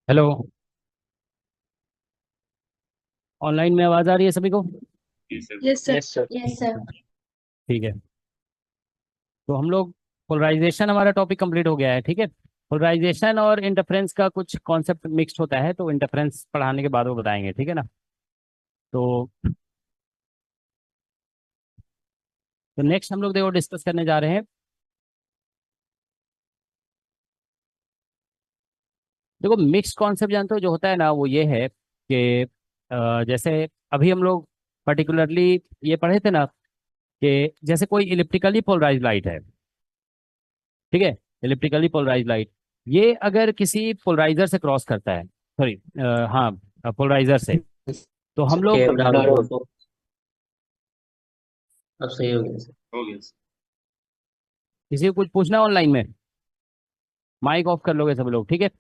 Hello. Online में आवाज़ आ रही है सभी को? Yes sir. Yes sir. Yes sir. ठीक है। तो हम लोग पोलराइजेशन, हमारा टॉपिक कंप्लीट हो गया है। ठीक है। पोलराइजेशन और इंटरफेरेंस का कुछ कॉन्सेप्ट मिक्स्ड होता है, तो इंटरफेरेंस पढ़ाने के बाद वो बताएंगे। ठीक है ना? तो नेक्स्ट हम लोग देखो डिस्कस करने जा रहे हैं। देखो, मिक्स्ड कॉन्सेप्ट जानते हो जो होता है ना, वो ये है कि जैसे अभी हम लोग पर्टिकुलरली ये पढ़े थे ना कि जैसे कोई इलिप्टिकली पोलराइज लाइट है। ठीक है। इलिप्टिकली पोलराइज लाइट, ये अगर किसी पोलराइजर से क्रॉस करता है, सॉरी, हाँ, पोलराइजर से, तो हम लोग कैमरा हो तो अब सही हो गया सर। हो गया सर। किसी को कुछ पूछना ऑनलाइन में, माइक ऑफ कर लोगे सब लोग। ठीक है।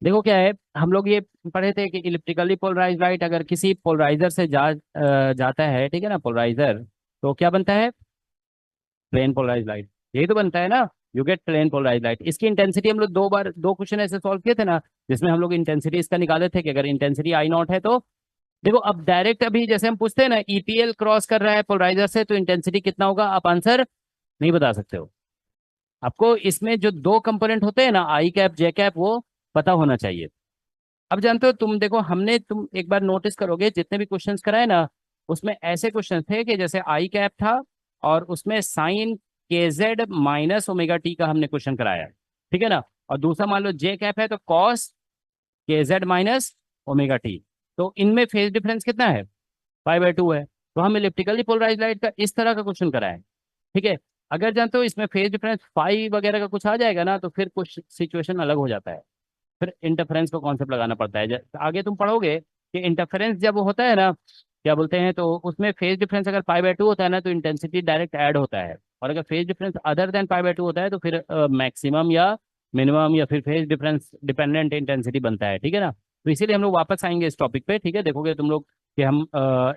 देखो क्या है, हम लोग ये पढ़े थे कि इलिप्टिकली पोलराइज लाइट अगर किसी पोलराइजर से जाता है, ठीक है ना, पोलराइजर, तो क्या बनता है? Plane polarise light. यही तो बनता है ना, you get plane polarise light. इसकी इंटेंसिटी हम लोग दो क्वेश्चन ऐसे सॉल्व किए थे ना, जिसमें हम लोग इंटेंसिटी इसका निकाले थे कि अगर इंटेंसिटी आई नॉट है तो देखो, अब डायरेक्ट अभी जैसे हम पूछते हैं ना, ईपीएल क्रॉस कर रहा है पोलराइजर से तो इंटेंसिटी कितना होगा, आप आंसर नहीं बता सकते हो। आपको इसमें जो दो कंपोनेंट होते हैं ना, आई कैप जे कैप, वो पता होना चाहिए। अब जानते हो तुम, देखो हमने, तुम एक बार नोटिस करोगे जितने भी क्वेश्चंस कराए ना, उसमें ऐसे क्वेश्चन थे कि जैसे आई कैप था और उसमें साइन के जेड माइनस ओमेगा टी का हमने क्वेश्चन कराया। ठीक है ना? और दूसरा मान लो जे कैप है तो कॉस के जेड माइनस ओमेगा टी। तो इनमें फेज डिफरेंस कितना है? 5/2 है। तो हम इलिप्टिकली पोलराइज लाइट का इस तरह का क्वेश्चन कराएं। ठीक है। अगर जानते हो इसमें फेज डिफरेंस 5 वगैरह का कुछ आ जाएगा ना, तो फिर कुछ सिचुएशन अलग हो जाता है। फिर इंटरफेरेंस का कॉन्सेप्ट लगाना पड़ता है। आगे तुम पढ़ोगे कि इंटरफेरेंस जब होता है ना, क्या बोलते हैं, तो उसमें फेज डिफरेंस अगर 5/2 होता है ना, तो इंटेंसिटी डायरेक्ट ऐड होता है। और अगर फेज डिफरेंस अदर देन 5/2 होता है तो फिर मैक्सिमम या मिनिमम या फिर फेज डिफरेंस डिपेंडेंट इंटेंसिटी बनता है। ठीक है ना? तो इसीलिए हम लोग वापस आएंगे इस टॉपिक पे। ठीक है, देखोगे तुम लोग कि हम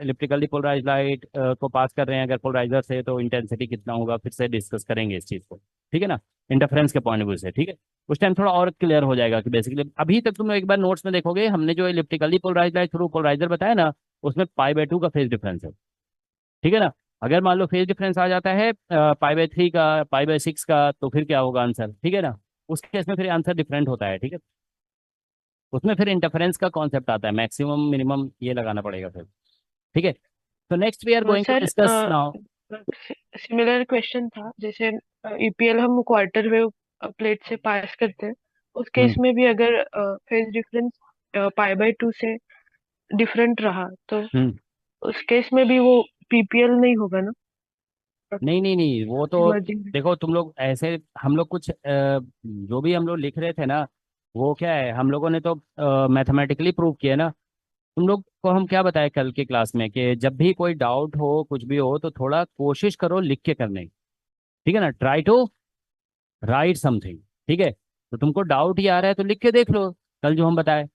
इलेक्ट्रिकली पोलराइज लाइट को पास कर रहे हैं अगर पोलराइजर से, तो इंटेंसिटी कितना होगा, फिर से डिस्कस करेंगे इस चीज़ को। ठीक है ना? इंटरफेरेंस के पॉइंट ऑफ व्यू से। ठीक है। उस टाइम थोड़ा और क्लियर हो जाएगा कि बेसिकली अभी तक तुम लोग एक बार नोट्स में देखोगे, हमने जो इलिप्टिकली पोलराइज लाइट थ्रू पोलराइजर बताया ना, उसमें पाई/2 का फेज डिफरेंस है। ठीक है ना? अगर मान लो फेज डिफरेंस आ जाता है पाई/3 का, पाई/6 का, तो फिर क्या होगा आंसर? ठीक है ना? उस केस में फिर आंसर डिफरेंट होता है। ठीक है। उसमें फिर इंटरफेरेंस का कॉन्सेप्ट आता है, मैक्सिमम मिनिमम ये लगाना पड़ेगा फिर। ठीक है। तो next we are going to sir, discuss now. Similar question था जैसे ईपीएल हम क्वार्टर वेव प्लेट से पास करते हैं। उस केस हम्म। में भी अगर फेज डिफरेंस पाई/2 से डिफरेंट रहा तो हम्म। उस केस में भी वो पीपीएल नहीं होगा ना? नहीं नहीं नहीं, वो तो इमर्जिंग। देखो तुम लोग ऐसे, हम लोग कुछ जो भी हम लोग लिख रहे थे ना, वो क्या है, हम लोगों ने तो मैथमेटिकली प्रूव किया ना। तुम लोग को हम क्या बताए कल की क्लास में कि जब भी कोई डाउट हो, कुछ भी हो, तो थोड़ा कोशिश करो लिख के करने की। ठीक है ना? Try to write something. ठीक है। तो तुमको डाउट ही आ रहा है तो लिख के देख लो, कल जो हम बताए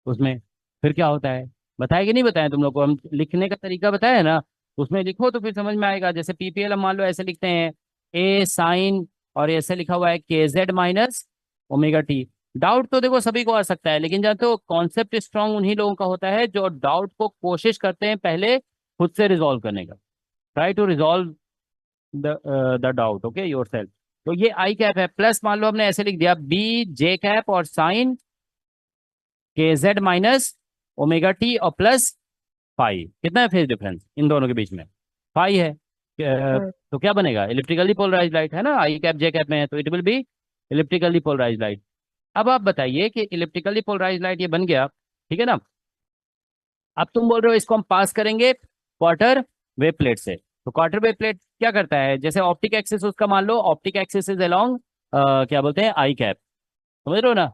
उसमें, फिर क्या होता है। बताए कि नहीं बताए तुम लोग को? हम लिखने का तरीका बताया है ना, उसमें लिखो तो फिर समझ में आएगा। जैसे पीपीएल हम मान लो ऐसे लिखते हैं, ए साइन, और ऐसे लिखा हुआ है के Z minus omega T. Doubt तो देखो सभी को आ सकता है, लेकिन जानते हो कॉन्सेप्ट स्ट्रांग उन्हीं लोगों का होता है जो डाउट को कोशिश करते हैं पहले खुद से रिजॉल्व करने का। Try to resolve the doubt, okay, yourself. तो ये आई कैप है, प्लस मान लो हमने ऐसे लिख दिया बी जे कैप और साइन के जेड माइनस ओमेगा टी और प्लस फाइव। कितना है फेज डिफरेंस इन दोनों के बीच में? फाइव है। तो क्या बनेगा? इलिप्टिकली पोलराइज लाइट है ना, आई कैप जे कैप में है, तो it will be elliptically polarise light. अब आप बताइए कि इलिप्टिकली पोलराइज लाइट ये बन गया। ठीक है ना? अब तुम बोल रहे हो इसको हम पास करेंगे क्वार्टर वेव प्लेट से। तो क्वार्टर वेव प्लेट क्या करता है, जैसे ऑप्टिक एक्सिस उसका मान लो, ऑप्टिक एक्सिस इज अलोंग क्या बोलते हैं, आई कैप। समझ रहे हो ना?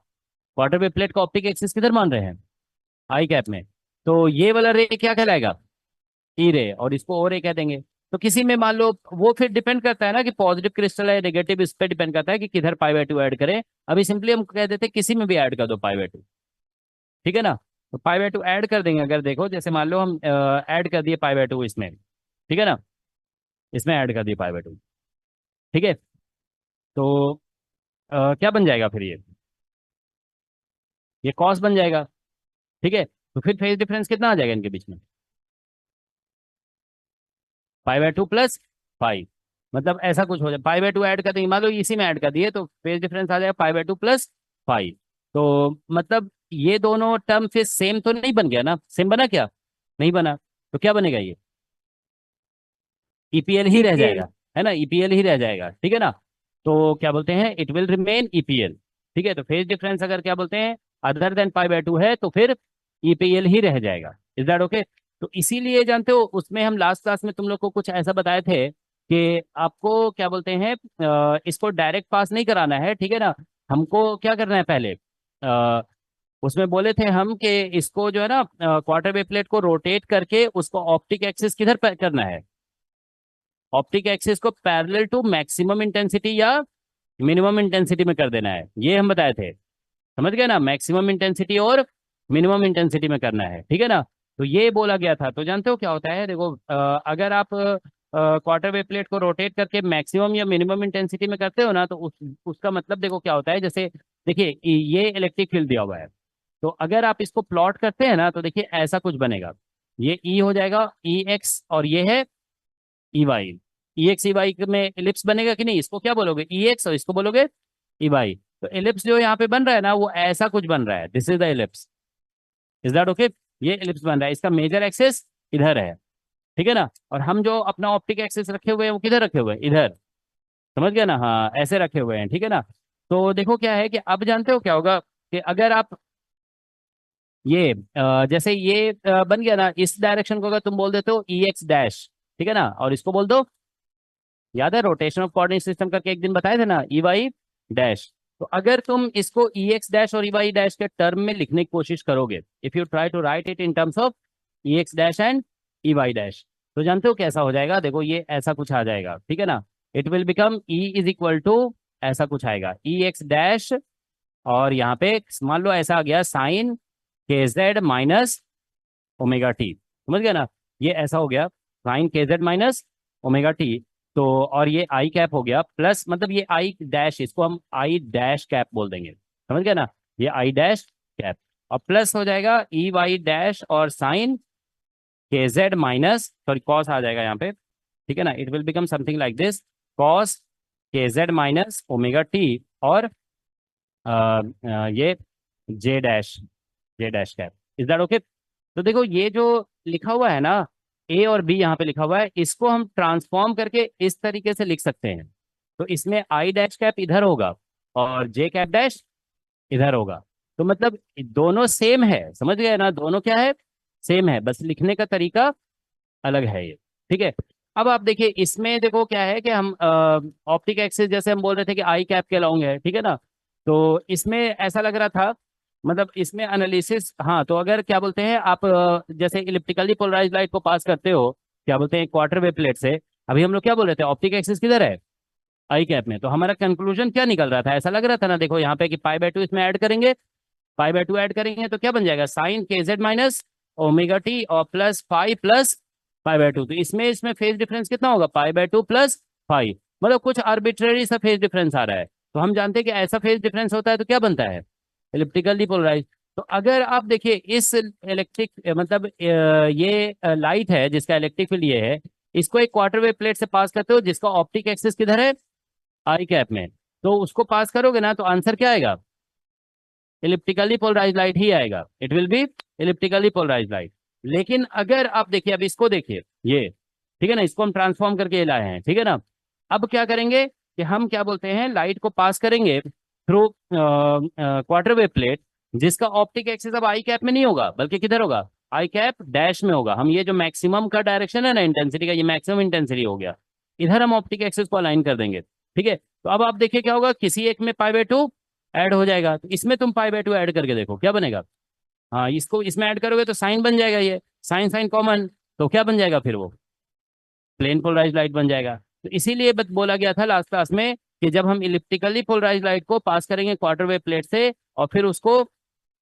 क्वार्टर वेव प्लेट का ऑप्टिक एक्सिस किधर मान रहे हैं? आई कैप में। तो ये वाला रे क्या कहलाएगा? ई रे, और इसको ओ रे कह देंगे। तो किसी में मान लो, वो फिर डिपेंड करता है ना कि पॉजिटिव क्रिस्टल है नेगेटिव, इस पे डिपेंड करता है कि किधर पाई/2 ऐड करें। अभी सिंपली हम कह देते हैं किसी में भी ऐड कर दो पाई/2। ठीक है ना? तो पाई/2 ऐड कर देंगे। अगर देखो जैसे मान लो हम ऐड कर दिए पाई/2 इसमें। ठीक है ना? इसमें ऐड कर दिए पाई/2। ठीक है। तो क्या बन जाएगा फिर ये कॉस बन जाएगा, ठीक है। तो फिर फेज डिफरेंस कितना आ जाएगा इनके बीच में, π/2 प्लस 5। मतलब ऐसा कुछ हो जाए, π/2 ऐड कर देंगे, मान लो इसी में ऐड कर दिए तो फेज डिफरेंस आ जाएगा π/2 प्लस 5। तो मतलब ये दोनों टर्म फिर सेम तो नहीं बन गया ना, सेम बना क्या, नहीं बना। तो क्या बनेगा ये, ईपीएल ही रह ईपीएल। जाएगा, है ना, ईपीएल ही रह जाएगा, ठीक है ना। तो क्या बोलते हैं, इट विल रिमेन ईपीएल, ठीक है। तो फेज डिफरेंस अगर क्या बोलते हैं अदर देन π/2 है तो फिर ईपीएल ही रह जाएगा। Is that okay. तो इसीलिए जानते हो उसमें हम लास्ट क्लास में तुम लोग को कुछ ऐसा बताए थे कि आपको क्या बोलते हैं इसको डायरेक्ट पास नहीं कराना है, ठीक है ना। हमको क्या करना है पहले, उसमें बोले थे हम कि इसको जो है ना क्वार्टर वेव प्लेट को रोटेट करके उसको ऑप्टिक एक्सिस किधर करना है, ऑप्टिक एक्सिस को पैरेलल टू मैक्सिमम इंटेंसिटी या मिनिमम इंटेंसिटी में कर देना है, ये हम बताए थे। समझ गए ना, मैक्सिमम इंटेंसिटी और मिनिमम इंटेंसिटी में करना है, ठीक है ना। तो ये बोला गया था। तो जानते हो क्या होता है, देखो अगर आप क्वार्टर वेव प्लेट को रोटेट करके मैक्सिमम या मिनिमम इंटेंसिटी में करते हो ना तो उसका मतलब देखो क्या होता है, जैसे देखिए ये इलेक्ट्रिक फील्ड दिया हुआ है, तो अगर आप इसको प्लॉट करते हैं ना तो देखिए ऐसा कुछ बनेगा, ये ई हो जाएगा ई एक्स और ये है ई वाई। ई एक्स ई वाई में इलिप्स बनेगा कि नहीं, इसको क्या बोलोगे ई एक्स और इसको बोलोगे ई वाई। तो इलिप्स जो यहाँ पे बन रहा है ना वो ऐसा कुछ बन रहा है, this is the ellipse. Is that okay. ये इलिप्स बन रहा है, इसका मेजर एक्सिस इधर है, ठीक है ना। और हम जो अपना ऑप्टिक एक्सिस रखे हुए हैं वो किधर रखे हुए हैं, इधर। समझ गया ना, हाँ ऐसे रखे हुए हैं, ठीक है ना। तो देखो क्या है कि अब जानते हो क्या होगा कि अगर आप ये जैसे ये बन गया ना, इस डायरेक्शन को अगर तुम बोल देते हो ई एक्स डैश, ठीक है ना, और इसको बोल दो, याद है रोटेशन ऑफ कोऑर्डिनेट सिस्टम करके एक दिन बताए थे ना, ई वाई डैश। तो अगर तुम इसको ई एक्स डैश और ई वाई डैश के टर्म में लिखने की कोशिश करोगे, if you try to write it in terms of E X dash and E Y dash, तो जानते हो कैसा हो जाएगा, देखो ये ऐसा कुछ आ जाएगा, ठीक है ना। It will become E is equal to, ऐसा कुछ आएगा ई एक्स डैश, और यहाँ पे मान लो ऐसा आ गया साइन के जेड माइनस ओमेगा टी, समझ गया ना। ये ऐसा हो गया साइन के जेड माइनस ओमेगा टी। तो और ये आई कैप हो गया प्लस, मतलब ये आई डैश, इसको हम आई डैश कैप बोल देंगे, समझ गया ना, ये आई डैश कैप। और प्लस हो जाएगा ई वाई डैश और साइन के जेड माइनस, सॉरी कॉस आ जाएगा यहाँ पे, ठीक है ना। It will become something like this, cos के जेड माइनस ओमेगा टी और ये J dash cap. Is that okay. तो देखो ये जो लिखा हुआ है ना ए और बी यहाँ पे लिखा हुआ है, इसको हम ट्रांसफॉर्म करके इस तरीके से लिख सकते हैं। तो इसमें आई डैश कैप इधर होगा और जे कैप डैश इधर होगा। तो मतलब दोनों सेम है, समझ गए ना, दोनों क्या है, सेम है, बस लिखने का तरीका अलग है ये, ठीक है। अब आप देखिए इसमें देखो क्या है कि हम ऑप्टिक एक्सिस जैसे हम बोल रहे थे कि आई कैप के अलाउंग है, ठीक है ना। तो इसमें ऐसा लग रहा था, मतलब इसमें एनालिसिस, हाँ तो अगर क्या बोलते हैं आप जैसे इलिप्टिकली पोलराइज लाइट को पास करते हो क्या बोलते हैं क्वार्टर वेव प्लेट से, अभी हम लोग क्या बोल रहे थे ऑप्टिक एक्सिस किधर है, आई कैप में। तो हमारा कंक्लूजन क्या निकल रहा था, ऐसा लग रहा था ना, देखो यहाँ पे कि π/2 इसमें ऐड करेंगे, π/2 ऐड करेंगे तो क्या बन जाएगा साइन के जेड माइनस ओमेगा टी और प्लस फाइव प्लस π/2। तो इसमें फेज डिफरेंस कितना होगा, π/2 प्लस 5, मतलब कुछ आर्बिट्रेरी सा फेज डिफरेंस आ रहा है। तो हम जानते हैं कि ऐसा फेज डिफरेंस होता है तो क्या बनता है, इलिप्टिकली पोलराइज। तो अगर आप देखिए इस इलेक्ट्रिक मतलब ये लाइट है जिसका इलेक्ट्रिक फील्ड ये है, इसको एक क्वार्टर वेव प्लेट से पास करते हो जिसका ऑप्टिक एक्सिस किधर है, आई कैप में। तो उसको पास करोगे ना तो आंसर क्या आएगा, इलिप्टिकली पोलराइज लाइट ही आएगा, it will be elliptically polarise light. लेकिन अगर आप देखिए अब इसको देखिए ये, ठीक है ना, इसको हम ट्रांसफॉर्म करके लाए हैं, ठीक है ना। अब क्या करेंगे कि हम क्या बोलते हैं लाइट को पास करेंगे थ्रू क्वार्टर वेव प्लेट जिसका ऑप्टिक एक्सिस अब आई कैप में नहीं होगा बल्कि किधर होगा, आई कैप डैश में होगा। हम ये जो मैक्सिमम का डायरेक्शन है ना इंटेंसिटी का, ये मैक्सिमम इंटेंसिटी हो गया, इधर हम ऑप्टिक एक्सिस को अलाइन कर देंगे, ठीक है। तो अब आप देखिए क्या होगा, किसी एक में π/2 ऐड हो जाएगा, तो इसमें तुम π/2 ऐड करके देखो क्या बनेगा। हाँ इसको इसमें ऐड करोगे तो साइन बन जाएगा, ये साइन साइन कॉमन, तो क्या बन जाएगा फिर वो प्लेन पोलराइज लाइट बन जाएगा। तो इसीलिए बोला गया था लास्ट क्लास में कि जब हम इलिप्टिकली पोलराइज लाइट को पास करेंगे क्वार्टर वेव प्लेट से और फिर उसको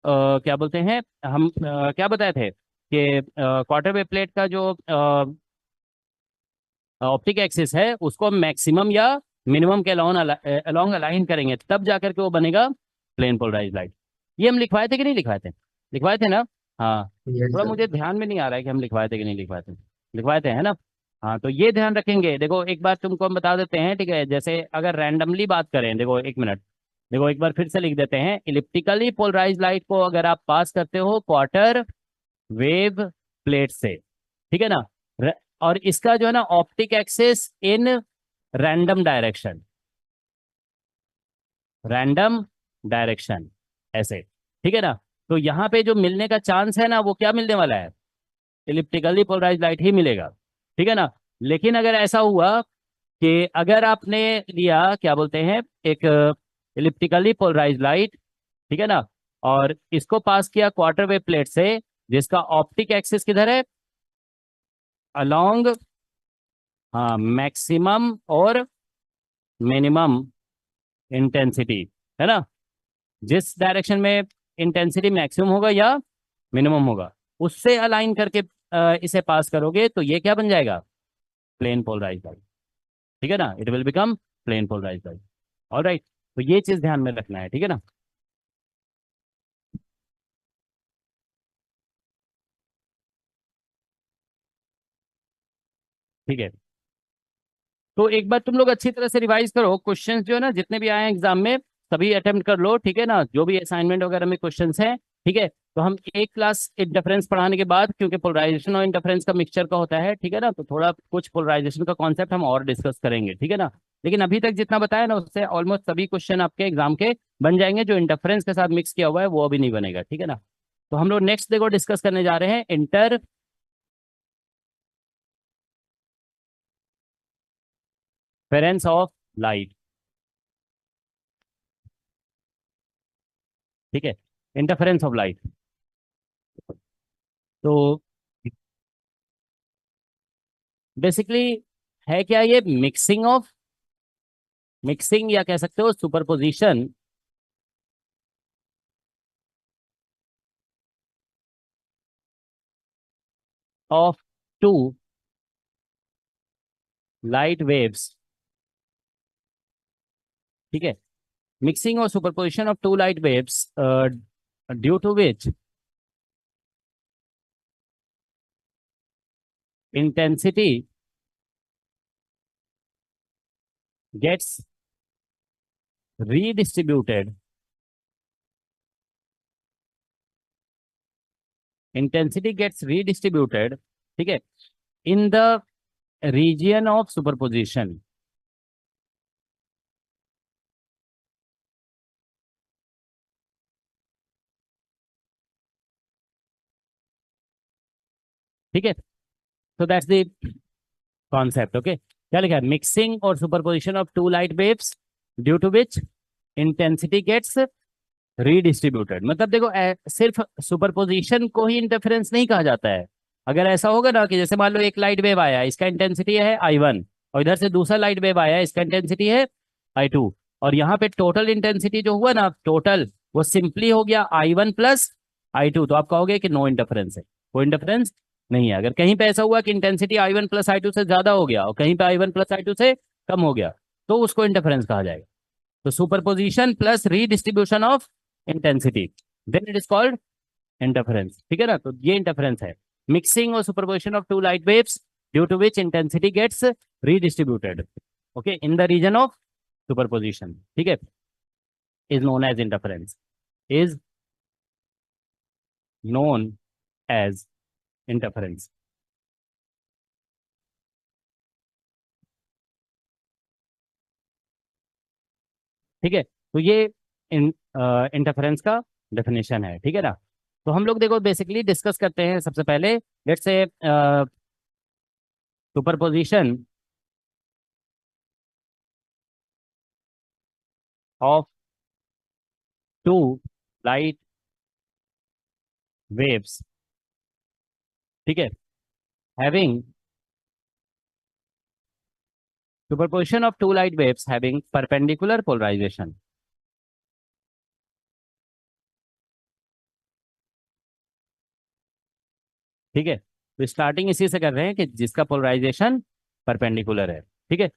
क्या बोलते हैं हम क्या बताए थे कि क्वार्टर वेव प्लेट का जो ऑप्टिक एक्सिस है उसको हम मैक्सिमम या मिनिमम के अलोंग अलाइन करेंगे तब जाकर के वो बनेगा प्लेन पोलराइज लाइट। ये हम लिखवाए थे कि नहीं लिखवाए थे? लिखवाए थे ना? हाँ। यस थोड़ा सर। मुझे ध्यान में नहीं आ रहा है कि हम लिखवाए थे कि नहीं लिखवाए थे। लिखवाए थे, है ना? हाँ, तो ये ध्यान रखेंगे। देखो एक बार तुमको हम बता देते हैं, ठीक है? जैसे अगर रैंडमली बात करें, देखो एक मिनट, देखो एक बार फिर से लिख देते हैं। इलिप्टिकली पोलराइज लाइट को अगर आप पास करते हो क्वार्टर वेव प्लेट से, ठीक है ना? और इसका जो है ना optic axis in random direction, random direction, ऐसे, ठीक है ना? तो यहाँ पे जो मिलने का चांस है ना, वो क्या मिलने वाला है? इलिप्टिकली पोलराइज लाइट ही मिलेगा, ठीक है ना? लेकिन अगर ऐसा हुआ कि अगर आपने लिया क्या बोलते हैं, एक इलिप्टिकली पोलराइज लाइट, ठीक है ना, और इसको पास किया क्वार्टर वेव प्लेट से, जिसका ऑप्टिक एक्सिस किधर है? अलोंग, हाँ, मैक्सिमम और मिनिमम इंटेंसिटी, है ना? जिस डायरेक्शन में इंटेंसिटी मैक्सिमम होगा या मिनिमम होगा, उससे अलाइन करके इसे पास करोगे, तो ये क्या बन जाएगा? प्लेन पोलराइज लाइट, ठीक है ना? It will become plane polarise light. Alright, तो ये चीज ध्यान में रखना है, ठीक है ना? ठीक है, तो एक बार तुम लोग अच्छी तरह से रिवाइज करो, क्वेश्चंस जो है ना जितने भी आए हैं एग्जाम में, सभी अटेम्प्ट कर लो, ठीक है ना? जो भी असाइनमेंट वगैरह में क्वेश्चंस हैं, ठीक है? तो हम एक क्लास इंटरफेरेंस पढ़ाने के बाद, क्योंकि पोलराइजेशन और इंटरफेरेंस का मिक्सचर का होता है, ठीक है ना, तो थोड़ा कुछ पोलराइजेशन का कॉन्सेप्ट हम और डिस्कस करेंगे, ठीक है ना? लेकिन अभी तक जितना बताया ना, उससे ऑलमोस्ट सभी क्वेश्चन आपके एग्जाम के बन जाएंगे। जो इंटरफेरेंस के साथ मिक्स किया हुआ है वो अभी नहीं बनेगा, ठीक है ना? तो हम लोग नेक्स्ट देखो डिस्कस करने जा रहे हैं इंटरफेरेंस ऑफ लाइट, ठीक है? Interference of light. तो बेसिकली है क्या ये? मिक्सिंग या कह सकते हो superposition of two light waves, ठीक है? मिक्सिंग और superposition of two light waves due to which intensity gets redistributed, intensity gets redistributed, ठीक है, in the region of superposition, ठीक है? so that's the concept, okay? क्या लिखा है? मिक्सिंग और superposition of two light waves due to which intensity gets redistributed. मतलब देखो सिर्फ सुपरपोजिशन को ही इंटरफेरेंस नहीं कहा जाता है। अगर ऐसा होगा ना कि जैसे मान लो एक लाइट वेव आया, इसका इंटेंसिटी है I1, और इधर से दूसरा लाइट वेव आया, इसका इंटेंसिटी है I2, और यहाँ पे टोटल इंटेंसिटी जो हुआ ना, टोटल वो सिंपली हो गया I1 प्लस I2, तो आप कहोगे कि नो इंटरफेरेंस है, कोई इंटरफेरेंस नहीं है। अगर कहीं पे ऐसा हुआ कि इंटेंसिटी I1 प्लस I2 से ज्यादा हो गया और कहीं पे I1 प्लस I2 से कम हो गया, तो उसको इंटरफेरेंस कहा जाएगा। तो superposition plus redistribution of intensity, then it is called interference, ठीक है ना? तो ये इंटरफेरेंस है, मिक्सिंग और superposition of two light waves due to which intensity gets redistributed, okay, in the region of superposition, ठीक है, is known as interference, is known as interference, ठीक है? तो ये इंटरफेरेंस का डेफिनेशन है, ठीक है ना? तो हम लोग देखो बेसिकली डिस्कस करते हैं सबसे पहले, let's say superposition of two light waves, ठीक है, having superposition of two light waves having perpendicular polarization, ठीक है? तो स्टार्टिंग इसी से कर रहे हैं कि जिसका पोलराइजेशन परपेंडिकुलर है, ठीक है?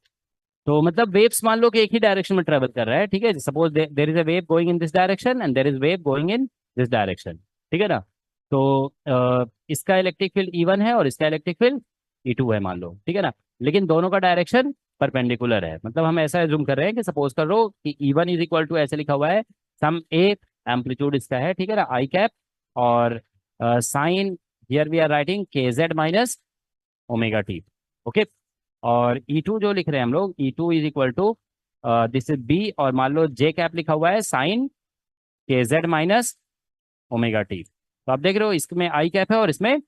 तो मतलब वेव्स मान लो कि एक ही डायरेक्शन में ट्रेवल कर रहा है, ठीक है। Suppose there is a wave going in this direction and there is wave going in this direction, ठीक है ना। तो इसका इलेक्ट्रिक फील्ड E1 है और इसका इलेक्ट्रिक फील्ड E2 है मान लो, ठीक है ना। लेकिन दोनों का डायरेक्शन परपेंडिकुलर है। मतलब हम ऐसा एज्यूम कर रहे हैं कि सपोज कर लो कि E1 इज इक्वल टू, ऐसे लिखा हुआ है, सम ए, एम्पलीट्यूड इसका है, ठीक है ना, आई कैप, और sine, here we are writing KZ minus omega T, okay. और E2 जो लिख रहे हैं हम लोग, E2 is equal to, this is B, और मान लो जे कैप लिखा हुआ है sine KZ minus omega T. तो आप देख रहे हो इसमें आई कैप है और इसमें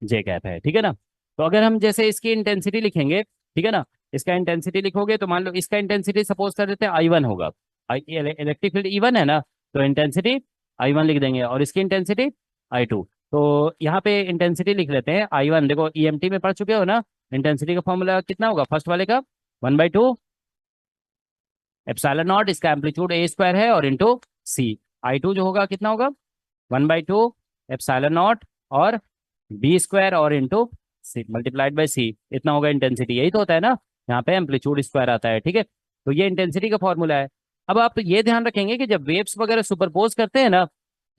जे कैप है, ठीक है ना। तो अगर हम जैसे इसकी इंटेंसिटी लिखेंगे, ठीक है ना, इसका इंटेंसिटी लिखोगे तो मान लो इसका इंटेंसिटी सपोज कर देते हैं I1 होगा, इलेक्ट्रिक फील्ड E1 है ना, तो इंटेंसिटी I1 लिख देंगे और इसकी इंटेंसिटी I2। तो यहाँ पे इंटेंसिटी लिख लेते हैं I1, देखो EMT में पढ़ चुके हो ना, इंटेंसिटी का फॉर्मूला कितना होगा फर्स्ट वाले का, 1/2 एप्सिलॉन नॉट, इसका एम्पलीट्यूड ए स्क्वायर है और इंटू सी। I2 जो होगा कितना होगा, 1/2 एप्सिलॉन नॉट और बी स्क्वायर और इंटू सी मल्टीप्लाइड बाई सी, इतना होगा इंटेंसिटी। यही तो होता है ना, यहाँ पे एम्पलीट्यूड स्क्वायर आता है, ठीक है। तो ये इंटेंसिटी का फॉर्मूला है। अब आप ये ध्यान रखेंगे कि जब वेव्स वगैरह सुपरपोज करते हैं ना,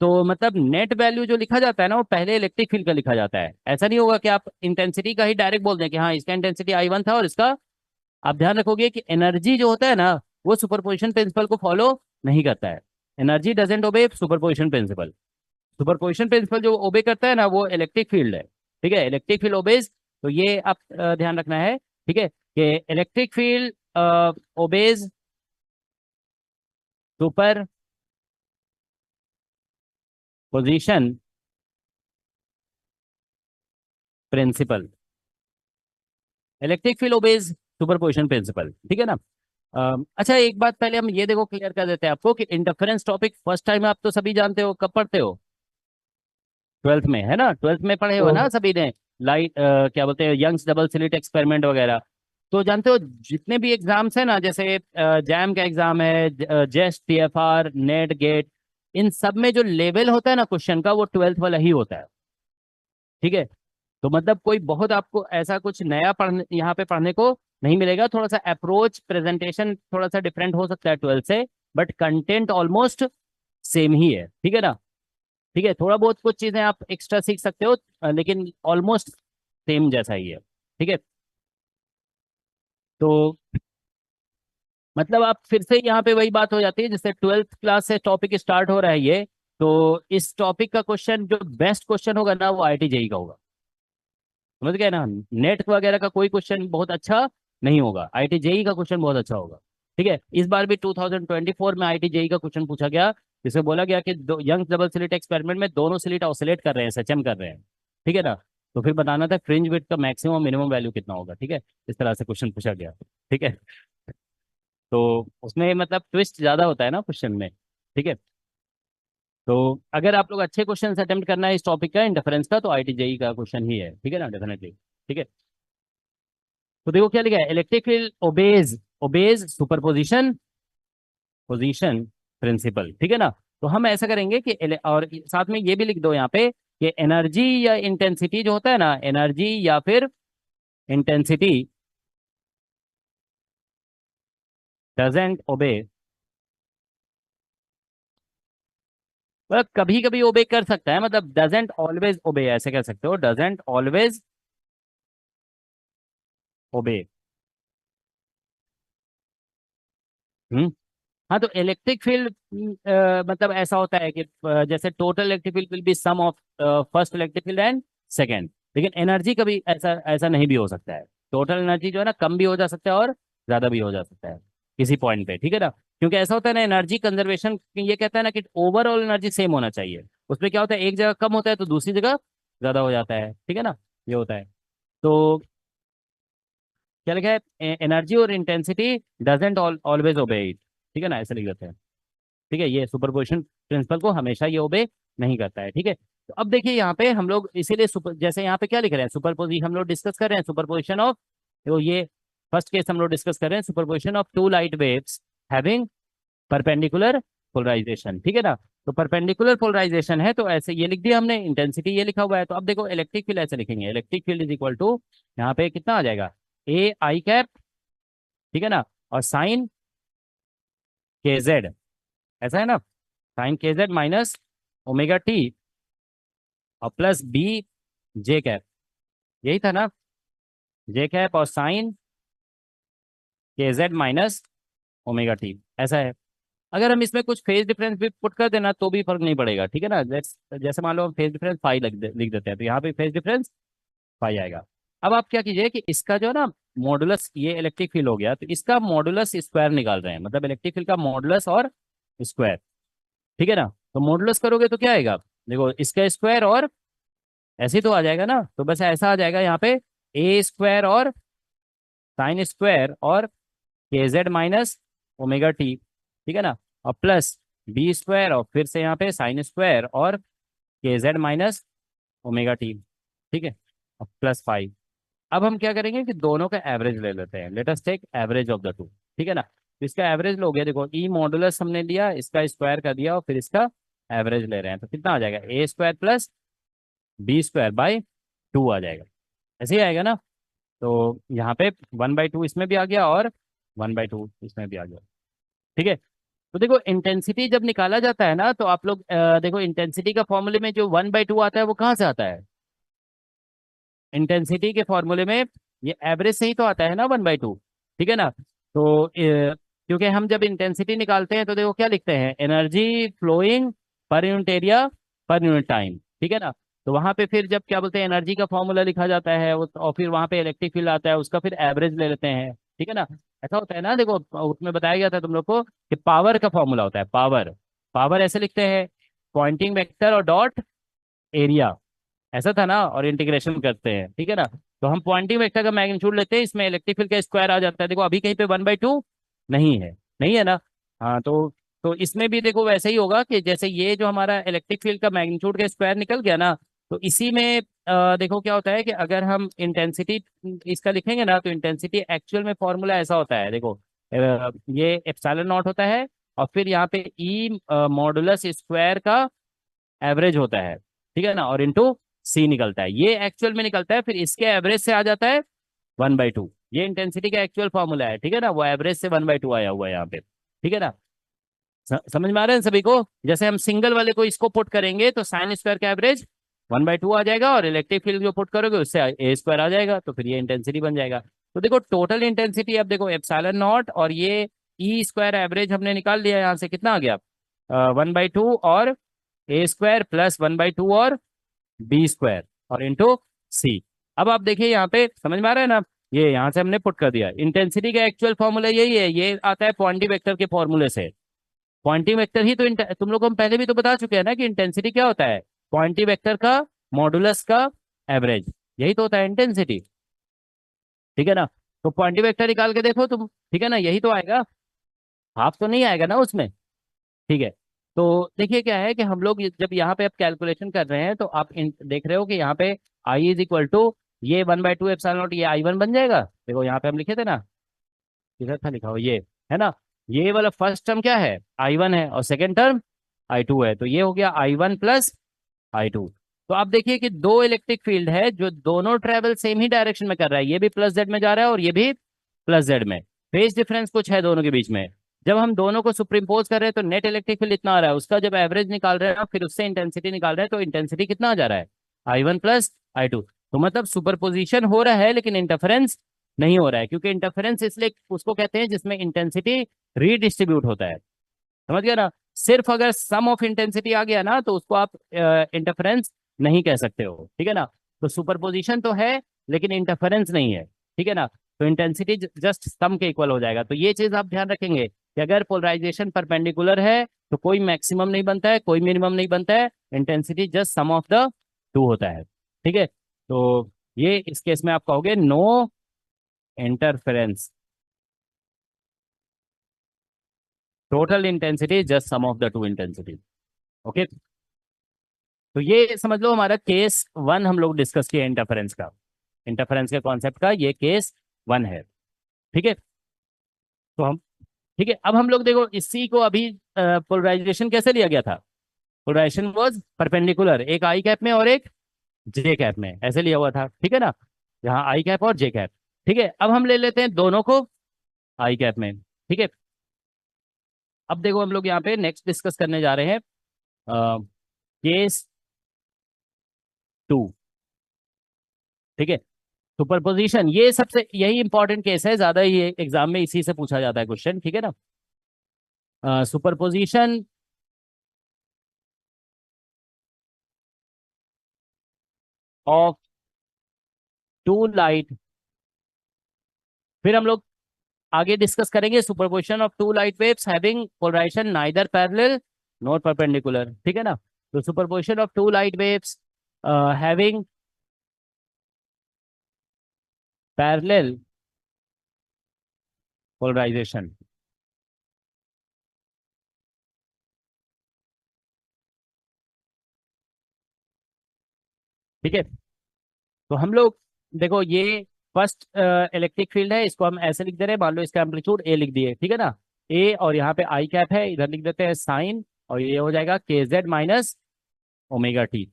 तो मतलब नेट वैल्यू जो लिखा जाता है ना, वो पहले इलेक्ट्रिक फील्ड का लिखा जाता है। ऐसा नहीं होगा कि आप इंटेंसिटी का ही डायरेक्ट बोल दें कि हाँ इसका इंटेंसिटी I1 था और इसका, आप ध्यान रखोगे कि एनर्जी जो होता है ना, वो सुपरपोजिशन प्रिंसिपल को फॉलो नहीं करता है। Energy doesn't obey superposition principle. Superposition principle जो ओबे करता है ना, वो इलेक्ट्रिक फील्ड है, ठीक है, इलेक्ट्रिक फील्ड ओबेज। तो ये आप ध्यान रखना है, ठीक है, कि electric field obeys superposition principle, electric field obeys superposition principle, ठीक है ना। अच्छा एक बात पहले हम ये देखो क्लियर कर देते हैं आपको कि इंटरफेरेंस टॉपिक फर्स्ट टाइम आप तो सभी जानते हो, कब पढ़ते हो, 12th में, है ना, 12th में पढ़े हो तो ना सभी ने, लाइट क्या बोलते हैं, यंग्स डबल स्लिट एक्सपेरिमेंट वगैरह। तो जानते हो जितने भी एग्जाम्स है ना, जैसे जैम का एग्जाम है, जेस्ट, TFR, नेट, गेट, इन सब में जो लेवल होता है ना क्वेश्चन का, वो 12th वाला ही होता है, ठीक है। तो मतलब कोई बहुत आपको ऐसा कुछ नया पढ़ने यहाँ पे पढ़ने को नहीं मिलेगा। थोड़ा सा अप्रोच प्रेजेंटेशन थोड़ा सा डिफरेंट हो सकता है 12th से, बट कंटेंट ऑलमोस्ट सेम ही है, ठीक है ना। ठीक है, थोड़ा बहुत कुछ चीजें आप एक्स्ट्रा सीख सकते हो, लेकिन ऑलमोस्ट सेम जैसा ही है, ठीक है। तो मतलब आप फिर से यहाँ पे वही बात हो जाती है, जैसे 12th क्लास से टॉपिक स्टार्ट हो रहा है ये, तो इस टॉपिक का क्वेश्चन जो बेस्ट क्वेश्चन होगा ना, वो IIT JEE का होगा, समझ गए ना। नेट वगैरह का कोई क्वेश्चन बहुत अच्छा नहीं होगा, IIT JEE का क्वेश्चन बहुत अच्छा होगा, ठीक है। इस बार भी 2024 में IIT JEE का क्वेश्चन पूछा गया, जिसमें बोला गया कि यंग डबल स्लिट एक्सपेरिमेंट में दोनों स्लिट ऑसिलेट कर रहे हैं, SHM कर रहे हैं, ठीक है ना। तो फिर बताना था फ्रिंज विड्थ का मैक्सिमम मिनिमम वैल्यू कितना होगा, ठीक है। इस तरह से क्वेश्चन पूछा गया, ठीक है। तो उसमें मतलब ट्विस्ट ज्यादा होता है ना क्वेश्चन में, ठीक है। तो अगर आप लोग अच्छे क्वेश्चन अटेम्प्ट करना है इस टॉपिक का, इंटरफेरेंस का, तो IIT JEE का क्वेश्चन ही है, ठीक है ना, डेफिनेटली, ठीक है। तो देखो क्या लिखा है, electric field obeys, obeys superposition position principle, ठीक है ना। तो हम ऐसा करेंगे कि और साथ में ये भी लिख दो यहाँ पे कि एनर्जी या इंटेंसिटी जो होता है ना, एनर्जी या फिर इंटेंसिटी डजेंट ओबे, मतलब कभी कभी ओबे कर सकता है, मतलब डजेंट ऑलवेज ओबे, ऐसे कह सकते हो, डजेंट ऑलवेज ओबे। हम्म। हाँ, तो इलेक्ट्रिक फील्ड मतलब ऐसा होता है कि जैसे total electric field will be sum of first electric field and second. लेकिन एनर्जी कभी ऐसा ऐसा नहीं भी हो सकता है। टोटल एनर्जी जो है ना, कम भी हो जा सकता है और ज्यादा भी हो जा सकता है किसी पॉइंट पे, ठीक है ना। क्योंकि ऐसा होता है ना, एनर्जी कंजर्वेशन ये कहता है ना कि ओवरऑल एनर्जी सेम होना चाहिए। उसमें क्या होता है, एक जगह कम होता है तो दूसरी जगह ज्यादा हो जाता है, ठीक है ना, ये होता है। तो क्या लिखा है, एनर्जी और इंटेंसिटी डजेंट ऑलवेज ओबे इट, ठीक है ना, ऐसे लिख देते हैं, ठीक है। ये सुपरपोजिशन प्रिंसिपल को हमेशा ये ओबे नहीं करता है, ठीक है। तो अब देखिए यहाँ पे हम लोग इसीलिए सुपर, जैसे यहाँ पे क्या लिख रहे हैं, सुपरपोजिशन हम लोग डिस्कस कर रहे हैं, सुपरपोजिशन ऑफ, तो ये फर्स्ट केस हम लोग डिस्कस कर रहे हैं, superposition of two light waves having perpendicular polarization, ठीक है ना। तो परपेंडिकुलर पोलराइजेशन है, तो ऐसे ये लिख दिया हमने, इंटेंसिटी ये लिखा हुआ है। तो अब देखो इलेक्ट्रिक फील्ड ऐसे लिखेंगे, electric field is equal to, यहाँ पे कितना आ जाएगा, A I कैप, ठीक है ना, और साइन के जेड, ऐसा है ना, साइन के जेड माइनस ओमेगा टी और प्लस बी जे कैप, यही था ना, जे कैप और साइन के जेड माइनस ओमेगा टी, ऐसा है। अगर हम इसमें कुछ फेज डिफरेंस भी पुट कर देना तो भी फर्क नहीं पड़ेगा, ठीक है ना। जैसे मान लो हम फेज डिफरेंस फाई लिख देते हैं, तो यहाँ पे फेज डिफरेंस फाई आएगा। अब आप क्या कीजिए कि इसका जो है ना मॉडुलस, ये इलेक्ट्रिक फील्ड हो गया, तो इसका मॉडुलस स्क्वायर निकाल रहे हैं, मतलब इलेक्ट्रिक फील्ड का मॉडुलस और स्क्वायर, ठीक है ना। तो मॉडुलस करोगे तो क्या आएगा, देखो इसका स्क्वायर और ऐसे ही तो आ जाएगा ना, तो बस ऐसा आ जाएगा यहाँ पे, ए स्क्वायर और साइन स्क्वायर और के जेड माइनस ओमेगा टी, ठीक है ना, और प्लस बी स्क्वायर और फिर से यहाँ पे साइन स्क्वायर और के जेड माइनस ओमेगा टी, ठीक है, और प्लस फाइव। अब हम क्या करेंगे कि दोनों का एवरेज ले लेते हैं, let us take average of the two, ठीक है ना। तो इसका एवरेज लोगे, देखो ई मॉडुलस हमने लिया, इसका स्क्वायर कर दिया और फिर इसका एवरेज ले रहे हैं, तो कितना आ जाएगा, A square plus B square by two आ जाएगा, ऐसे ही आएगा ना। तो यहाँ पे 1/2 इसमें भी आ गया और 1/2 इसमें भी आ गया, ठीक है। तो देखो इंटेंसिटी जब निकाला जाता है ना, तो आप लोग देखो इंटेंसिटी का फॉर्मूले में जो 1/2 आता है वो कहाँ से आता है, इंटेंसिटी के फॉर्मूले में ये एवरेज से ही तो आता है ना 1/2, ठीक है ना। तो क्योंकि हम जब इंटेंसिटी निकालते हैं तो देखो क्या लिखते हैं, energy flowing per unit area per unit time, ठीक है ना। तो वहां पे फिर जब क्या बोलते हैं, एनर्जी का फॉर्मूला लिखा जाता है और फिर वहां पे इलेक्ट्रिक फील्ड आता है, उसका फिर एवरेज ले लेते हैं, ठीक है ना। ऐसा होता है ना, देखो उसमें बताया गया था तुम लोग को कि पावर का फॉर्मूला होता है, पावर, पावर ऐसे लिखते हैं, पॉइंटिंग वेक्टर और डॉट एरिया, ऐसा था ना, और इंटीग्रेशन करते हैं, ठीक है ना। तो हम पॉइंटिंग वेक्टर का मैग्नीट्यूड लेते हैं, इसमें इलेक्ट्रिक फील्ड का स्क्वायर आ जाता है, देखो अभी कहीं पे 1/2 नहीं है, नहीं है ना। हाँ तो इसमें भी देखो वैसे ही होगा कि जैसे ये जो हमारा इलेक्ट्रिक फील्ड का मैग्नीट्यूड का स्क्वायर निकल गया ना, तो इसी में देखो क्या होता है कि अगर हम इंटेंसिटी इसका लिखेंगे ना, तो इंटेंसिटी एक्चुअल में फॉर्मूला ऐसा होता है, देखो ये एप्सिलॉन नॉट होता है और फिर यहाँ पे ई मॉडुलस स्क्वायर का एवरेज होता है, ठीक है ना, और इंटू सी निकलता है, ये एक्चुअल में निकलता है, फिर इसके एवरेज से आ जाता है 1/2, ये इंटेंसिटी का एक्चुअल फॉर्मूला है, ठीक है ना, वो एवरेज से 1/2 आया हुआ है यहाँ पे, ठीक है ना। समझ में आ रहे हैं सभी को, जैसे हम सिंगल वाले को इसको पुट करेंगे तो साइन स्क्वायर का एवरेज 1/2 आ जाएगा, और इलेक्ट्रिक फील्ड जो पुट करोगे उससे ए स्क्वायर आ जाएगा, तो फिर ये इंटेंसिटी बन जाएगा। तो देखो टोटल इंटेंसिटी, अब देखो एप्सिलॉन नॉट और ये ई स्क्वायर एवरेज हमने निकाल लिया, यहाँ से कितना आ गया, 1/2 और ए स्क्वायर प्लस 1/2 और बी स्क्वायर और इंटू सी। अब आप देखिए यहाँ पे समझ में आ रहा है ना, ये यहाँ से हमने पुट कर दिया, इंटेंसिटी का एक्चुअल फॉर्मूला यही है, ये आता है पॉइंटिंग वेक्टर के फॉर्मूले से, पॉइंटिंग वेक्टर ही तो तुम लोग को हम पहले भी तो बता चुके हैं ना कि इंटेंसिटी क्या होता है, पॉइंटिंग वेक्टर का मॉडुलस का एवरेज, यही तो होता है इंटेंसिटी, ठीक है ना। तो पॉइंटिंग वेक्टर निकाल के देखो तुम, ठीक है ना, यही तो आएगा, हाफ तो नहीं आएगा ना उसमें, ठीक है। तो देखिए क्या है कि हम लोग जब यहाँ पे अब कैलकुलेशन कर रहे हैं, तो आप देख रहे हो कि यहाँ पे आई इज इक्वल टू ये 1/2 एप्सिलॉन नॉट, ये I1 बन जाएगा, देखो यहाँ पे हम लिखे थे ना, किधर था लिखा हुआ, ये है ना, ये वाला फर्स्ट टर्म क्या है, I1 है, और सेकेंड टर्म I2 है, तो ये हो गया I1 प्लस I2। तो आप देखिए कि दो इलेक्ट्रिक फील्ड है जो दोनों ट्रेवल सेम ही डायरेक्शन में कर रहा है, ये भी प्लस जेड में जा रहा है और ये भी प्लस जेड में, फेज डिफरेंस कुछ है दोनों के बीच में। जब हम दोनों को सुपरिम्पोज कर रहे हैं तो नेट इलेक्ट्रिक फील्ड इतना आ रहा है, उसका जब एवरेज निकाल रहे हैं फिर उससे इंटेंसिटी निकाल रहे हैं, तो इंटेंसिटी कितना आ जा रहा है, I1 प्लस I2। तो मतलब सुपरपोजिशन हो रहा है लेकिन इंटरफेरेंस नहीं हो रहा है, क्योंकि इंटरफेरेंस इसलिए उसको कहते हैं जिसमें इंटेंसिटी रीडिस्ट्रीब्यूट होता है, समझ गया ना। सिर्फ अगर सम ऑफ इंटेंसिटी आ गया ना तो उसको आप इंटरफेरेंस नहीं कह सकते हो, ठीक है ना। तो सुपरपोजिशन तो है लेकिन इंटरफेरेंस नहीं है, ठीक है ना। तो इंटेंसिटी जस्ट सम के इक्वल हो जाएगा, तो ये चीज आप ध्यान रखेंगे कि अगर पोलराइजेशन परपेंडिकुलर है तो कोई मैक्सिमम नहीं बनता है, कोई मिनिमम नहीं बनता है, intensity just sum of the two होता है, ठीक है। तो ये इस केस में आप कहोगे no interference, total intensity just sum of the two intensity, okay. तो ये समझ लो हमारा केस 1 हम लोग डिस्कस किया इंटरफेरेंस का, इंटरफेरेंस के कॉन्सेप्ट का ये केस 1 है, ठीक है। तो हम, ठीक है, अब हम लोग देखो इसी को अभी पोलराइजेशन कैसे लिया गया था, पोलराइजेशन वाज परपेंडिकुलर, एक आई कैप में और एक जे कैप में, ऐसे लिया हुआ था, ठीक है ना, यहाँ आई कैप और जे कैप, ठीक है। अब हम ले लेते हैं दोनों को, आई कैप में, ठीक है। अब देखो हम लोग यहाँ पे नेक्स्ट डिस्कस करने जा रहे हैं केस 2, ठीक है। सुपरपोजिशन, ये सबसे यही इंपॉर्टेंट केस है, ज्यादा ये एग्जाम में इसी से पूछा जाता है क्वेश्चन, ठीक है ना। सुपरपोजिशन ऑफ टू लाइट, फिर हम लोग आगे डिस्कस करेंगे superposition of two light waves having polarization neither parallel nor perpendicular, ठीक है ना। तो superposition of two light waves having parallel polarization, ठीक है। तो हम लोग देखो ये फर्स्ट इलेक्ट्रिक फील्ड है, इसको हम ऐसे लिख दे रहे हैं, मान लो इसका एम्पलीट्यूड ए लिख दिए, ठीक है ना। ए और यहाँ पे आई कैप है, इधर लिख देते हैं साइन, और ये हो जाएगा के Z minus omega T,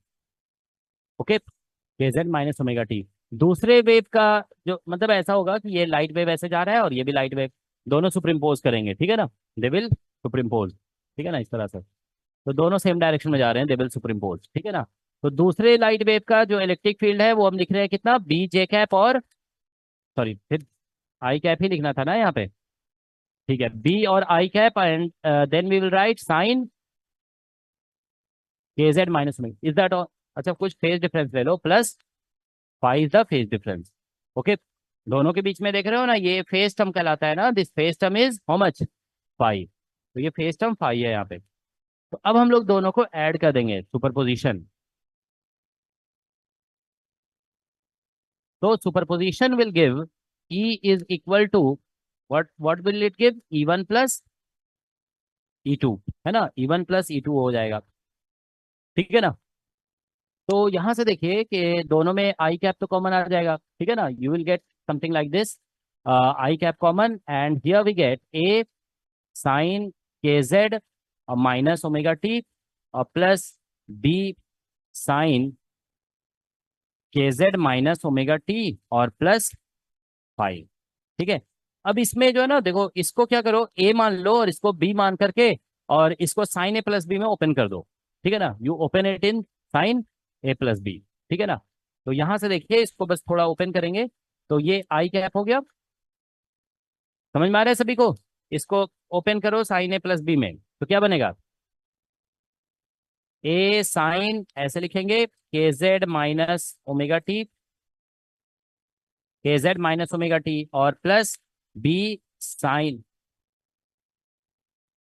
okay. के जेड माइनस ओमेगा टी। दूसरे वेव का जो मतलब ऐसा होगा कि ये लाइट वेव ऐसे जा रहा है और ये भी लाइट वेव, दोनों सुपरिम्पोज करेंगे, ठीक है ना। दे विल सुपरिम्पोज, ठीक है ना, इस तरह से। तो दोनों सेम डायरेक्शन में जा रहे हैं, दे विल सुपरिम्पोज, ठीक है ना। तो दूसरे लाइट वेव का जो इलेक्ट्रिक फील्ड है वो हम लिख रहे हैं कितना, बी जे कैप, और सॉरी फिर आई कैप ही लिखना था ना यहाँ पे, ठीक है। बी और I cap, and then we will write sine के जेड माइनस में, इज दैट ऑल। अच्छा कुछ फेज डिफरेंस ले लो, plus phi is the phase difference, okay. दोनों के बीच में देख रहे हो ना, ये फेज टर्म कहलाता है ना, this phase term is how much, five. तो ये फेज टर्म फाइव है यहाँ पे। तो अब हम लोग दोनों को ऐड कर देंगे, सुपरपोजिशन। तो superposition will give E is equal to what will it give, E1 plus E2, है ना, E1 प्लस E2 हो जाएगा, ठीक है ना। तो यहाँ से देखिए कि दोनों में आई कैप तो कॉमन आ जाएगा, ठीक है ना। You will get something like this, I cap common, and here we get a sine के जेड माइनस ओमेगा टी, और प्लस बी साइन के जेड माइनस ओमेगा टी, और प्लस फाइव, ठीक है। अब इसमें जो है ना, देखो इसको क्या करो, ए मान लो और इसको बी मान करके, और इसको साइन ए प्लस बी में ओपन कर दो, ठीक है ना। You open it in sine A plus B, ठीक है ना। तो यहां से देखिए इसको बस थोड़ा ओपन करेंगे, तो ये आई कैप हो गया, समझ में आ रहा है सभी को। इसको ओपन करो साइन ए प्लस बी में, तो क्या बनेगा, ए साइन ऐसे लिखेंगे के जेड माइनस ओमेगा टी, के जेड माइनस ओमेगा टी, और प्लस बी साइन,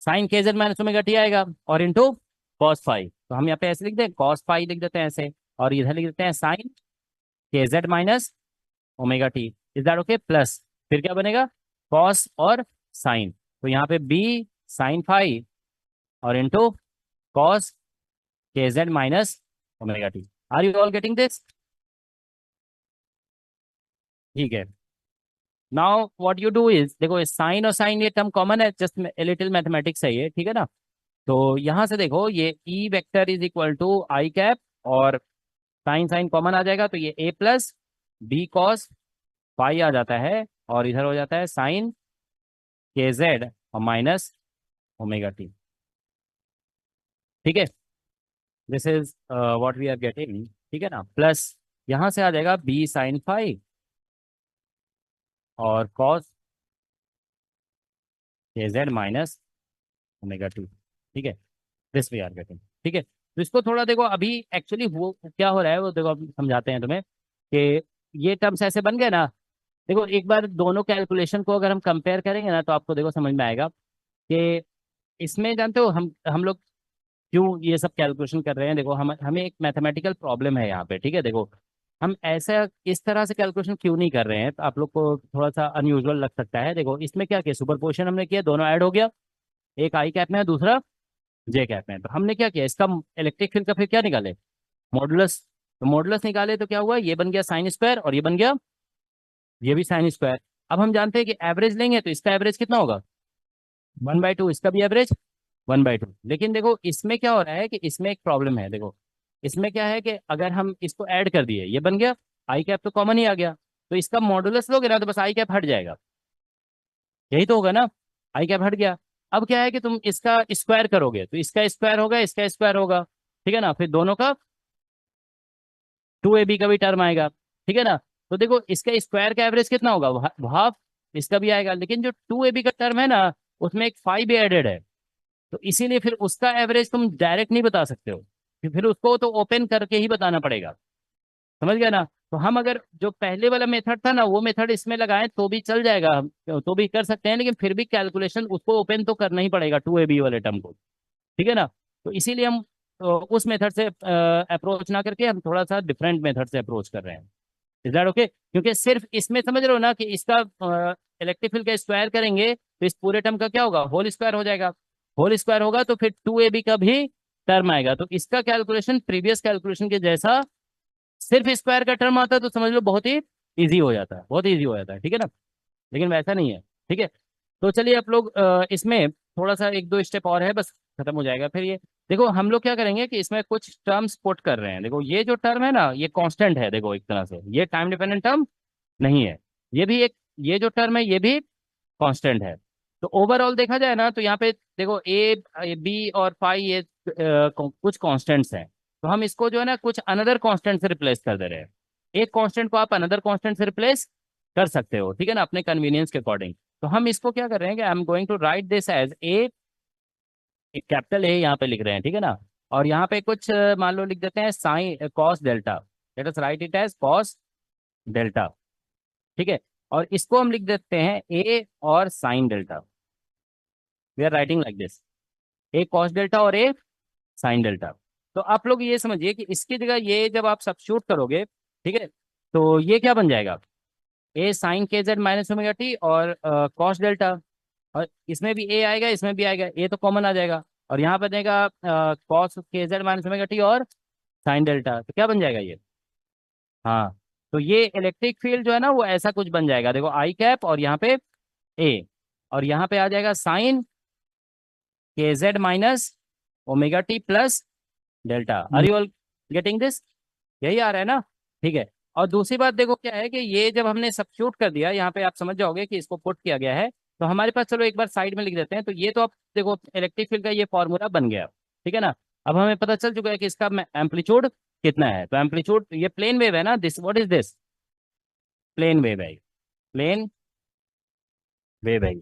साइन के जेड माइनस ओमेगा टी आएगा, और इंटू कॉस फाइव। तो हम यहाँ पे ऐसे लिख दें, कॉस फाइव लिख देते हैं ऐसे, और इधर लिख देते हैं साइन के Z minus omega T, is that okay, plus फिर क्या बनेगा, कॉस और साइन। तो यहाँ पे बी साइन फाइव, और इंटू कॉस के Z minus omega T. Are you all getting this, ठीक है। Now what you do is, देखो साइन और साइन ये टर्म कॉमन है, जस्ट लिटिल मैथमेटिक्स है ये, ठीक है ना। तो यहाँ से देखो ये E vector is equal to I cap, और साइन साइन कॉमन आ जाएगा, तो ये A plus B cos phi आ जाता है, और इधर हो जाता है साइन के जेड और माइनस ओमेगा टी, ठीक है। This is what we are getting, ठीक है ना। प्लस यहाँ से आ जाएगा बी साइन फाई और कॉस के जेड माइनस ओमेगा टी, ठीक है। दिस वी आर गेटिंग, ठीक है। तो इसको थोड़ा देखो, अभी एक्चुअली वो क्या हो रहा है वो देखो, अब समझाते हैं तुम्हें कि ये टर्म्स ऐसे बन गए ना। देखो एक बार दोनों कैलकुलेशन को अगर हम कंपेयर करेंगे ना, तो आपको देखो समझ में आएगा कि इसमें जानते हो हम लोग क्यों ये सब कैलकुलेशन कर रहे हैं। देखो हम हमें एक मैथमेटिकल प्रॉब्लम है यहाँ पे, ठीक है। देखो हम ऐसा इस तरह से कैलकुलेशन क्यों नहीं कर रहे हैं, तो आप लोग को थोड़ा सा अनयूजुअल लग सकता है। देखो इसमें क्या किया, सुपरपोजिशन हमने किया, दोनों ऐड हो गया, एक आई कैप में है, दूसरा जे कैप में है। तो हमने क्या किया, इसका इलेक्ट्रिक फील्ड का फिर क्या निकाले, मॉडुलस। तो मॉडुलस निकाले तो क्या हुआ, ये बन गया साइन स्क्वायर, और ये बन गया ये भी साइन स्क्वायर। अब हम जानते हैं कि एवरेज लेंगे तो इसका एवरेज कितना होगा, 1/2, इसका भी एवरेज 1/2। लेकिन देखो इसमें क्या हो रहा है कि इसमें एक प्रॉब्लम है। देखो इसमें क्या है कि अगर हम इसको ऐड कर दिए, ये बन गया आई कैप तो कॉमन ही आ गया, तो इसका मॉडुलस लोगे ना तो बस आई कैप हट जाएगा, यही तो होगा ना, आई कैप हट गया। अब क्या है कि तुम इसका स्क्वायर करोगे तो इसका स्क्वायर होगा, इसका स्क्वायर होगा, ठीक है ना, फिर दोनों का 2ab का भी टर्म आएगा, ठीक है ना। तो देखो इसका स्क्वायर का एवरेज कितना होगा, हाफ, इसका भी आएगा, लेकिन जो 2ab का टर्म है ना उसमें एक 5 भी एडेड है, तो इसीलिए फिर उसका एवरेज तुम डायरेक्ट नहीं बता सकते हो, फिर उसको तो ओपन करके ही बताना पड़ेगा, समझ गया ना। तो हम अगर जो पहले वाला मेथड था ना वो मेथड इसमें लगाएं तो भी चल जाएगा, हम तो भी कर सकते हैं, लेकिन फिर भी कैलकुलेशन उसको ओपन तो करना ही पड़ेगा 2ab वाले टर्म को, ठीक है ना। तो इसीलिए हम उस मेथड से अप्रोच ना करके हम थोड़ा सा डिफरेंट मेथड से अप्रोच कर रहे हैं। Is that okay? क्योंकि सिर्फ इसमें समझ रहे हो ना कि इसका इलेक्ट्रिक फील्ड का स्क्वायर करेंगे तो इस पूरे टर्म का क्या होगा, होल स्क्वायर हो जाएगा, होल स्क्वायर होगा तो फिर 2ab का भी टर्म आएगा, तो इसका कैलकुलेशन प्रीवियस कैलकुलेशन के जैसा, सिर्फ स्क्वायर का टर्म आता है तो समझ लो बहुत ही इजी हो जाता है, बहुत इजी हो जाता है, ठीक है ना। लेकिन वैसा नहीं है, ठीक है। तो चलिए आप लोग इसमें थोड़ा सा एक दो स्टेप और है, बस खत्म हो जाएगा फिर ये। देखो हम लोग क्या करेंगे कि इसमें कुछ टर्म्स पुट कर रहे हैं, देखो ये जो टर्म है ना ये कांस्टेंट है, देखो एक तरह से ये टाइम डिपेंडेंट टर्म नहीं है, ये भी एक, ये जो टर्म है ये भी कांस्टेंट है। तो ओवरऑल देखा जाए ना तो यहाँ पे देखो ए बी और फाई ये कुछ कांस्टेंट्स हैं, तो हम इसको जो है ना कुछ अनदर कांस्टेंट से रिप्लेस कर दे रहे हैं। एक कांस्टेंट को आप अनदर कांस्टेंट से रिप्लेस कर सकते हो, ठीक है ना, अपने कन्वीनियंस के अकॉर्डिंग। तो हम इसको क्या कर रहे हैं कि I am going to write this as A, एक कैपिटल ए यहाँ पे लिख रहे हैं, ठीक है ना। और यहाँ पे कुछ मान लो लिख देते हैं sine cos delta, let us write it as cos delta, ठीक है। और इसको हम लिख देते हैं ए और sine delta, we are writing like this, A cos delta और ए साइन डेल्टा। तो आप लोग ये समझिए कि इसकी जगह ये जब आप सब्स्टिट्यूट करोगे, ठीक है, तो ये क्या बन जाएगा, ए साइन के जेड माइनस ओमेगा टी और कॉस डेल्टा, और इसमें भी ए आएगा इसमें भी आएगा, ए तो कॉमन आ जाएगा, और यहाँ पर देगा कॉस के जेड माइनस ओमेगा टी और साइन डेल्टा, तो क्या बन जाएगा ये, हाँ। तो ये इलेक्ट्रिक फील्ड जो है ना वो ऐसा कुछ बन जाएगा, देखो आई कैप और यहाँ पे ए, और यहाँ पे आ जाएगा साइन के Z minus omega T plus delta. Are you all getting this? यही आ रहा है ना, ठीक है। और दूसरी बात देखो क्या है कि ये जब हमने सब्स्टिट्यूट कर दिया यहाँ पे, आप समझ जाओगे कि इसको पुट किया गया है, तो हमारे पास, चलो एक बार साइड में लिख देते हैं, तो ये तो आप देखो इलेक्ट्रिक फील्ड का ये फॉर्मूला बन गया, ठीक है ना। अब हमें पता चल चुका है कि इसका एम्पलीट्यूड कितना है, तो एम्पलीट्यूड ये प्लेन वेव है ना, this what is this, plane wave है, प्लेन वेव है,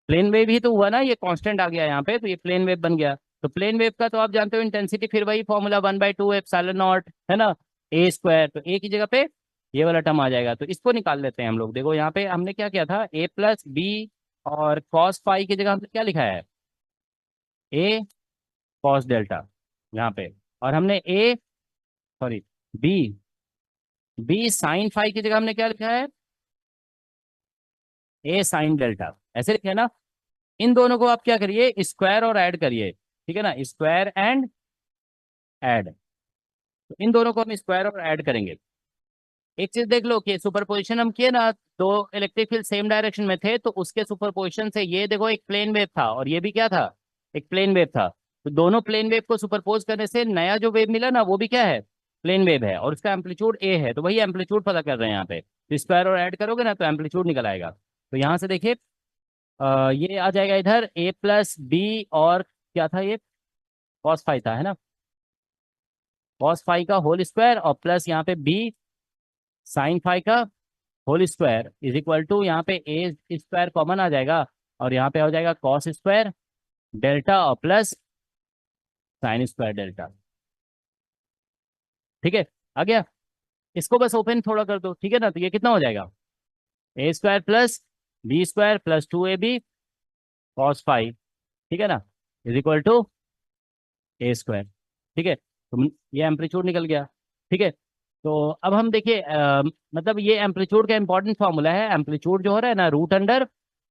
प्लेन वेव ही तो हुआ ना, ये कांस्टेंट आ गया यहाँ पे तो ये प्लेन वेव बन गया। तो प्लेन वेव का तो आप जानते हो इंटेंसिटी फिर वही फॉर्मूला 1/2 एप्सिलॉन नॉट है ना, ए स्क्वायर, तो ए की जगह पे ये वाला टर्म आ जाएगा, तो इसको निकाल लेते हैं हम लोग। देखो यहाँ पे हमने क्या किया था, ए प्लस बी और कॉस फाई की जगह हमने क्या लिखा है, ए कॉस डेल्टा यहाँ पे, और हमने A sorry B, B sine phi की जगह हमने क्या लिखा है, ए साइन डेल्टा, ऐसे लिखे है ना। इन दोनों को आप क्या करिए, स्क्वायर और ऐड करिए, ठीक है ना, स्क्वायर एंड ऐड, तो इन दोनों को हम स्क्वायर और ऐड करेंगे। एक चीज देख लो कि सुपरपोजिशन हम किए ना, दो इलेक्ट्रिक फील्ड सेम डायरेक्शन में थे तो उसके सुपरपोजिशन से ये देखो एक प्लेन वेव था और ये भी क्या था, एक प्लेन वेव था, तो दोनों प्लेन वेव को सुपरपोज करने से नया जो वेव मिला ना वो भी क्या है, प्लेन वेव है, और उसका एम्पलीट्यूड ए है, तो वही एम्पलीट्यूड पता कर रहे हैं यहाँ पे, तो स्क्वायर और ऐड करोगे ना तो एम्पलीट्यूड निकल आएगा। तो यहाँ से देखिए ये आ जाएगा इधर ए प्लस बी और क्या था ये, कॉस फाई था है ना, कॉस फाई का होल स्क्वायर और प्लस यहाँ पे बी साइन फाई का whole square is equal to, यहाँ पे ए स्क्वायर कॉमन आ जाएगा और यहाँ पे हो जाएगा कॉस स्क्वायर डेल्टा और प्लस साइन स्क्वायर डेल्टा, ठीक है, आ गया। इसको बस ओपन थोड़ा कर दो, ठीक है ना, तो ये कितना हो जाएगा, A square plus B square plus 2ab cos phi, ठीक है ना, is equal to A square, ठीक है। तो ये एम्पलीट्यूड निकल गया, ठीक है। तो अब हम देखिए मतलब ये एम्पलीट्यूड का इंपॉर्टेंट फॉर्मूला है, एम्पलीट्यूड जो हो रहा है ना रूट अंडर,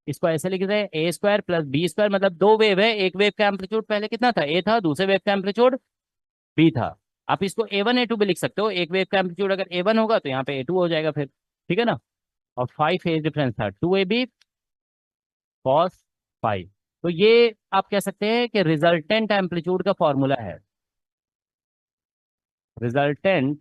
इसको ऐसे लिख रहे हैं A square plus B square, मतलब दो वेव है, एक वेव का एम्पलीट्यूड पहले कितना था, ए था, दूसरे वेव का एम्पलीट्यूड बी था। आप इसको A1 A2 भी लिख सकते हो, एक वेव का एम्पलीट्यूड अगर A1 होगा तो यहाँ पे A2 हो जाएगा फिर, ठीक है ना। और 5 फेज डिफरेंस था 2ab कॉस फाइव, तो ये आप कह सकते हैं कि रिजल्टेंट एम्पलीट्यूड का फॉर्मूला है, रिजल्टेंट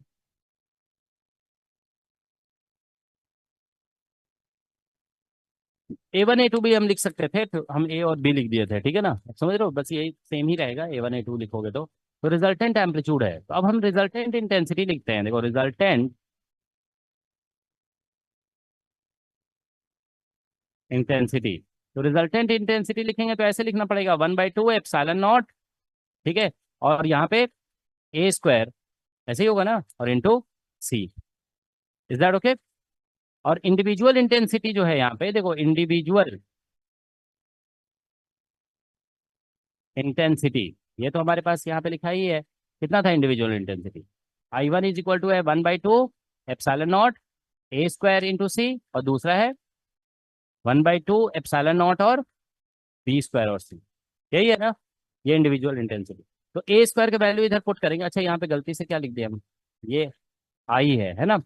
A1 A2 भी हम लिख सकते थे, तो हम ए और बी लिख दिए थे, ठीक है ना, समझ रहे हो, बस यही सेम ही रहेगा, A1 A2 लिखोगे तो रिजल्टेंट एम्पलीट्यूड है, तो अब हम रिजल्टेंट इंटेंसिटी लिखते हैं। देखो रिजल्टेंट इंटेंसिटी, तो रिजल्टेंट इंटेंसिटी लिखेंगे तो ऐसे लिखना पड़ेगा 1/2 एप्सिलॉन नॉट, ठीक है, और यहाँ पे ए स्क्वायर, ऐसे ही होगा ना, और into C. Is that okay? और इंडिविजुअल इंटेंसिटी जो है यहाँ पे, देखो इंडिविजुअल इंटेंसिटी, ये तो हमारे पास यहाँ पे लिखा ही है, कितना था individual intensity, I1 is equal to है 1/2 epsilon naught A square into C, और दूसरा है 1/2 एप्सिलॉन नॉट और बी स्क्वायर और सी, यही है ना, ये इंडिविजुअल इंटेंसिटी। तो ए स्क्वायर का वैल्यू इधर पुट करेंगे, अच्छा यहाँ पे गलती से क्या लिख दिया हम, ये आई है ना,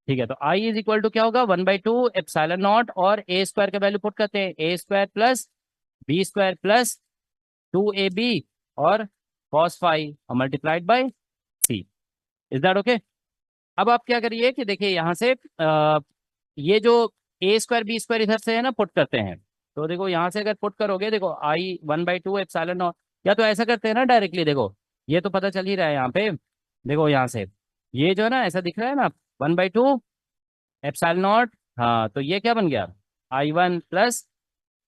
ठीक है, तो आई इज इक्वल टू क्या होगा, 1/2 एप्सिलॉन नॉट, और ए स्क्वायर का वैल्यू पुट करते हैं, A square plus B square plus 2ab और कॉस फाई और multiplied by C. Is that okay? अब आप क्या करिए कि देखिए यहाँ से ये जो ए स्क्वायर बी स्क्वायर इधर से है ना पुट करते हैं, तो देखो यहाँ से अगर पुट करोगे, देखो आई 1/2 एप्सिलॉन नॉट, या तो ऐसा करते हैं ना डायरेक्टली, देखो ये तो पता चल ही रहा है यहाँ पे, देखो यहाँ से ये जो है ना ऐसा दिख रहा है ना, 1/2 एप्सिलॉन नॉट, हाँ, तो ये क्या बन गया, I1 प्लस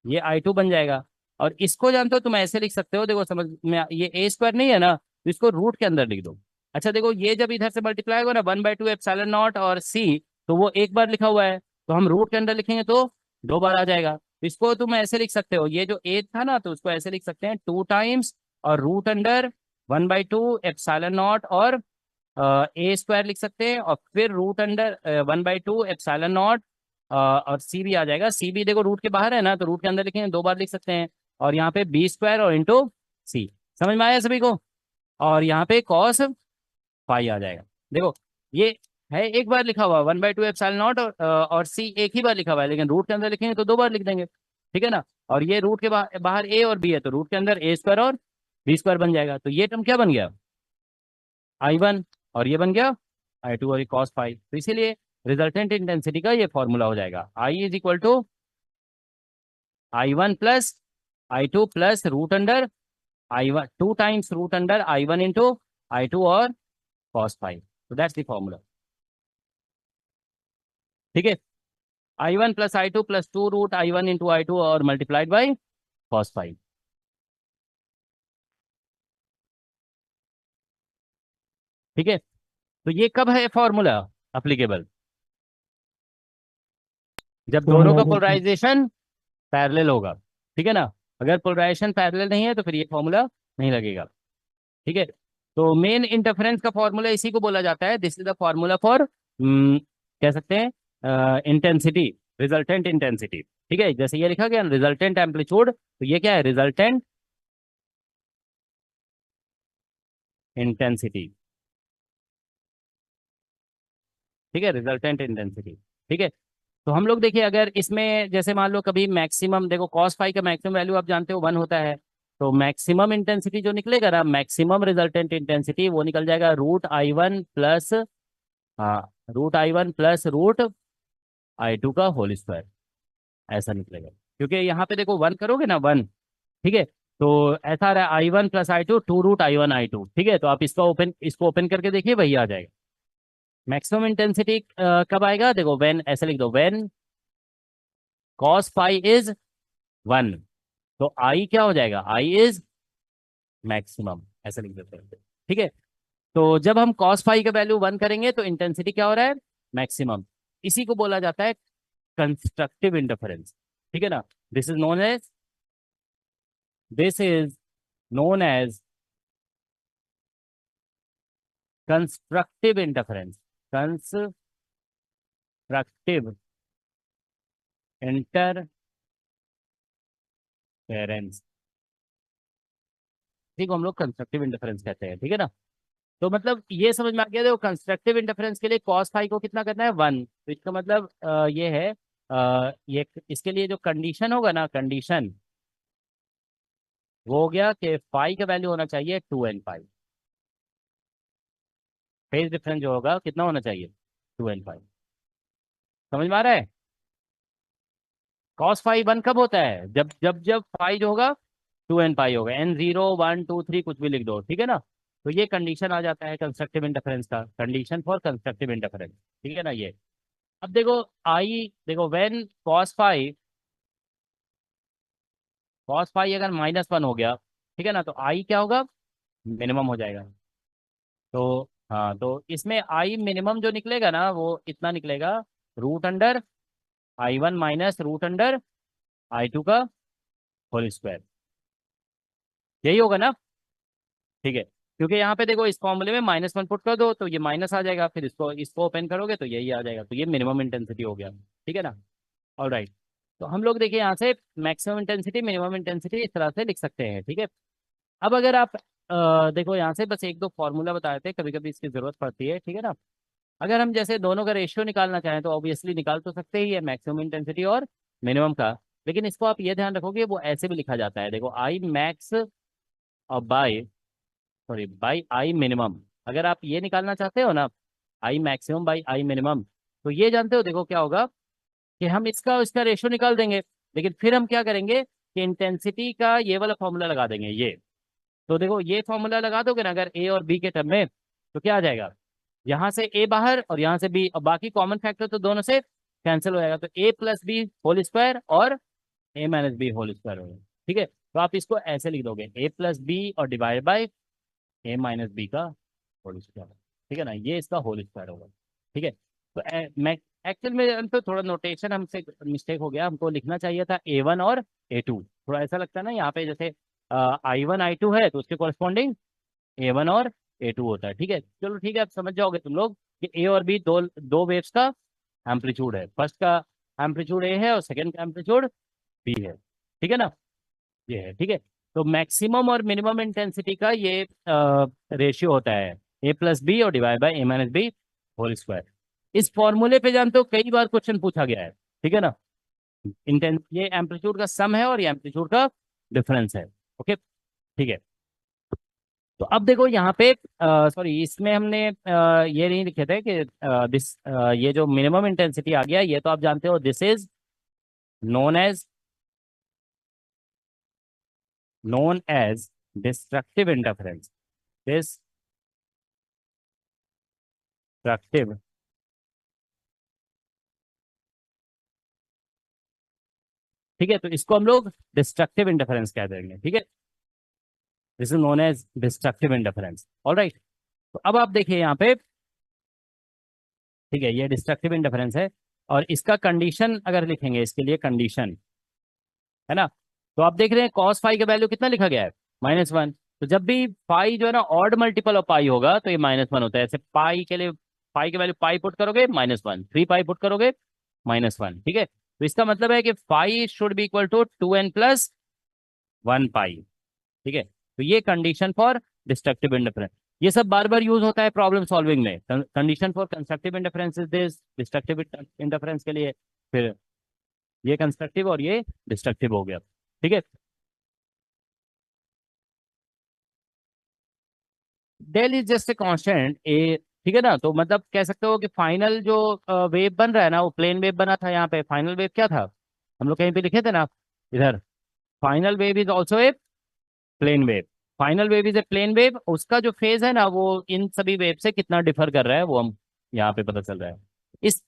ये I2 बन जाएगा। और इसको जानते हो तुम ऐसे लिख सकते हो, देखो समझ में, ये ए स्क्वायर नहीं है ना, तो इसको रूट के अंदर लिख दो। अच्छा देखो ये जब इधर से मल्टीप्लाई होगा ना 1/2 एप्सिलॉन नॉट और सी, तो वो एक बार लिखा हुआ है, तो हम रूट के अंदर लिखेंगे तो दो बार आ जाएगा, तो इसको तुम ऐसे लिख सकते हो, ये जो ए था ना, तो उसको ऐसे लिख सकते हैं 2 टाइम्स और रूट अंडर 1/2 एप्सिलॉन नॉट और ए स्क्वायर लिख सकते हैं, और फिर रूट अंडर 1/2 एप्सिलॉन नॉट, और सी भी आ जाएगा, सी भी देखो रूट के बाहर है ना, तो रूट के अंदर लिखेंगे, दो बार लिख सकते हैं, और यहाँ पे बी स्क्वायर और इंटू सी। समझ में आया सभी को? और यहाँ पे कॉस फाई आ जाएगा। देखो ये है एक बार लिखा हुआ 1/2 एप्सिलॉन नॉट, और सी एक ही बार लिखा हुआ है, लेकिन रूट के अंदर लिखेंगे तो दो बार लिख देंगे, ठीक है ना, और ये रूट के बाहर ए और बी है, तो रूट के अंदर ए स्क्वायर और बी स्क्वायर बन जाएगा, तो ये टर्म क्या बन गया, I1, और ये बन गया I2 और ये कॉस फाई, तो इसीलिए रिजल्टेंट इंटेंसिटी का ये फॉर्मूला हो जाएगा, I is equal to I1 plus I2 plus root under I1, 2 times root under I1 into I2 और कॉस फाई, तो दैट्स द फॉर्मूला, ठीक है, I1 plus I2 plus 2 root I1 into I2 और multiplied by cos phi, ठीक है, तो ये कब है फॉर्मूला अप्लीकेबल, जब दोनों का पोलराइजेशन। पोलराइजेशन पैरेलल होगा, ठीक है ना, अगर पोलराइजेशन पैरेलल नहीं है तो फिर ये फॉर्मूला नहीं लगेगा, ठीक है। तो मेन इंटरफेरेंस का फॉर्मूला इसी को बोला जाता है, this is the formula for, कह सकते हैं इंटेंसिटी, रिजल्टेंट इंटेंसिटी, ठीक है, जैसे ये लिखा गया रिजल्टेंट एम्पलीट्यूड, तो ये क्या है, रिजल्टेंट इंटेंसिटी, ठीक है, रिजल्टेंट इंटेंसिटी, ठीक है। तो हम लोग देखिए अगर इसमें जैसे मान लो कभी मैक्सिमम, देखो कॉस फाई का मैक्सिमम वैल्यू आप जानते हो 1 होता है, तो मैक्सिमम इंटेंसिटी जो निकलेगा ना, मैक्सिमम रिजल्टेंट इंटेंसिटी, वो निकल जाएगा रूट I1 प्लस, हाँ, root I1 plus root I2 का होल स्क्वायर, ऐसा निकलेगा, क्योंकि यहाँ पे देखो 1 करोगे ना 1, ठीक है, तो ऐसा आ रहा है I1 plus I2 2 root I1 I2, ठीक है, तो आप इसको ओपन करके देखिए वही आ जाएगा। मैक्सिमम इंटेंसिटी कब आएगा, देखो व्हेन, ऐसे लिख दो, व्हेन कॉस फाई इज 1, तो आई क्या हो जाएगा, आई इज मैक्सिमम, ऐसे लिख देते हैं, ठीक है। तो जब हम कॉस फाई का वैल्यू 1 करेंगे तो इंटेंसिटी क्या हो रहा है, मैक्सिमम, इसी को बोला जाता है कंस्ट्रक्टिव इंटरफेरेंस, ठीक है ना, this is known as this is known as constructive interference, constructive interference, इसी को हम लोग कंस्ट्रक्टिव इंटरफेरेंस कहते हैं, ठीक है ना। तो मतलब ये समझ में आ गया, देखो कंस्ट्रक्टिव इंटरफेरेंस के लिए कॉस फाई को कितना करना है 1, तो इसका मतलब ये है, ये इसके लिए जो कंडीशन होगा ना, कंडीशन वो हो गया कि फाई का वैल्यू होना चाहिए 2n पाई, फेज डिफरेंस जो होगा कितना होना चाहिए, 2n पाई, समझ में आ रहा है? कॉस फाई 1 कब होता है? जब जब जब फाई जो होगा 2n पाई होगा, n0 1 2 3 कुछ भी लिख दो, ठीक है ना। तो ये कंडीशन आ जाता है कंस्ट्रक्टिव इंटरफेरेंस का, कंडीशन फॉर कंस्ट्रक्टिव इंटरफेरेंस, ठीक है ना ये। अब देखो आई, देखो व्हेन कॉस फाई अगर -1 हो गया, ठीक है ना, तो आई क्या होगा? मिनिमम हो जाएगा। तो हाँ, तो इसमें आई मिनिमम जो निकलेगा ना वो इतना निकलेगा, √under I1 minus √under I2 का होल स्क्वायर। यही होगा ना? ठीक है, क्योंकि यहाँ पे देखो इस फॉर्मूले में -1 पुट कर दो तो ये माइनस आ जाएगा, फिर इसको इसको ओपन करोगे तो यही आ जाएगा, तो ये मिनिमम इंटेंसिटी हो गया, ठीक है ना। All right. तो हम लोग देखिए यहाँ से मैक्सिमम इंटेंसिटी, मिनिमम इंटेंसिटी इस तरह से लिख सकते हैं, ठीक है। अब अगर आप देखो यहाँ से बस एक दो फॉर्मूला बताए थे, कभी कभी इसकी जरूरत पड़ती है, ठीक है ना। अगर हम जैसे दोनों का रेशियो निकालना चाहें तो ऑब्वियसली निकाल तो सकते ही है, मैक्सिमम इंटेंसिटी और मिनिमम का। लेकिन इसको आप ये ध्यान रखोगे वो ऐसे भी लिखा जाता है, देखो आई मैक्स और बाई आई मिनिमम। अगर आप ये निकालना चाहते हो ना, I maximum by I minimum, तो ये जानते हो देखो क्या होगा कि हम इसका इसका रेशियो निकाल देंगे, लेकिन फिर हम क्या करेंगे कि इंटेंसिटी का ये वाला फॉर्मूला लगा देंगे ये। तो देखो ये फॉर्मूला लगा दोगे ना अगर ए और बी के टर्म में, तो क्या आ जाएगा, यहाँ से ए बाहर और यहाँ से बी, और बाकी कॉमन फैक्टर तो दोनों से कैंसिल हो जाएगा, तो a+b होल स्क्वायर और a-b होल स्क्वायर होगा, ठीक है। तो आप इसको ऐसे लिख दोगे a+b और डिवाइड बाय a-b का होल स्क्वायर, ठीक है ना, ये इसका होल स्क्वायर होगा, ठीक है। तो मैं एक्चुअल में तो थोड़ा नोटेशन हमसे मिस्टेक हो गया, हमको लिखना चाहिए था a1 और a2, थोड़ा ऐसा लगता है ना यहाँ पे जैसे I1 I2 है तो उसके कॉरस्पॉन्डिंग A1 और A2 होता है, ठीक है। चलो ठीक है, अब समझ जाओगे तुम लोग कि ए और बी दो दो वेव्स का एम्पलीट्यूड है, फर्स्ट का एम्पलीट्यूड ए है और सेकंड का एम्पलीट्यूड बी है, ठीक है ना, ये है, ठीक है। तो मैक्सिमम और मिनिमम इंटेंसिटी का ये रेशियो होता है a+b और divide bye a-b whole square. इस फॉर्मूले पे जानते हो कई बार क्वेश्चन पूछा गया है, ठीक है ना। ये एम्पलीट्यूड का सम है और ये एम्पलीट्यूड का डिफरेंस है, ओके, ठीक है। तो अब देखो यहाँ पे सॉरी इसमें हमने ये नहीं लिखे थे कि दिस ये जो मिनिमम इंटेंसिटी आ गया ये तो आप जानते हो, this is known as known as destructive interference, destructive, ठीक है। तो इसको हम लोग डिस्ट्रक्टिव इंटरफेरेंस कह देंगे, ठीक है। This is known as destructive interference, all right. तो अब आप देखिए यहाँ पे, ठीक है, ये डिस्ट्रक्टिव इंटरफेरेंस है, और इसका कंडीशन अगर लिखेंगे इसके लिए कंडीशन, है ना। तो आप देख रहे हैं कॉस फाई का वैल्यू कितना लिखा गया है, -1। तो जब भी फाई जो है ना ऑड मल्टीपल ऑफ पाई होगा तो ये -1 होता है, ऐसे पाई के लिए फाई के वैल्यू पाई पुट करोगे -1, 3 पाई पुट करोगे -1, ठीक है। तो इसका मतलब है कि phi should be equal to 2n+1 pi, ठीक है। तो ये कंडीशन फॉर डिस्ट्रक्टिव इंटरफेरेंस, ये सब बार बार यूज होता है प्रॉब्लम सॉल्विंग में। Condition for constructive interference is this, destructive interference के लिए फिर ये कंस्ट्रक्टिव और ये डिस्ट्रक्टिव हो गया, ठीक है। Del is just a constant A, ठीक है ना। तो मतलब कह सकते हो कि फाइनल जो वेव बन रहा है ना वो प्लेन वेव बना था, यहाँ पे फाइनल वेव क्या था, हम लोग कहीं पे लिखे थे ना इधर, final wave is also a plane wave. Final wave is a plane wave, उसका जो फेज है ना वो इन सभी वेव से कितना डिफर कर रहा है वो हम यहाँ पे पता चल रहा है। इस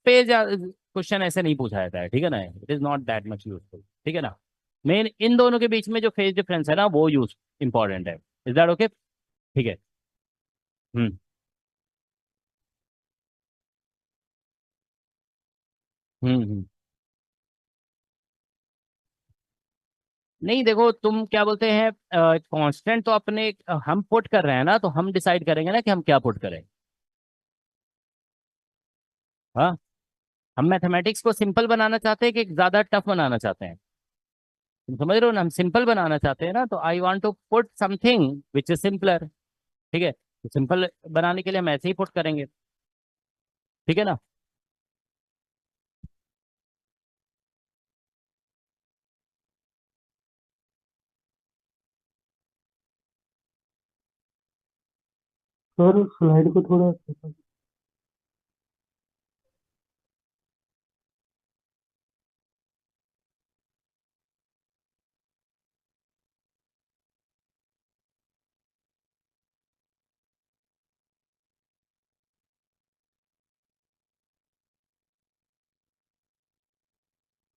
पे क्वेश्चन ऐसे नहीं पूछा जाता है, ठीक है ना, it is not that much useful, ठीक है ना। मेन इन दोनों के बीच में जो फेज डिफरेंस है ना वो यूज इंपॉर्टेंट है, इज दैट ओके, ठीक है। हम्म हम्म। नहीं देखो तुम क्या बोलते हैं, कांस्टेंट तो अपने हम पुट कर रहे हैं ना, तो हम डिसाइड करेंगे ना कि हम क्या पुट करें। हाँ, हम मैथमेटिक्स को सिंपल बनाना चाहते हैं कि ज्यादा टफ बनाना चाहते हैं, तुम समझ रहे हो ना, हम सिंपल बनाना चाहते हैं ना, तो I want to put something which is simpler, ठीक है। तो सिंपल बनाने के लिए हम ऐसे ही पुट करेंगे, ठीक है ना। सर स्लाइड को थोड़ा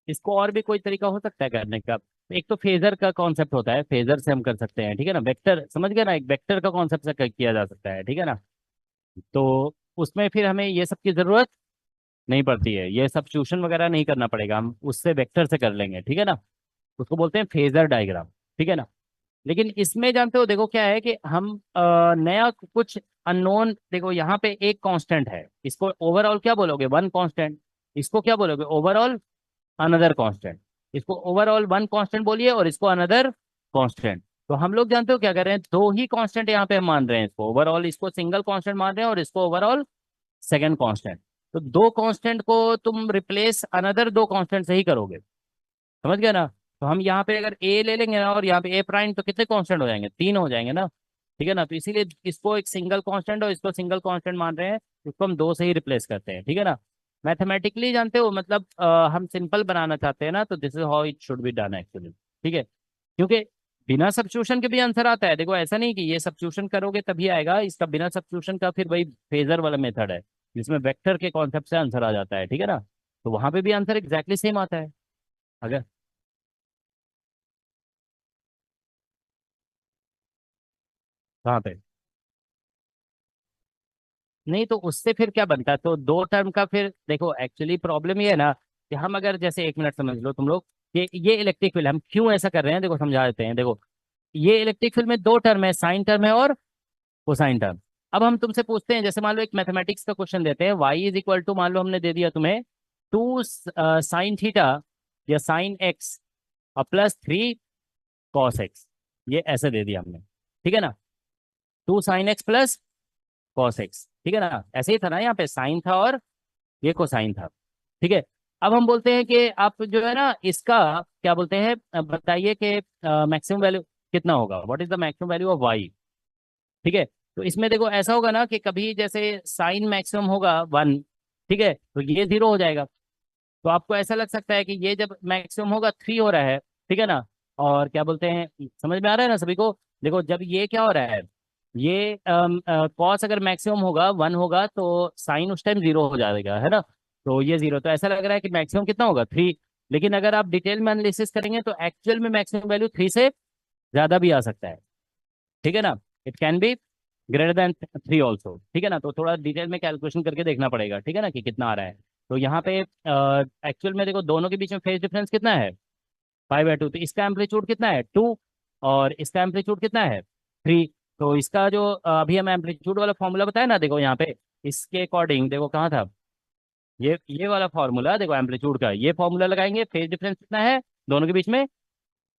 इसको और भी कोई तरीका हो सकता है करने का। एक तो फेजर का कॉन्सेप्ट होता है, फेजर से हम कर सकते हैं, ठीक है ना। वेक्टर समझ गए ना, एक वेक्टर का कॉन्सेप्ट से किया जा सकता है, ठीक है ना। तो उसमें फिर हमें ये सब की जरूरत नहीं पड़ती है, ये सब्स्टिट्यूशन वगैरह नहीं करना पड़ेगा, हम उससे वेक्टर से कर लेंगे, ठीक है ना। उसको बोलते हैं फेजर डायग्राम, ठीक है ना। लेकिन इसमें जानते हो देखो क्या है कि हम नया कुछ अननोन, देखो यहाँ पे एक कांस्टेंट है, इसको ओवरऑल क्या बोलोगे, वन कांस्टेंट। इसको क्या बोलोगे, ओवरऑल अनदर कांस्टेंट। इसको ओवरऑल वन कांस्टेंट बोलिए और इसको अनदर कांस्टेंट। तो हम लोग जानते हो क्या कर रहे हैं, दो ही कांस्टेंट यहाँ पे हम मान रहे हैं, इसको ओवरऑल इसको सिंगल कांस्टेंट मान रहे हैं और इसको ओवरऑल सेकंड कांस्टेंट। तो दो कांस्टेंट को तुम रिप्लेस अनदर दो कांस्टेंट से ही करोगे, समझ गए ना। तो हम यहाँ पे अगर ए ले लेंगे ना और यहाँ पे ए प्राइम, तो कितने कांस्टेंट हो जाएंगे, तीन हो जाएंगे ना, ठीक है ना। तो इसीलिए इसको एक सिंगल कांस्टेंट और इसको सिंगल कांस्टेंट मान रहे हैं, इसको हम दो से ही रिप्लेस करते हैं, ठीक है ना। मैथमेटिकली जानते हो मतलब हम सिंपल बनाना चाहते हैं ना, तो this is how it should be done actually, ठीक है। क्योंकि बिना सब्स्टिट्यूशन के भी आंसर आता है, देखो ऐसा नहीं कि ये सब्स्टिट्यूशन करोगे तभी आएगा, इसका बिना सब्स्टिट्यूशन का फिर वही फेजर वाला मेथड है, जिसमें वेक्टर के कॉन्सेप्ट से आंसर आ जाता है, ठीक है ना। तो वहां पे भी आंसर एग्जैक्टली सेम आता है। अगर कहाँ पे, नहीं तो उससे फिर क्या बनता है, तो दो टर्म का फिर देखो एक्चुअली प्रॉब्लम ये है ना कि हम अगर जैसे एक मिनट समझ लो तुम लोग कि ये इलेक्ट्रिक फील्ड हम क्यों ऐसा कर रहे हैं, देखो समझा देते हैं। देखो ये इलेक्ट्रिक फील्ड में दो टर्म है, साइन टर्म है और कोसाइन टर्म। अब हम तुमसे पूछते हैं, जैसे मान लो एक मैथमेटिक्स का क्वेश्चन देते हैं, y इज इक्वल टू, मान लो हमने दे दिया तुम्हें 2 sin थीटा या sin x और +3 cos x, ये ऐसे दे दिया हमने, ठीक है ना। 2 sin x +cos x, ठीक है ना, ऐसे ही था ना, यहाँ पे साइन था और ये कोसाइन था, ठीक है। अब हम बोलते हैं कि आप जो है ना इसका क्या बोलते हैं, बताइए कि मैक्सिमम वैल्यू कितना होगा, what is the maximum value of Y, ठीक है। तो इसमें देखो ऐसा होगा ना कि कभी जैसे साइन मैक्सिमम होगा 1, ठीक है, तो ये 0 हो जाएगा। तो आपको ऐसा लग सकता है कि ये जब मैक्सिमम होगा 3 हो रहा है, ठीक है ना। और क्या बोलते हैं, समझ में आ रहा है ना सभी को। देखो जब ये क्या हो रहा है, ये कॉस अगर मैक्सिमम होगा 1 होगा तो साइन उस टाइम 0 हो जाएगा, है ना। तो ये 0, तो ऐसा लग रहा है कि मैक्सिमम कितना होगा 3। लेकिन अगर आप डिटेल में एनालिसिस करेंगे तो एक्चुअल में मैक्सिमम वैल्यू 3 से ज्यादा भी आ सकता है, ठीक है ना। It can be greater than 3 also, ठीक है ना। तो थोड़ा डिटेल में कैलकुलेशन करके देखना पड़ेगा, ठीक है ना, कि कितना आ रहा है। तो यहाँ पे एक्चुअल में देखो दोनों के बीच में फेज डिफरेंस कितना है, 5/2। तो इसका एम्पलीट्यूड कितना है 2 और इसका एम्पलीट्यूड कितना है 3। तो इसका जो अभी हम एम्पलीट्यूड वाला फॉर्मूला बताया ना, देखो यहाँ पे इसके अकॉर्डिंग देखो कहाँ था, ये वाला फॉर्मूला देखो एम्पलीट्यूड का, ये फॉर्मूला लगाएंगे, फेज डिफरेंस कितना है दोनों के बीच में,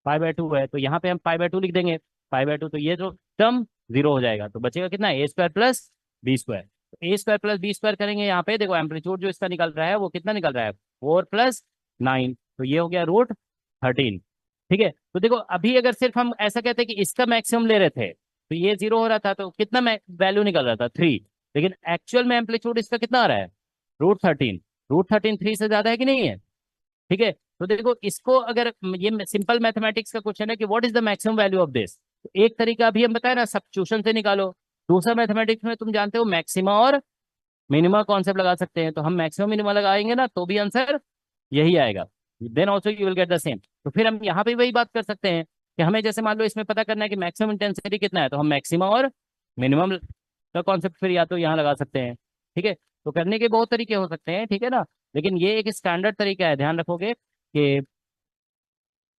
5/2 है। तो यहाँ पे हम 5/2 लिख देंगे, 5/2, तो ये जो टर्म 0 हो जाएगा, तो बचेगा कितना, a² + b²। तो a² + b² करेंगे, यहाँ पे देखो एम्पलीट्यूड जो इसका निकल रहा है वो कितना निकल रहा है, 4 + 9, तो ये हो गया √13, ठीक है। तो देखो अभी अगर सिर्फ हम ऐसा कहते हैं कि इसका मैक्सिमम ले रहे थे, तो ये 0 हो रहा था, तो कितना वैल्यू निकल रहा था 3। लेकिन एक्चुअल में एम्पलीट्यूड इसका कितना आ रहा है, √13। √13 3 से ज्यादा है कि नहीं है, ठीक है। तो देखो इसको अगर ये सिंपल मैथमेटिक्स का क्वेश्चन है कि what is the maximum value of this, तो एक तरीका अभी हम बताए ना सब्स्टिट्यूशन से निकालो। दूसरा मैथमेटिक्स में तुम जानते हो मैक्सिमा और मिनिमा कॉन्सेप्ट लगा सकते हैं, तो हम मैक्सिमम मिनिमा लगाएंगे ना तो भी आंसर यही आएगा, then also you will get the same. तो फिर हम यहाँ पे वही बात कर सकते हैं कि हमें जैसे मान लो इसमें पता करना है कि मैक्सिमम इंटेंसिटी कितना है, तो हम मैक्सिमा और मिनिमम का कॉन्सेप्ट फिर या तो यहाँ लगा सकते हैं, ठीक है। तो करने के बहुत तरीके हो सकते हैं, ठीक है ना। लेकिन ये एक स्टैंडर्ड तरीका है, ध्यान रखोगे कि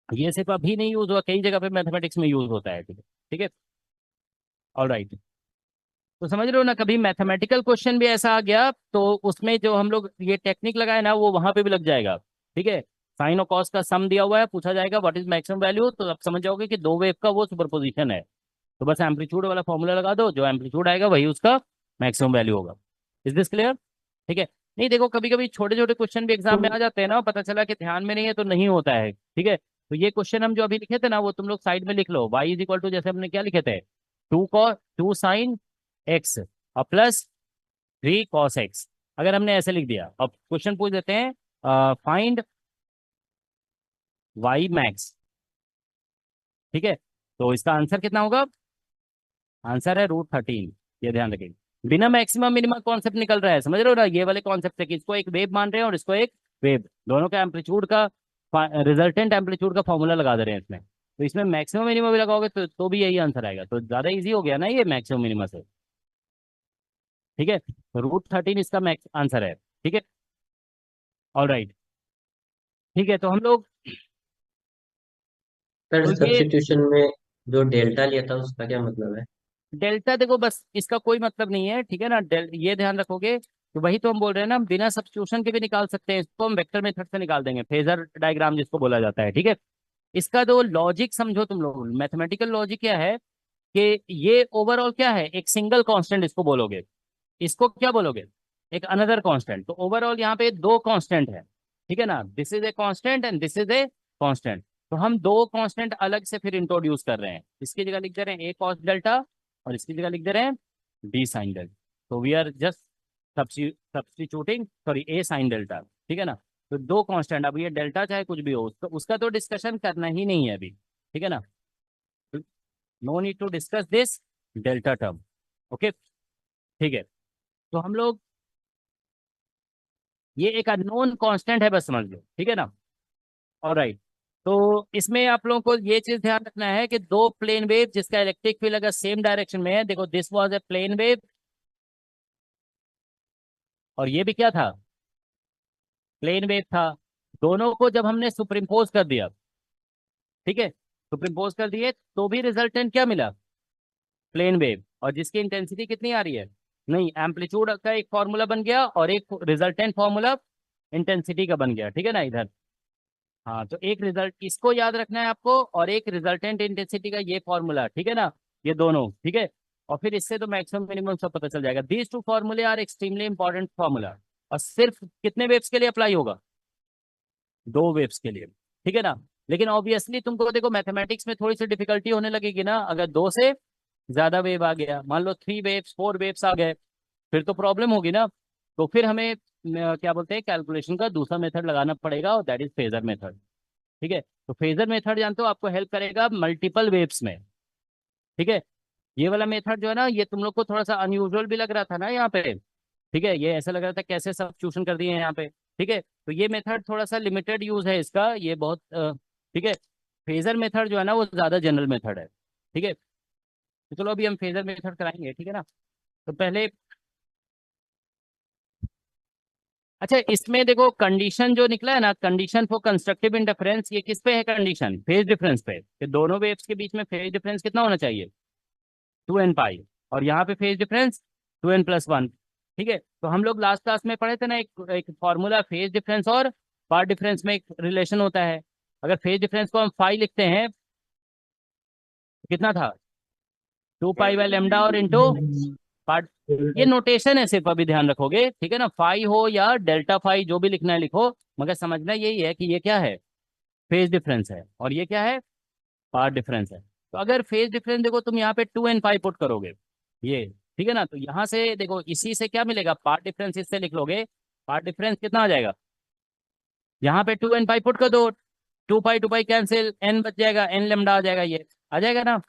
ये सिर्फ अभी नहीं यूज हुआ, कई जगह पे मैथमेटिक्स में यूज होता है, ठीक है, ठीक है। All right. तो समझ रहे हो ना, कभी मैथमेटिकल क्वेश्चन भी ऐसा आ गया तो उसमें जो हम लोग ये टेक्निक लगाए ना वो वहां पे भी लग जाएगा, ठीक है। साइन और कॉस का सम दिया हुआ है, पूछा जाएगा व्हाट इज मैक्सिमम वैल्यू, तो आप समझ जाओगे कि दो वेव का वो सुपरपोजिशन है। तो बस एम्पलीट्यूड वाला फॉर्मूला लगा दो, जो एम्पलीट्यूड आएगा वही उसका मैक्सिमम वैल्यू होगा। इज दिस क्लियर, ठीक है। नहीं देखो कभी कभी छोटे छोटे क्वेश्चन भी एग्जाम में आ जाते हैं ना, पता चला कि ध्यान में नहीं है तो नहीं होता है, ठीक है। तो ये क्वेश्चन हम जो अभी लिखे थे ना वो तुम लोग साइड में लिख लो, y इज इक्वल टू जैसे हमने क्या लिखे थे, 2 sin x और +3 cos x। अगर हमने ऐसे लिख दिया, अब क्वेश्चन पूछ देते हैं फाइंड y मैक्स, ठीक है। तो इसका आंसर कितना होगा, आंसर है √13, ये ध्यान रखिए। बिना मैक्सिमम मिनिमम कॉन्सेप्ट निकल रहा है, समझ रहे हो ना, ये वाले कॉन्सेप्ट है कि इसको एक वेव मान रहे हैं और इसको एक वेव, दोनों का एम्पलीट्यूड का रिजल्टेंट एम्पलीट्यूड का फॉर्मूला लगा दे रहे हैं इसमें, तो इसमें मैक्सिमम मिनिमम भी लगाओगे तो भी यही आंसर आएगा, तो ज्यादा इजी हो गया ना ये मैक्सिमम मिनिमम से। ठीक है, तो √13 इसका मैक्स आंसर है। ठीक है, ऑल राइट। ठीक है, तो हम लोग, सर तो ये सब्स्टिट्यूशन में जो डेल्टा लिया था उसका क्या मतलब है? डेल्टा देखो बस इसका कोई मतलब नहीं है, ठीक है ना, ये ध्यान रखोगे, तो वही तो हम बोल रहे हैं ना, हम बिना सब्स्टिट्यूशन के भी निकाल सकते हैं इसको, हम वेक्टर मेथड से निकाल देंगे, फेजर डायग्राम जिसको बोला जाता है। ठीक है, इसका जो लॉजिक समझो तुम लोग, मैथमेटिकल लॉजिक क्या है कि ये ओवरऑल क्या है, एक सिंगल कांस्टेंट इसको बोलोगे, इसको क्या बोलोगे, एक अनदर कांस्टेंट, तो ओवरऑल यहाँ पे दो कांस्टेंट है। ठीक है ना, this is a constant and this is a constant, तो हम दो कांस्टेंट अलग से फिर इंट्रोड्यूस कर रहे हैं, इसकी जगह लिख दे रहे हैं ए कॉस डेल्टा और इसकी जगह लिख दे रहे हैं बी साइन डेल्टा, तो we are just substituting, sorry A sine delta. ठीक है ना, तो दो कांस्टेंट, अब ये डेल्टा चाहे कुछ भी हो, उसका तो डिस्कशन करना ही नहीं है अभी। ठीक है ना, no need to discuss this delta term. Okay, ठीक है, तो हम लोग, ये एक अननोन कांस्टेंट है बस समझ लो। ठीक है ना, ऑलराइट। तो इसमें आप लोगों को ये चीज ध्यान रखना है कि दो प्लेन वेव जिसका इलेक्ट्रिक फील्ड अगर सेम डायरेक्शन में है, देखो this was a plane wave और ये भी क्या था, प्लेन वेव था, दोनों को जब हमने सुपरिम्पोज कर दिया, ठीक है, सुपरिम्पोज कर दिए, तो भी रिजल्टेंट क्या मिला, प्लेन वेव, और जिसकी इंटेंसिटी कितनी आ रही है, नहीं, एम्पलीट्यूड का एक फॉर्मूला बन गया और एक रिजल्टेंट फॉर्मूला इंटेंसिटी का बन गया। ठीक है ना, इधर, हाँ, तो एक रिजल्ट इसको याद रखना है आपको, और एक रिजल्टेंट इंटेंसिटी का ये फॉर्मूला। ठीक है ना, ये दोनों, ठीक है, और फिर इससे तो मैक्सिमम मिनिमम सब पता चल जाएगा। दीज टू फॉर्मूले आर एक्सट्रीमली इंपॉर्टेंट फॉर्मूला, और सिर्फ कितने वेव्स के लिए अप्लाई होगा, दो वेव्स के लिए। ठीक है ना, लेकिन ऑब्वियसली तुमको देखो मैथमेटिक्स में थोड़ी सी डिफिकल्टी होने लगेगी ना, अगर दो से ज्यादा वेव आ गया, मान लो 3 वेव्स 4 वेव्स आ गए, फिर तो प्रॉब्लम होगी ना, तो फिर हमें क्या बोलते हैं, कैलकुलेशन का दूसरा मेथड लगाना पड़ेगा, और दैट इज फेजर मेथड। ठीक है, तो फेजर मेथड जानते हो आपको हेल्प करेगा मल्टीपल वेव्स में। ठीक है, ये वाला मेथड जो है ना, ये तुम लोग को थोड़ा सा अनयूजुअल भी लग रहा था ना यहाँ पे। ठीक है, ये ऐसा लग रहा था कैसे सब्स्टिट्यूशन कर दिए हैं यहाँ पे। ठीक है, तो ये मेथड थोड़ा सा लिमिटेड यूज है इसका, ये बहुत ठीक है, फेजर मेथड जो है ना वो ज्यादा जनरल मेथड है। ठीक है, तो चलो अभी हम फेजर मेथड कराएंगे। ठीक है ना, तो पहले, अच्छा इसमें देखो कंडीशन जो निकला है ना, कंडीशन फॉर कंस्ट्रक्टिव इंटरफेरेंस, ये किस पे है कंडीशन, फेज डिफरेंस पे, कि दोनों वेव्स के बीच में फेज डिफरेंस कितना होना चाहिए, 2n पाई, और यहाँ पे फेज डिफरेंस 2n+1। ठीक है, तो हम लोग लास्ट क्लास में पढ़े थे ना, एक फॉर्मूला फेज डिफरेंस और पार्ट डिफरेंस में एक रिलेशन होता है, अगर फेज डिफरेंस को हम फाई लिखते हैं तो कितना था, 2 पाई/λ और इंटू पार्ट, ये नोटेशन है सिर्फ, अभी ध्यान रखोगे। ठीक है ना, फाई हो या डेल्टा फाई, जो भी लिखना है लिखो, मगर समझना यही है कि ये क्या है, फेज डिफरेंस है, और ये क्या है, पार्ट डिफरेंस है। तो अगर फेज डिफरेंस देखो तुम यहाँ पे 2n पाई पुट करोगे, ये, ठीक है ना, तो यहाँ से देखो इसी से क्या मिलेगा, पार्ट डिफरेंस इससे लिख लोगे, पार्ट डिफरेंस कितना आ जाएगा, यहाँ पे 2n पाई पुट कर दो, 2 पाई कैंसिल, n बच जाएगा, n लैम्डा आ जाएगा, ये आ जाएगा ना।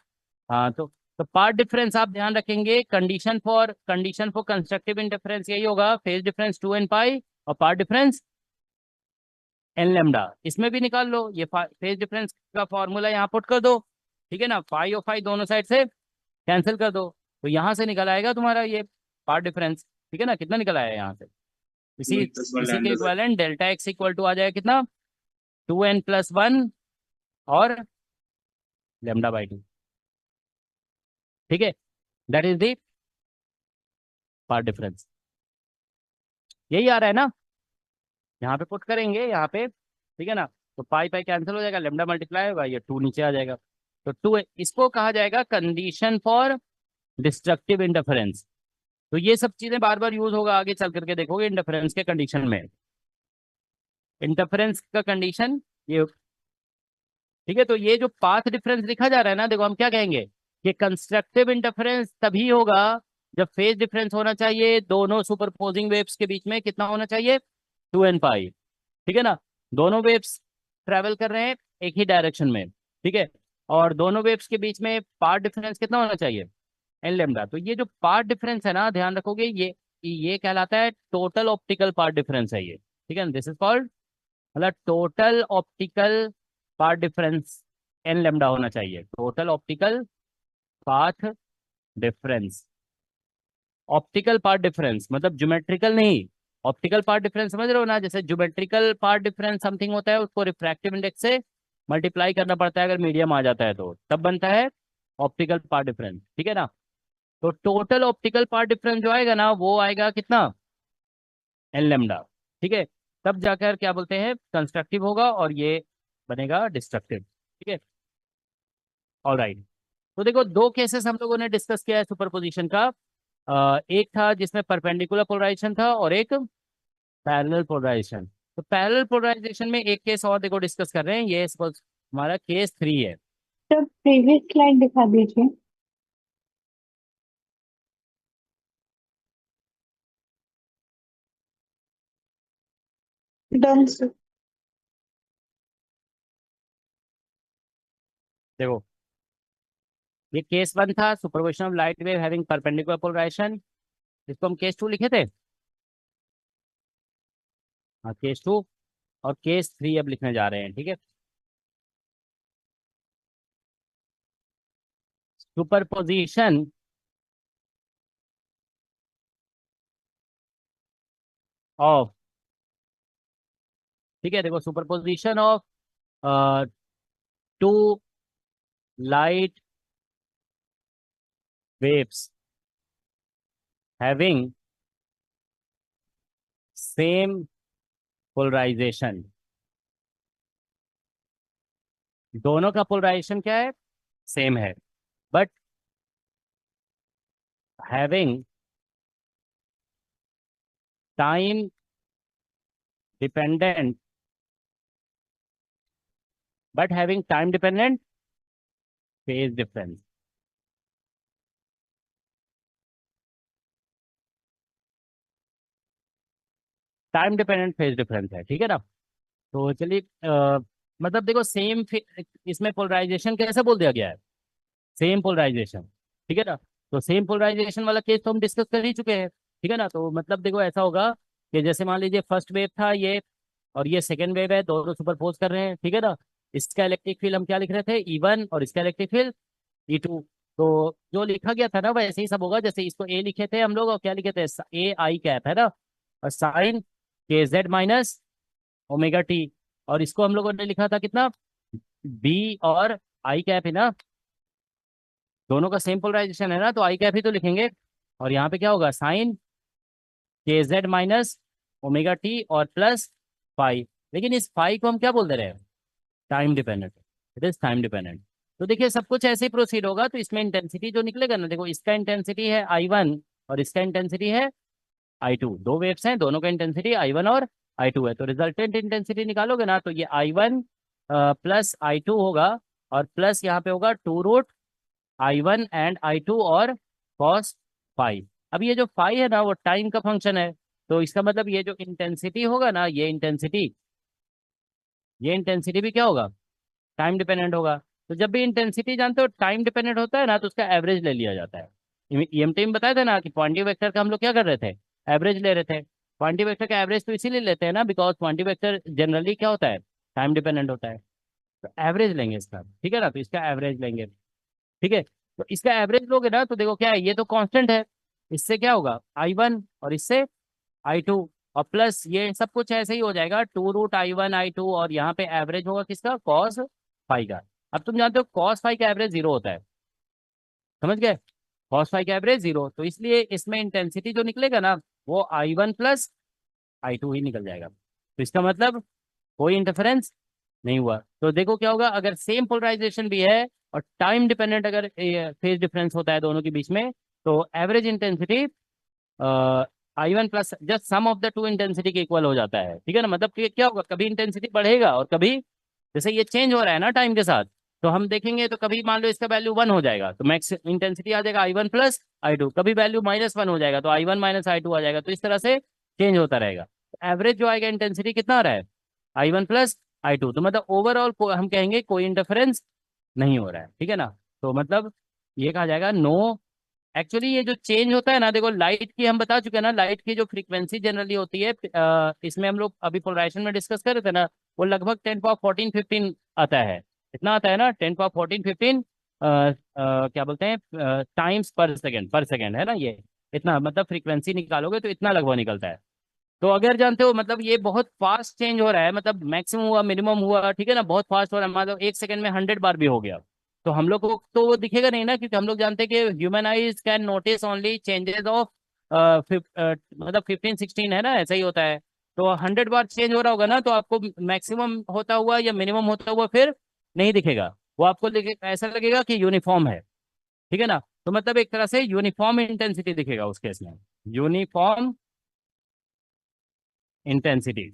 हाँ, तो पार्ट डिफरेंस आप ध्यान रखेंगे, कंडीशन फॉर कंस्ट्रक्टिव इंटरफेरेंस यही होगा, फेज डिफरेंस 2n पाई और पार्ट डिफरेंस n लैम्डा, इसमें भी निकाल लो, ये फेज डिफरेंस का फॉर्मूला यहाँ पुट कर दो। ठीक है ना, फाई और फाई दोनों साइड से कैंसिल कर दो, तो यहाँ से निकल आएगा तुम्हारा ये पार्ट डिफरेंस। ठीक है ना, कितना निकल आया यहाँ से, इसी के equivalent delta X equal to आ जाएगा कितना, 2n+1 और λ/2। ठीक है, that is the path difference, यही आ रहा है ना, यहाँ पे पुट करेंगे यहाँ पे। ठीक है ना, तो पाई पाई कैंसिल हो जाएगा, लेमडा मल्टीप्लाई होगा, ये 2 नीचे आ जाएगा, तो 2, इसको कहा जाएगा कंडीशन फॉर डिस्ट्रक्टिव इंटरफेरेंस। तो ये सब चीजें बार बार यूज होगा, आगे चल करके देखोगे इंटरफेरेंस के कंडीशन में, इंटरफेरेंस का कंडीशन ये। ठीक है, तो ये जो पाथ डिफरेंस लिखा जा रहा है ना, देखो हम क्या कहेंगे कि कंस्ट्रक्टिव इंटरफेरेंस तभी होगा जब फेज डिफरेंस होना चाहिए दोनों सुपरपोजिंग वेव्स के बीच में, कितना होना चाहिए, 2n पाई। ठीक है ना, दोनों वेव्स ट्रेवल कर रहे हैं एक ही डायरेक्शन में। ठीक है, और दोनों वेव्स के बीच में पार्ट डिफरेंस कितना होना चाहिए, n लैम्डा। तो ये जो पार्ट डिफरेंस है ना, ध्यान रखोगे, ये कहलाता है टोटल ऑप्टिकल पार्ट डिफरेंस है ये। ठीक है ना, दिस इज कॉल्ड मतलब total optical path difference N lambda होना चाहिए, total optical path difference. Optical part difference मतलब ज्योमेट्रिकल नहीं, ऑप्टिकल पार्ट डिफरेंस समझ रहे हो ना, जैसे ज्योमेट्रिकल पार्ट डिफरेंस समथिंग होता है, उसको रिफ्रैक्टिव इंडेक्स से मल्टीप्लाई करना पड़ता है, अगर मीडियम आ जाता है तो तब बनता है ऑप्टिकल पार्ट डिफरेंस, ठीक है ना। तो टोटल ऑप्टिकल पार्ट डिफरेंस जो आएगा ना वो आएगा कितना, एन लेमडा, ठीक है। तब जाकर क्या बोलते हैं, कंस्ट्रक्टिव होगा और ये बनेगा डिस्ट्रक्टिव, ठीक है। ऑलराइट, तो देखो दो केसेस हम लोगों ने डिस्कस किया है सुपरपोजिशन का। एक था जिसमें परपेंडिकुलर पोलराइजेशन था और एक पैरेलल पोलराइजेशन। तो पैरेलल पोलराइजेशन में एक केस और देखो डिस्कस कर रहे हैं, ये suppose हमारा केस 3 है। सर प्रीवियस स्लाइड दिखा दीजिए। Done sir. देखो ये केस 1 था, superposition of light wave having perpendicular polarization, इसको हम केस 2 लिखे थे। हाँ केस 2, और केस 3 अब लिखने जा रहे हैं, ठीक है। सुपरपोजिशन ऑफ, ठीक है, देखो superposition of two light waves having same polarization, दोनों का पोलराइजेशन क्या है, सेम है, but having time dependent, but having time dependent phase difference. Time dependent phase difference है, ठीक है ना। तो चलिए मतलब देखो सेम, इसमें पोलराइजेशन कैसे बोल दिया गया है, सेम पोलराइजेशन, ठीक है ना। तो सेम पोलराइजेशन वाला केस तो हम डिस्कस कर ही चुके हैं, ठीक है ना। तो मतलब देखो ऐसा होगा कि जैसे मान लीजिए फर्स्ट वेव था ये, और ये सेकेंड वेव है, दोनों सुपरपोज कर रहे हैं, ठीक है ना। इसका इलेक्ट्रिक फील्ड हम क्या लिख रहे थे, E1, और इसका इलेक्ट्रिक फील्ड E2। तो जो लिखा गया था ना वैसे ही सब होगा, जैसे इसको ए लिखे थे हम लोग, और क्या लिखे थे, ए आई कैप है ना, और साइन के जेड माइनस ओमेगा टी, और इसको हम लोगों ने लिखा था कितना, बी और आई कैप है ना, दोनों का सेम पोलराइजेशन है ना, तो आई कैप ही तो लिखेंगे। और यहाँ पे क्या होगा, साइन के जेड माइनस ओमेगा टी और प्लस फाई। लेकिन इस फाई को हम क्या बोल दे रहे हैं, time dependent, it is time dependent. तो देखिए सब कुछ ऐसे ही प्रोसीड होगा, तो इसमें इंटेंसिटी जो निकलेगा ना, देखो इसका इंटेंसिटी है I1 और इसका इंटेंसिटी है I2, दो वेव्स हैं, दोनों का इंटेंसिटी I1 और I2 है। तो रिजल्टेंट इंटेंसिटी निकालोगे ना, तो ये I1 प्लस I2 होगा, और प्लस यहाँ पे होगा 2√I1 एंड I2 और cos फाई। अब ये जो फाई है ना वो टाइम का फंक्शन है, तो इसका मतलब ये जो इंटेंसिटी होगा ना, ये इंटेंसिटी भी क्या होगा, टाइम डिपेंडेंट होगा। तो जब भी इंटेंसिटी जानते हो टाइम डिपेंडेंट होता है ना, तो उसका एवरेज ले लिया जाता है। ईएमटी में बताया था ना कि क्वांटिटी वेक्टर का हम लोग क्या कर रहे थे, एवरेज ले रहे थे। क्वांटिटी वेक्टर का एवरेज तो इसीलिए लेते हैं ना, बिकॉज क्वांटिटी वेक्टर जनरली क्या होता है, टाइम डिपेंडेंट होता है। तो एवरेज लेंगे इसका, ठीक है ना, तो इसका एवरेज लेंगे, ठीक है। तो इसका एवरेज लोगे ना, तो देखो क्या है, ये तो कांस्टेंट है, इससे क्या होगा I1 और इससे I2, और प्लस ये सब कुछ ऐसे ही हो जाएगा, 2√I1 I2, और यहाँ पे एवरेज होगा किसका, कॉस फाई का। अब तुम जानते हो कॉस फाई का एवरेज 0 होता है, समझ गए, कॉस फाई का एवरेज 0, तो इसलिए इसमें इंटेंसिटी जो निकलेगा ना वो I1 प्लस I2 ही निकल जाएगा। तो इसका मतलब कोई इंटरफेरेंस नहीं हुआ। तो देखो क्या होगा, अगर सेम पोलराइजेशन भी है और टाइम डिपेंडेंट अगर फेज डिफरेंस होता है दोनों के बीच में, तो average intensity I1 plus just sum of the two intensity के इक्वल हो जाता है, ठीक है ना। मतलब कि क्या होगा, कभी इंटेंसिटी बढ़ेगा और कभी, जैसे ये चेंज हो रहा है ना टाइम के साथ, तो हम देखेंगे तो कभी मान लो इसका वैल्यू 1 हो जाएगा तो मैक्स इंटेंसिटी आ जाएगा I1 प्लस I2, कभी वैल्यू -1 हो जाएगा तो I1 माइनस I2 आ जाएगा, तो इस तरह से चेंज होता रहेगा। एवरेज जो आएगा इंटेंसिटी कितना आ रहा है, I1 प्लस I2, तो मतलब ओवरऑल हम कहेंगे कोई इंटरफेरेंस नहीं हो रहा है, ठीक है ना। तो मतलब ये कहा जाएगा नो। एक्चुअली ये जो चेंज होता है ना, देखो लाइट की हम बता चुके हैं ना, लाइट की जो फ्रीक्वेंसी जनरली होती है, इसमें हम लोग अभी पोलराइजेशन में डिस्कस कर रहे थे ना, वो लगभग 10 पावर 14 15 आता है। इतना आता है ना, 10 पावर 14 15 क्या बोलते हैं टाइम्स पर सेकेंड है ना ये। इतना मतलब फ्रीक्वेंसी निकालोगे तो इतना लगभग निकलता है। तो अगर जानते हो मतलब ये बहुत फास्ट चेंज हो रहा है, मतलब मैक्सिमम हुआ मिनिमम हुआ, ठीक है ना, बहुत फास्ट हो रहा है, मतलब 1 सेकंड में 100 बार भी हो गया। तो हम लोग को तो वो दिखेगा नहीं ना, क्योंकि हम लोग जानते हैं कि human eyes can notice only changes of मतलब 15 16 है ना, ऐसा ही होता है। तो 100 बार चेंज हो रहा होगा ना, तो आपको मैक्सिमम होता हुआ या मिनिमम होता हुआ फिर नहीं दिखेगा। वो आपको ऐसा लगेगा कि यूनिफॉर्म है, ठीक है ना। तो मतलब एक तरह से यूनिफॉर्म इंटेंसिटी दिखेगा उस केस में, यूनिफॉर्म इंटेंसिटी।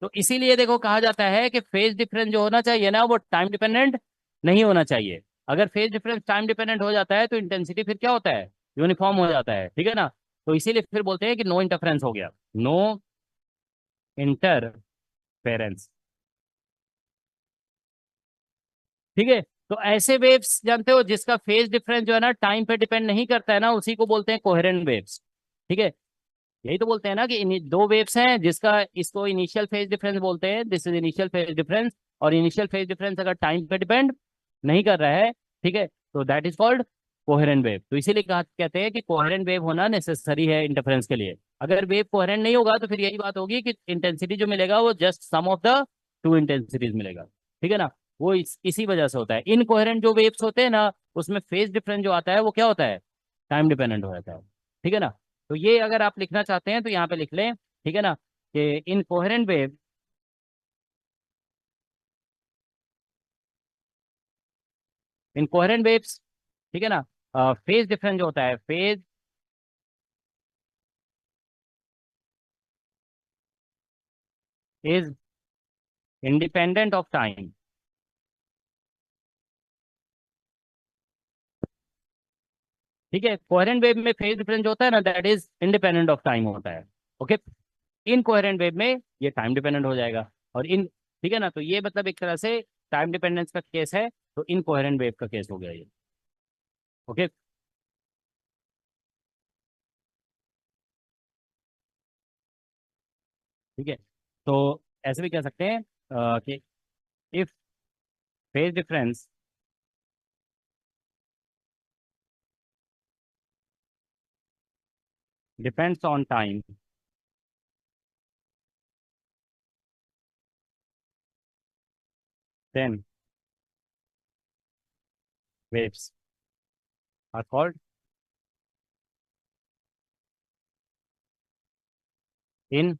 तो इसीलिए देखो कहा जाता है कि फेज डिफरेंस जो होना चाहिए ना, वो टाइम डिपेंडेंट नहीं होना चाहिए। अगर फेज डिफरेंस टाइम डिपेंडेंट हो जाता है तो इंटेंसिटी फिर क्या होता है, यूनिफॉर्म हो जाता है, ठीक है ना। तो इसीलिए फिर बोलते हैं कि नो इंटरफेरेंस हो गया, नो इंटरफेरेंस, ठीक है। तो ऐसे वेव्स जानते हो जिसका फेज डिफरेंस जो है ना टाइम पे डिपेंड नहीं करता है ना, उसी को बोलते हैं कोहेरेंट वेव्स, ठीक है। यही तो बोलते हैं ना कि दो वेव्स हैं जिसका इसको इनिशियल फेज डिफरेंस बोलते हैं, this is initial phase difference, और इनिशियल फेज डिफरेंस अगर टाइम पे डिपेंड नहीं कर रहा है, ठीक है, तो that is called coherent wave. तो इसीलिए कहा कहते हैं कि कोहेरेंट वेव होना नेसेसरी है इंटरफेरेंस के लिए। अगर वेव कोहेरेंट नहीं होगा तो फिर यही बात होगी कि इंटेंसिटी जो मिलेगा वो just sum of the two intensities मिलेगा, ठीक है ना। वो इसी वजह से होता है। इनकोहेरेंट जो वेव्स होते हैं ना, उसमें फेज डिफरेंस जो आता है वो क्या होता है, टाइम डिपेंडेंट हो जाता है, ठीक है ना। तो ये अगर आप लिखना चाहते हैं तो यहाँ पे लिख लें, ठीक है ना, कि इनकोहेरेंट वेव इनकोहेरेंट वेव्स, ठीक है ना, फेज डिफरेंस जो होता है, phase is independent of time, ठीक है। कोहेरेंट वेव में फेज डिफरेंस जो होता है ना, that is independent of time होता है, ओके। इनकोहेरेंट वेव में ये टाइम डिपेंडेंट हो जाएगा। और इन ठीक है ना, तो ये मतलब एक तरह से टाइम डिपेंडेंस का केस है, तो इनकोहेरेंट वेव का केस हो गया ये, ओके। ठीक है, तो ऐसे भी कह सकते हैं कि if phase difference depends on time, then waves are called in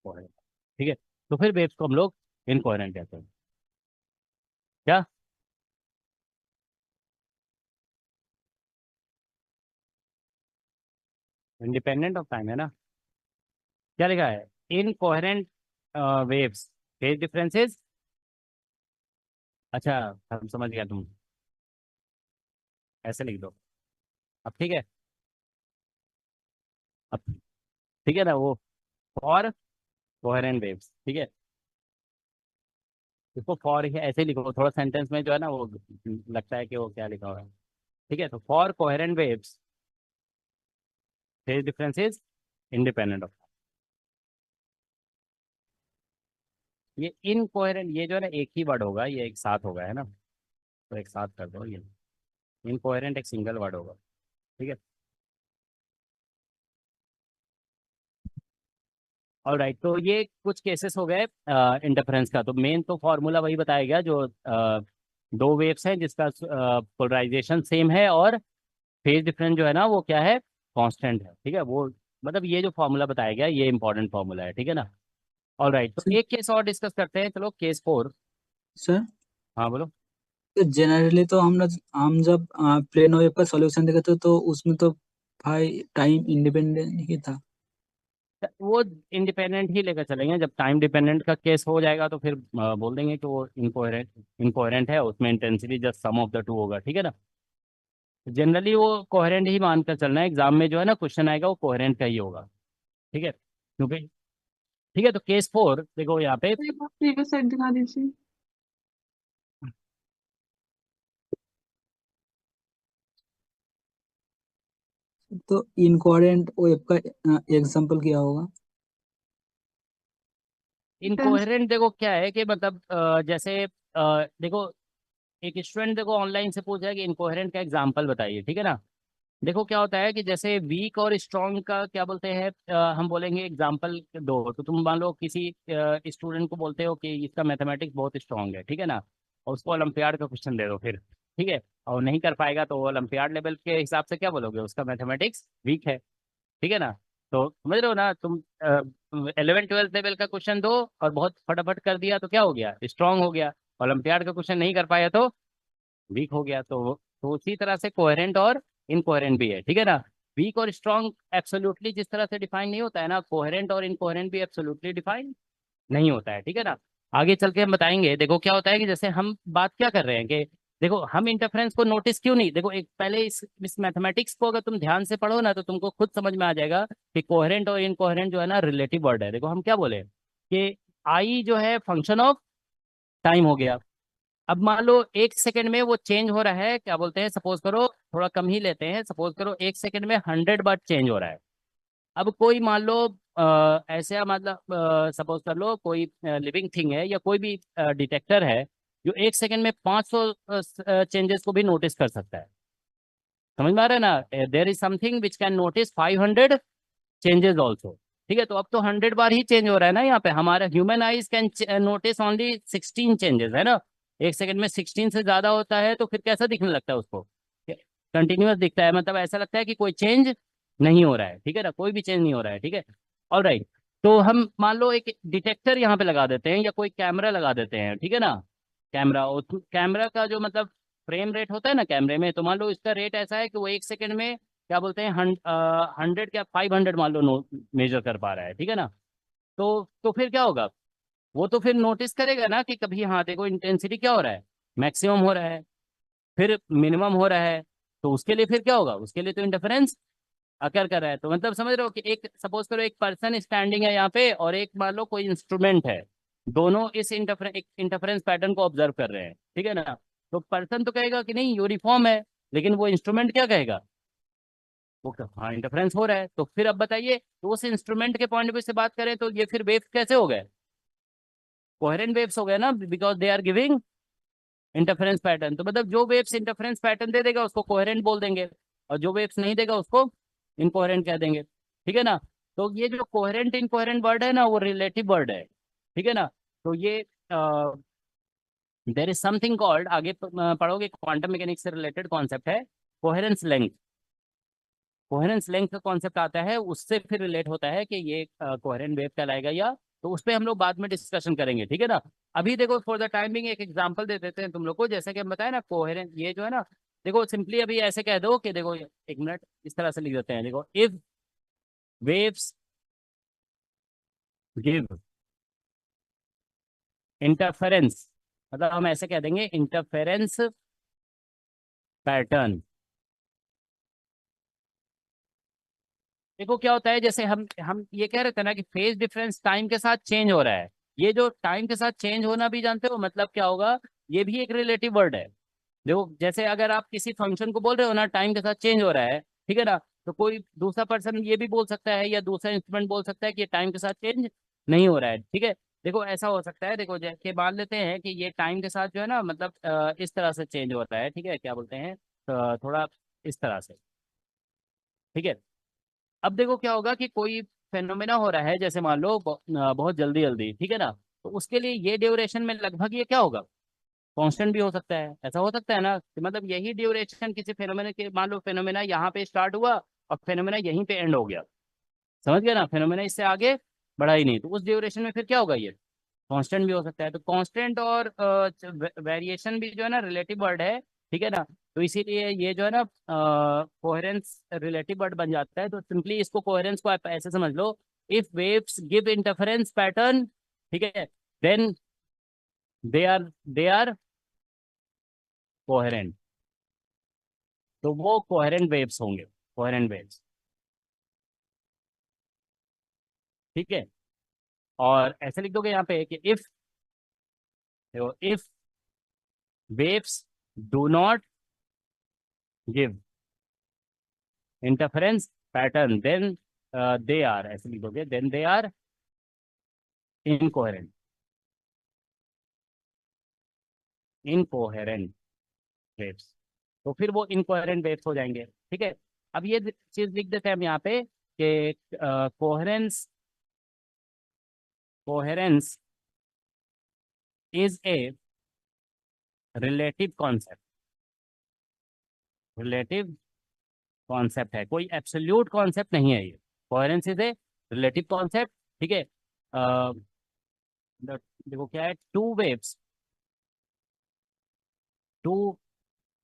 coherent, ठीक है। तो फिर वेव्स को हम लोग इनकोहेरेंट कहते हैं, क्या। इंडिपेंडेंट ऑफ टाइम है ना, क्या लिखा है, इनकोहेरेंट वेव्स फेज डिफरेंसेस। अच्छा, हम समझ गया, तुम ऐसे लिख दो अब, ठीक है। अब ठीक है ना, वो फॉर कोहेरेंट वेव्स, ठीक है। इसको फॉर ही ऐसे ही लिखो, थोड़ा सेंटेंस में जो है ना वो लगता है कि वो क्या लिखा हुआ है, ठीक है। तो for coherent waves phase differences independent of, ये इनकोहेरेंट ये जो है ना एक ही वर्ड होगा, ये एक साथ होगा, है ना। तो एक साथ कर दो ये, इनकोहेरेंट एक सिंगल वर्ड होगा, ठीक है। और राइट, तो ये कुछ केसेस हो गए इंटरफेरेंस का। तो मेन तो फॉर्मूला वही बताया गया जो दो वेव्स हैं जिसका पोलराइजेशन सेम है और फेज डिफरेंस जो है ना वो क्या है, कांस्टेंट है, ठीक है। वो मतलब ये जो फॉर्मूला बताया गया ये इंपॉर्टेंट फॉर्मूला है, ठीक है ना। और राइट, तो सर एक केस और डिस्कस करते हैं, चलो केस 4। सर, हाँ बोलो। जनरली तो हम जब प्लेन वेव का सॉल्यूशन देखे तो उसमें तो भाई टाइम इंडिपेंडेंट ही था। वो इंडिपेंडेंट ही लेकर चलेंगे, जब टाइम डिपेंडेंट का केस हो जाएगा तो फिर बोल देंगे कि वो इनकोहेरेंट है, उसमें intensity just sum of the two होगा, ठीक है ना। जनरली वो कोहेरेंट ही मानकर चलना है, एग्जाम में जो है ना क्वेश्चन आएगा वो कोहेरेंट का ही होगा, ठीक है, क्योंकि ठीक है। तो केस 4 देखो यहाँ पे, एक बार प्रीवियस साइड दिखा दीजिए। तो इनकोहेरेंट वेव का एग्जांपल क्या होगा? इनकोहेरेंट देखो क्या है कि मतलब जैसे देखो एक स्टूडेंट देखो ऑनलाइन से पूछा है कि इनकोहेरेंट का एग्जांपल बताइए, ठीक है ना। देखो क्या होता है कि जैसे वीक और स्ट्रॉन्ग का क्या बोलते हैं, हम बोलेंगे एग्जांपल दो, तो तुम मान लो किसी स्टूडेंट को बोलते हो कि इसका मैथमेटिक्स बहुत स्ट्रॉन्ग है, ठीक है ना, और उसको ओलंपियाड का क्वेश्चन दे दो फिर, ठीक है, और नहीं कर पाएगा तो ओलंपियाड लेवल के हिसाब से क्या बोलोगे, उसका मैथमेटिक्स वीक है, ठीक है ना। तो समझ रहे हो ना तुम, 11th 12th लेवल का क्वेश्चन दो और बहुत फटाफट कर दिया तो क्या हो गया, स्ट्रांग हो गया। ओलंपियाड का क्वेश्चन नहीं कर पाया तो वीक हो गया। तो उसी तरह से कोहेरेंट और इनकोहेरेंट भी है, ठीक है ना। वीक और स्ट्रांग एब्सोल्युटली जिस तरह से डिफाइन नहीं होता है ना, कोहेरेंट और इनकोहेरेंट भी एब्सोल्युटली डिफाइन नहीं होता है, ठीक है ना। आगे चल के हम बताएंगे। देखो क्या होता है कि जैसे हम बात क्या कर रहे हैं कि देखो हम इंटरफेरेंस को नोटिस क्यों नहीं, देखो एक पहले इस मैथमेटिक्स को अगर तुम ध्यान से पढ़ो ना तो तुमको खुद समझ में आ जाएगा कि कोहेरेंट और इनकोहेरेंट जो है ना रिलेटिव वर्ड है। देखो हम क्या बोले कि आई जो है फंक्शन ऑफ टाइम हो गया। अब मान लो 1 सेकंड में वो चेंज हो रहा है, क्या बोलते हैं, सपोज करो थोड़ा कम ही लेते हैं, सपोज करो 1 सेकंड में 100 बार चेंज हो रहा है। अब कोई मान लो ऐसा मतलब सपोज कर लो कोई लिविंग थिंग है या कोई भी डिटेक्टर है जो 1 सेकंड में 500 चेंजेस को भी नोटिस कर सकता है। समझ में आ रहा है ना, there is something which can notice 500 changes also, ठीक है। तो अब तो 100 बार ही चेंज हो रहा है ना, यहाँ पे हमारा human eyes can notice only 16 changes, है ना। 1 सेकंड में 16 से ज्यादा होता है तो फिर कैसा दिखने लगता है उसको, कंटिन्यूअस दिखता है, मतलब ऐसा लगता है कि कोई चेंज नहीं हो रहा है, ठीक है ना, कोई भी चेंज नहीं हो रहा है, ठीक है। All right. तो हम मान लो एक डिटेक्टर यहाँ पे लगा देते हैं या कोई कैमरा लगा देते हैं, ठीक है ना। कैमरा, और कैमरा का जो मतलब फ्रेम रेट होता है ना कैमरे में, तो मान लो इसका रेट ऐसा है कि वो 1 सेकंड में क्या बोलते हैं 100 क्या 500 मान लो मेजर कर पा रहा है, ठीक है ना। तो फिर क्या होगा, वो तो फिर नोटिस करेगा ना कि कभी हाँ देखो इंटेंसिटी क्या हो रहा है, मैक्सिमम हो रहा है, फिर मिनिमम हो रहा है, तो उसके लिए फिर क्या होगा, उसके लिए तो इंटरफेरेंस अकर कर रहा है। तो मतलब समझ रहे हो कि एक सपोज करो एक पर्सन स्टैंडिंग है यहाँ पे और एक मान लो कोई इंस्ट्रूमेंट है, दोनों इस इंटरफेरेंस पैटर्न को ऑब्जर्व कर रहे हैं, ठीक है ना। तो पर्सन तो कहेगा कि नहीं यूनिफॉर्म है, लेकिन वो इंस्ट्रूमेंट क्या कहेगा, हाँ इंटरफेरेंस हो रहा है। तो फिर अब बताइए, तो उस इंस्ट्रूमेंट के पॉइंट ऑफ व्यू से बात करें तो ये फिर वेव कैसे हो गए, कोहेरेंट वेव्स हो गए ना, because they are giving interference pattern. तो मतलब जो वेव्स इंटरफेरेंस पैटर्न दे देगा उसको कोहेरेंट बोल देंगे, और जो वेव्स नहीं देगा उसको इनकोहेरेंट कह देंगे, ठीक है ना। तो ये जो कोहेरेंट इनकोहेरेंट वर्ड है ना वो रिलेटिव वर्ड है, ठीक है ना। तो ये देर इज समथिंग कॉल्ड, आगे पढ़ोगे क्वांटम मैकेनिक्स से रिलेटेड कॉन्सेप्ट है कोहेरेंस लेंथ। कोहेरेंस लेंथ का कॉन्सेप्ट आता है, उससे फिर रिलेट होता है कि ये कोहेरेंट वेव कहलाएगा या, तो उस पर हम लोग बाद में डिस्कशन करेंगे, ठीक है ना। अभी देखो फॉर द टाइमिंग एक एग्जांपल दे देते हैं तुम लोग को, जैसे कि हम बताए ना कोहेरेंट ये जो है ना, देखो सिंपली अभी ऐसे कह दो कि देखो 1 मिनट इस तरह से लिख देते हैं, देखो इफ वेव्स गिव इंटरफेरेंस, मतलब हम ऐसे कह देंगे इंटरफेरेंस पैटर्न। देखो क्या होता है, जैसे हम ये कह रहे थे ना कि फेज डिफरेंस टाइम के साथ चेंज हो रहा है, ये जो टाइम के साथ चेंज होना भी जानते हो मतलब क्या होगा, ये भी एक रिलेटिव वर्ड है। देखो जैसे अगर आप किसी फंक्शन को बोल रहे हो ना टाइम के साथ चेंज हो रहा है, ठीक है ना, तो कोई दूसरा पर्सन ये भी बोल सकता है या दूसरा इंस्ट्रूमेंट बोल सकता है कि ये टाइम के साथ चेंज नहीं हो रहा है, ठीक है। देखो ऐसा हो सकता है, देखो जैसे मान लेते हैं कि ये टाइम के साथ जो है ना मतलब इस तरह से चेंज होता है, ठीक है, क्या बोलते हैं, थोड़ा इस तरह से, ठीक है। अब देखो क्या होगा कि कोई फेनोमेना हो रहा है, जैसे मान लो बहुत जल्दी जल्दी, ठीक है ना, तो उसके लिए ये ड्यूरेशन में लगभग ये क्या होगा, कांस्टेंट भी हो सकता है, ऐसा हो सकता है ना कि मतलब यही ड्यूरेशन किसी फेनोमेना के, मान लो फेनोमेना यहाँ पे स्टार्ट हुआ और फेनोमेना यहीं पे एंड हो गया, समझ गया ना, फेनोमेना इससे आगे बढ़ा ही नहीं, तो उस ड्यूरेशन में फिर क्या होगा, ये कांस्टेंट भी हो सकता है। तो कांस्टेंट और वेरिएशन भी जो है ना रिलेटिव वर्ड है, ठीक है ना। तो इसीलिए ये जो है ना कोहेरेंस रिलेटिव वर्ड बन जाता है। तो सिंपली इसको कोहेरेंस को आप ऐसे समझ लो, if waves give interference pattern, ठीक है, देन दे आर कोहेरेंट, तो वो कोहेरेंट वेव्स होंगे, कोहेरेंट वेव्स, ठीक है। और ऐसे लिख दोगे यहाँ पे कि if waves do not give interference pattern then they are, ऐसे लिख दोगे then they are incoherent, incoherent waves, तो फिर वो इनकोहेरेंट वेव्स हो जाएंगे। ठीक है, अब ये चीज लिख देते हैं हम यहाँ पे कि coherence, coherence is a relative concept, relative concept है, कोई एब्सोल्यूट कॉन्सेप्ट नहीं है ये। Coherence is a relative concept. ठीक है, देखो क्या है, टू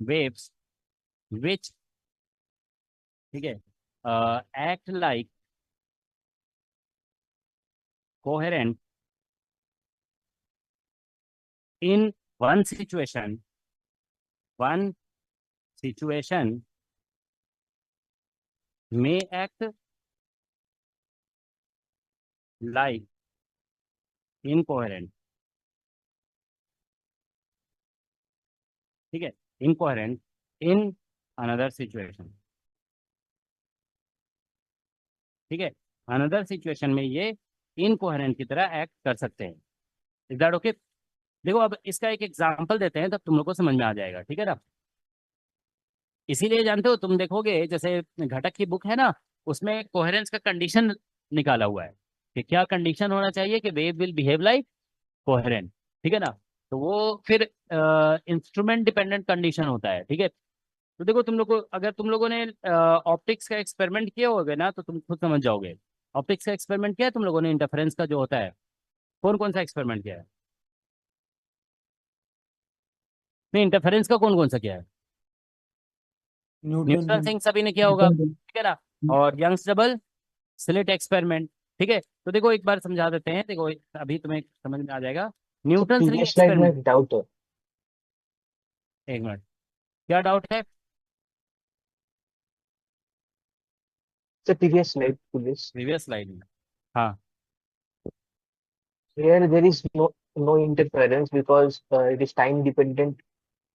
वेव्स विच, ठीक है, act like coherent in one situation, one situation may act like incoherent, ठीक है, incoherent in another situation, ठीक है, another situation में ये incoherent की तरह एक्ट कर सकते हैं। Is that okay? देखो अब इसका एक एग्जांपल देते हैं, तब तुम लोग को समझ में आ जाएगा। ठीक है ना, इसीलिए जानते हो तुम देखोगे जैसे घटक की बुक है ना, उसमें कोहेरेंस का कंडीशन निकाला हुआ है कि क्या कंडीशन होना चाहिए कि wave will behave like coherent. ठीक है ना, तो वो फिर इंस्ट्रूमेंट डिपेंडेंट कंडीशन होता है। ठीक है, तो देखो तुम लोग को, अगर तुम लोगों ने ऑप्टिक्स का एक्सपेरिमेंट किए होगे ना, तो तुम खुद समझ जाओगे। ऑप्टिक्स का एक्सपेरिमेंट किया है तुम लोगों ने, इंटरफेरेंस का जो होता है, कौन कौन सा एक्सपेरिमेंट किया है? नहीं, इंटरफेरेंस का कौन कौन सा किया है? न्यूटन न्यूटन सिंह सभी ने किया होगा, न्यूटन ठीक है ना, और यंग्स डबल स्लिट एक्सपेरिमेंट। ठीक है, तो देखो एक बार समझा देते हैं, देखो अभी तुम्हें समझ में आ जाएगा। Sir Newton ring previous slide में एक्सपेरिमेंट, एक डाउट है। एक मिनट, क्या डाउट है? Sir previous slide, please. Previous slide में, हाँ, Here there is no interference because it is time dependent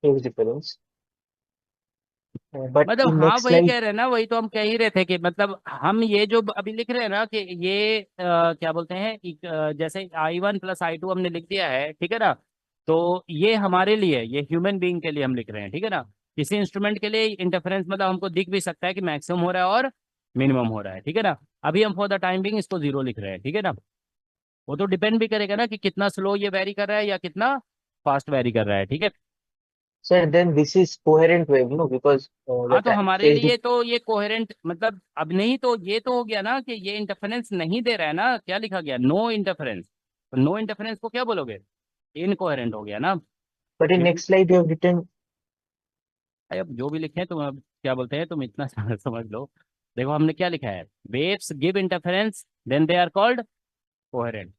phase difference. But मतलब in हाँ next वही slide, कह रहे हैं ना, वही तो हम कह ही रहे थे कि मतलब हम ये जो अभी लिख रहे हैं ना कि ये क्या बोलते हैं, जैसे I1 + I2 हमने लिख दिया है, ठीक है ना, तो ये हमारे लिए, ये ह्यूमन बीइंग के लिए हम लिख रहे हैं। ठीक है ना, किसी इंस्ट्रूमेंट के लिए इंटरफेरेंस मतलब हमको दिख भी सकता है कि मैक्सिमम हो रहा है और मिनिमम हो रहा है। ठीक है ना, अभी हम फॉर द टाइम बीइंग इसको 0 लिख रहे हैं। ठीक है ना, वो तो डिपेंड भी करेगा ना कि कितना स्लो ये वेरी कर रहा है या कितना फास्ट वेरी कर रहा है। ठीक है, sir, then this is coherent wave, no? Because हाँ, तो the हमारे phase लिए तो ये कोहेरेंट मतलब अब नहीं, तो ये तो हो गया ना कि ये इंटरफेरेंस नहीं दे रहा है ना, क्या लिखा गया, नो इंटरफेरेंस, तो नो इंटरफेरेंस को क्या बोलोगे, इनकोहेरेंट हो गया ना। but in क्योंकि next slide you have written, अब जो भी लिखे हैं तुम, अब क्या बोलते हैं, तुम इतना समझ लो। देखो हमने क्या लिखा है, waves give interference then they are called coherent.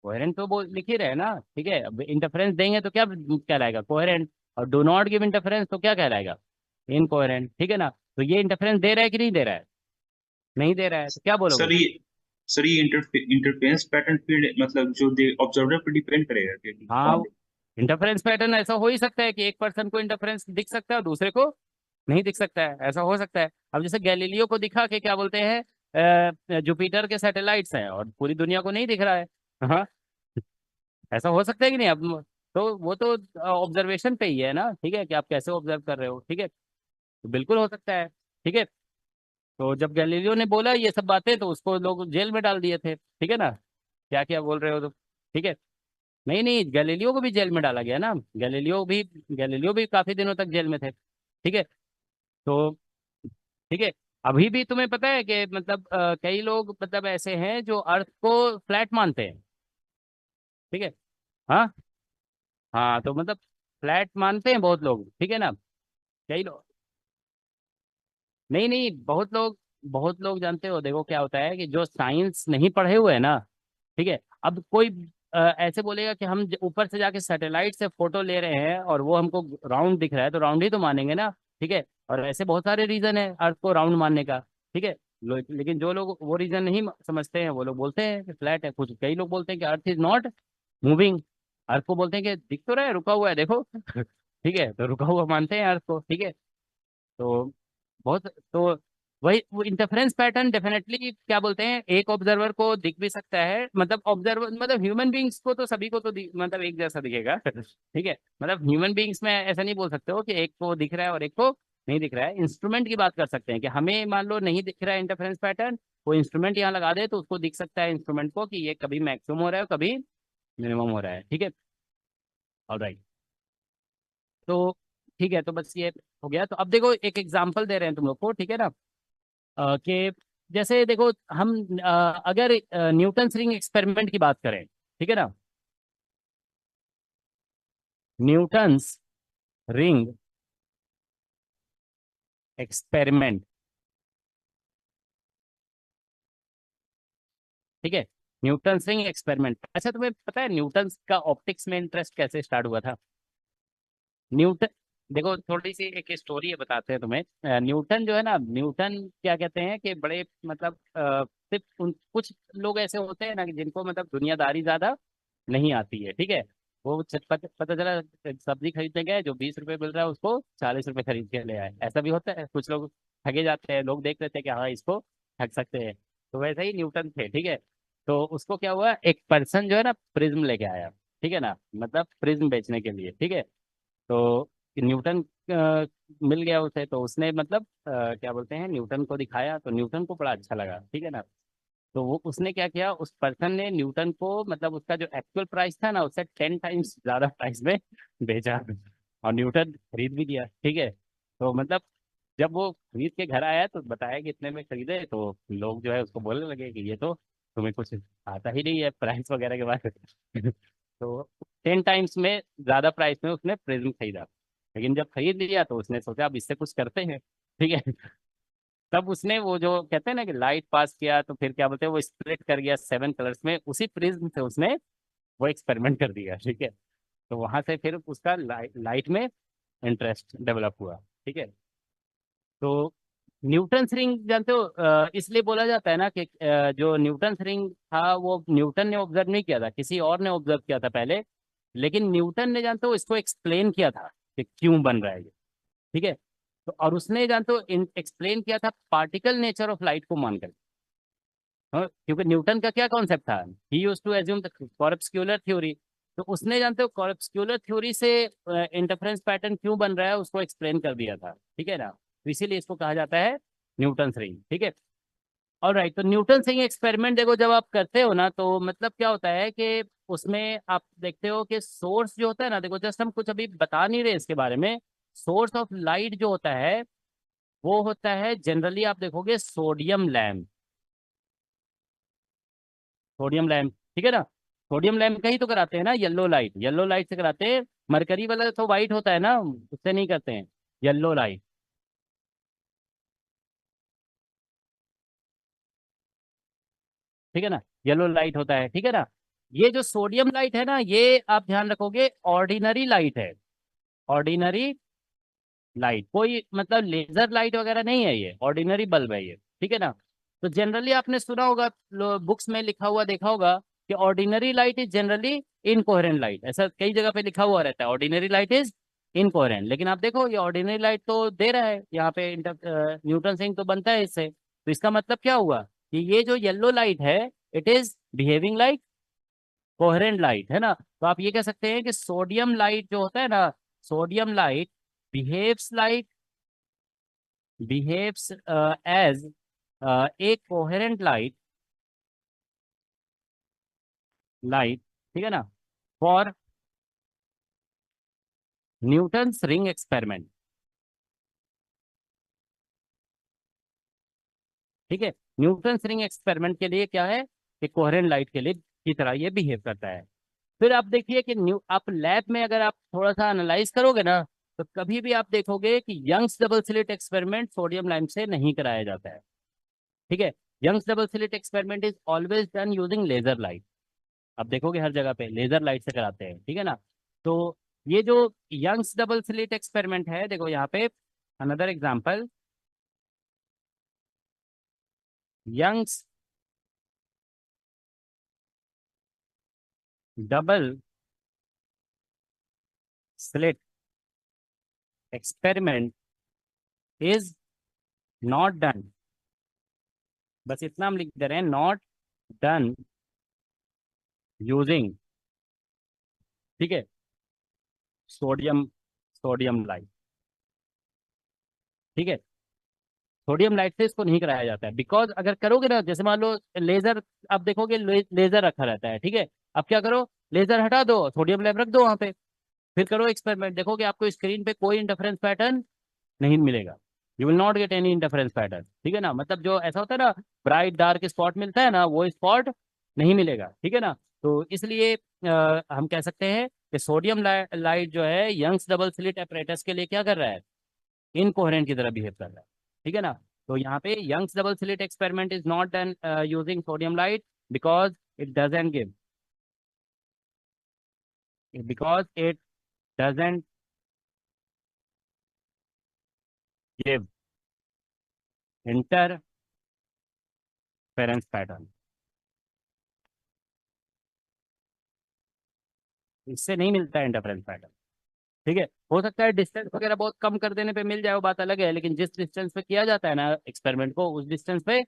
Coherent तो वो लिख ही रहे हैं ना। ठीक है, अब इंटरफेरेंस देंगे तो क्या कहलाएगा, कोहेरेंट, और डू नॉट गिव इंटरफेरेंस तो क्या कहलाएगा, इनकोहेरेंट। ठीक है ना, तो ये इंटरफेरेंस दे रहा है कि नहीं दे रहा है? नहीं दे रहा है, तो क्या बोलोगे? सर ये सर ये इंटरफेरेंस पैटर्न फिर मतलब जो दे ऑब्जर्वर पर डिपेंड करेगा कि हाँ, कौन। इंटरफेरेंस पैटर्न ऐसा हो ही सकता है कि एक पर्सन को इंटरफेरेंस दिख सकता है और दूसरे को नहीं दिख सकता है, ऐसा हो सकता है। अब जैसे गैलीलियो को दिखा के क्या बोलते हैं, जुपिटर के सैटेलाइट्स हैं और पूरी दुनिया को नहीं दिख रहा है। हाँ, ऐसा हो सकता है कि नहीं? अब तो वो तो ऑब्जर्वेशन पे ही है ना, ठीक है, कि आप कैसे ऑब्जर्व कर रहे हो। ठीक है, तो बिल्कुल हो सकता है। ठीक है, तो जब गैलीलियो ने बोला ये सब बातें, तो उसको लोग जेल में डाल दिए थे। ठीक है ना, क्या क्या बोल रहे हो तुम? ठीक है, नहीं नहीं, गैलीलियो को भी जेल में डाला गया ना, गैलीलियो भी काफी दिनों तक जेल में थे। ठीक है, तो ठीक है, अभी भी तुम्हें पता है कि मतलब कई लोग मतलब ऐसे हैं जो अर्थ को फ्लैट मानते हैं। ठीक है, हाँ हाँ, तो मतलब फ्लैट मानते हैं बहुत लोग। ठीक है ना, कई लोग, नहीं नहीं, बहुत लोग जानते हो, देखो क्या होता है कि जो साइंस नहीं पढ़े हुए हैं ना, ठीक है, अब कोई ऐसे बोलेगा कि हम ऊपर से जाके सैटेलाइट से फोटो ले रहे हैं और वो हमको राउंड दिख रहा है, तो राउंड ही तो मानेंगे ना। ठीक है, और ऐसे बहुत सारे रीजन है अर्थ को राउंड मानने का। ठीक है, लेकिन जो लोग वो रीजन नहीं समझते हैं, वो लोग बोलते हैं कि फ्लैट है। कुछ कई लोग बोलते हैं कि अर्थ इज नॉट मूविंग, अर्थ को बोलते हैं कि दिख तो रहा है, रुका हुआ है, देखो। ठीक है, तो रुका हुआ मानते हैं अर्थ को। ठीक है, तो बहुत तो वही वो इंटरफेरेंस पैटर्न डेफिनेटली क्या बोलते हैं, एक ऑब्जर्वर को दिख भी सकता है, मतलब ऑब्जर्वर मतलब ह्यूमन बींग्स को तो सभी को तो मतलब एक जैसा दिखेगा ठीक है, मतलब ह्यूमन बींग्स में ऐसा नहीं बोल सकते हो कि एक को दिख रहा है और एक को नहीं दिख रहा है। इंस्ट्रूमेंट की बात कर सकते हैं कि हमें मान लो नहीं दिख रहा है इंटरफेरेंस पैटर्न, वो इंस्ट्रूमेंट यहाँ लगा दे तो उसको दिख सकता है इंस्ट्रूमेंट को कि ये कभी मैक्सिमम हो रहा है कभी मिनिमम हो रहा है। ठीक है, ऑलराइट। तो ठीक है, तो बस ये हो गया। तो अब देखो एक एग्जांपल दे रहे हैं तुम लोग को, ठीक है ना, कि जैसे देखो हम अगर न्यूटन रिंग एक्सपेरिमेंट की बात करें, ठीक है ना, न्यूटन्स रिंग एक्सपेरिमेंट, ठीक है, न्यूटन रिंग एक्सपेरिमेंट। अच्छा तुम्हें पता है न्यूटन का ऑप्टिक्स में इंटरेस्ट कैसे स्टार्ट हुआ था? न्यूटन, देखो थोड़ी सी एक स्टोरी है बताते हैं तुम्हें। न्यूटन जो है ना, न्यूटन क्या कहते हैं कि बड़े मतलब सिर्फ कुछ लोग ऐसे होते हैं ना कि जिनको मतलब दुनियादारी ज्यादा नहीं आती है, ठीक है, वो पता चला सब्जी खरीदने गए, जो 20 रुपए मिल रहा है उसको 40 रुपए खरीद के ले आए। ऐसा भी होता है, कुछ लोग ठगे जाते हैं, लोग देख लेते हैं कि हाँ इसको ठग सकते हैं। तो वैसे ही न्यूटन थे, ठीक है। तो उसको क्या हुआ, एक पर्सन जो है ना प्रिज्म लेके आया, ठीक है ना, मतलब प्रिज्म बेचने के लिए, ठीक है। तो न्यूटन मिल गया उसे, तो उसने मतलब क्या बोलते हैं न्यूटन को दिखाया, तो न्यूटन को बड़ा अच्छा लगा, ठीक है ना। तो वो उसने क्या किया, उस पर्सन ने न्यूटन को मतलब उसका जो एक्चुअल प्राइस था ना उससे 10 टाइम्स ज्यादा प्राइस में बेचा, और न्यूटन खरीद भी लिया, ठीक है। तो मतलब जब वो खरीद के घर आया तो बताया कि इतने में खरीदे, तो लोग जो है उसको बोलने लगे कि ये तो तुम्हें कुछ आता ही नहीं है प्राइस वगैरह के बारे में तो 10 टाइम्स में ज्यादा प्राइस में उसने प्रिज्म खरीदा। लेकिन जब खरीद लिया तो उसने सोचा अब इससे कुछ करते हैं, ठीक है। तब उसने वो जो कहते हैं ना कि लाइट पास किया, तो फिर क्या बोलते हैं वो स्प्लिट कर गया 7 कलर्स में, उसी प्रिज्म से उसने वो एक्सपेरिमेंट कर दिया, ठीक है। तो वहां से फिर उसका लाइट में इंटरेस्ट डेवलप हुआ, ठीक है। तो न्यूटन रिंग जानते हो, इसलिए बोला जाता है ना कि जो न्यूटन रिंग था वो न्यूटन ने ऑब्जर्व नहीं किया था, किसी और ने ऑब्जर्व किया था पहले, लेकिन न्यूटन ने जानते हो इसको एक्सप्लेन किया था कि क्यों बन रहा है ये, ठीक है। तो और उसने जानते हो एक्सप्लेन किया था पार्टिकल नेचर ऑफ लाइट को मानकर। हाँ, क्योंकि न्यूटन का क्या कॉन्सेप्ट था, he used to assume the corpuscular theory. तो उसने जानते हो कॉर्पस्क्यूलर थ्योरी से इंटरफेरेंस पैटर्न क्यों बन रहा है उसको एक्सप्लेन कर दिया था, ठीक है ना। तो इसीलिए इसको कहा जाता है न्यूटन रिंग, ठीक है। और राइट, तो न्यूटन रिंग एक्सपेरिमेंट देखो जब आप करते हो ना तो मतलब क्या होता है कि उसमें आप देखते हो कि सोर्स जो होता है ना, देखो जस्ट हम कुछ अभी बता नहीं रहे इसके बारे में। सोर्स ऑफ लाइट जो होता है वो होता है जनरली आप देखोगे सोडियम लैम्प, सोडियम लैम्प, ठीक है ना। सोडियम लैम्प का ही तो कराते हैं ना येलो लाइट, येलो लाइट से कराते हैं। मरकरी वाला तो वाइट होता है ना, उससे नहीं करते हैं येलो लाइट, ठीक है ना, येलो लाइट होता है, ठीक है ना। ये जो सोडियम लाइट है ना, ये आप ध्यान रखोगे ऑर्डिनरी लाइट है, ऑर्डिनरी लाइट, कोई मतलब लेजर लाइट वगैरह नहीं है, ये ऑर्डिनरी बल्ब है ये, ठीक है ना। तो जनरली आपने सुना होगा, बुक्स में लिखा हुआ देखा होगा कि ordinary light is generally incoherent light, ऐसा कई जगह पे लिखा हुआ रहता है ऑर्डिनरी लाइट इज इनकोहेरेंट। लेकिन आप देखो ये ऑर्डिनरी लाइट तो दे रहा है यहाँ पे, न्यूटन रिंग तो बनता है इससे। तो इसका मतलब क्या हुआ कि ये जो येलो लाइट है it is behaving like coherent light, है ना। तो आप ये कह सकते हैं कि सोडियम लाइट जो होता है ना, sodium light behaves like behaves as a coherent light, ठीक है ना, फॉर न्यूटन्स रिंग एक्सपेरिमेंट, ठीक है। न्यूटन्स रिंग एक्सपेरिमेंट के लिए क्या है, एक कोहेरेंट लाइट के लिए की तरह ये बिहेव करता है। फिर आप देखिए कि न्यू आप लैब में अगर आप थोड़ा सा एनालाइज करोगे ना, तो कभी भी आप देखोगे कि Young's double slit experiment sodium lamp से नहीं कराया जाता है, ठीक है। Young's double slit experiment is always done using laser light, आप देखोगे हर जगह पे लेजर लाइट से कराते हैं, ठीक है ना। तो ये जो यंग्स डबल स्लिट एक्सपेरिमेंट है, देखो यहाँ पे another example, Young's double slit experiment is not done बस इतना हम लिख दे रहे हैं, नॉट डन यूजिंग, ठीक है, सोडियम सोडियम लाइट, ठीक है। सोडियम लाइट से इसको नहीं कराया जाता है, बिकॉज अगर करोगे ना, जैसे मान लो लेजर, आप देखोगे लेजर रखा रहता है, ठीक है। अब क्या करो, लेजर हटा दो, सोडियम लैंप रख दो वहां पे, फिर करो एक्सपेरिमेंट, देखोगे आपको स्क्रीन पे कोई इंटरफेरेंस पैटर्न नहीं मिलेगा। You will not get any interference pattern, ठीक है ना। मतलब जो ऐसा होता है ना, ब्राइट डार्क स्पॉट मिलता है ना, वो स्पॉट नहीं मिलेगा, ठीक है ना। तो इसलिए हम कह सकते हैं कि सोडियम लाइट जो है यंग्स डबल स्लिट apparatus के लिए क्या कर रहा है, इनकोहेरेंट की तरह बिहेव कर रहा है, ठीक है ना। तो यहाँ पे Young's double slit experiment is not done using sodium light because it doesn't give, because it doesn't give interference pattern, इससे नहीं मिलता है इंटरफेरेंस पैटर्न, ठीक है। हो सकता है डिस्टेंस वगैरह बहुत कम कर देने पे मिल जाए, वो बात अलग है, लेकिन जिस डिस्टेंस पे किया जाता है ना एक्सपेरिमेंट को, उस डिस्टेंस पे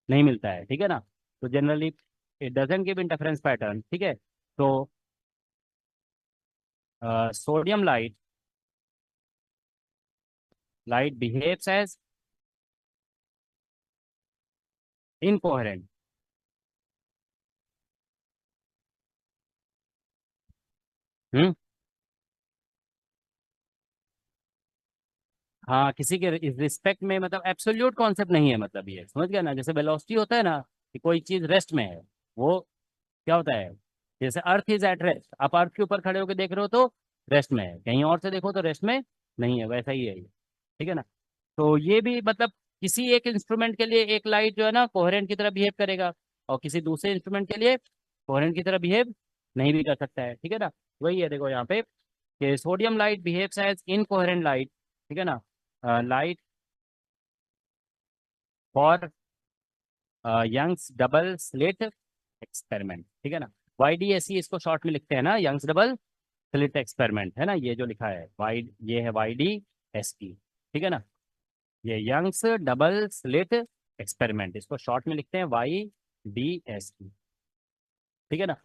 नहीं मिलता है, ठीक है ना। तो generally it doesn't give interference pattern, ठीक है। तो sodium light behaves as incoherent, hmm, हाँ, किसी के इस रिस्पेक्ट में, मतलब एब्सोल्यूट कॉन्सेप्ट नहीं है, मतलब ये समझ गया ना, जैसे वेलोसिटी होता है ना, कि कोई चीज रेस्ट में है, वो क्या होता है, जैसे अर्थ इज एट रेस्ट, आप अर्थ के ऊपर खड़े होकर देख रहे हो तो रेस्ट में है, कहीं और से देखो तो रेस्ट में नहीं है, वैसा ही है ये, ठीक है ना। तो ये भी मतलब किसी एक इंस्ट्रूमेंट के लिए एक लाइट जो है ना कोहेरेंट की तरह बिहेव करेगा, और किसी दूसरे इंस्ट्रूमेंट के लिए कोहेरेंट की तरह बिहेव नहीं भी कर सकता है, ठीक है ना। वही है, देखो यहाँ पे कि sodium light behaves as incoherent light, ठीक है ना, light for Young's double slit experiment, ठीक है ना। YDSE इसको शॉर्ट में लिखते हैं ना, यंग्स डबल स्लिट एक्सपेरिमेंट, है ना, ये जो लिखा है वाई, ये है YDSE, ठीक है ना। ये यंग्स डबल स्लिट एक्सपेरिमेंट, इसको शॉर्ट में लिखते हैं YDSE, ठीक है ना।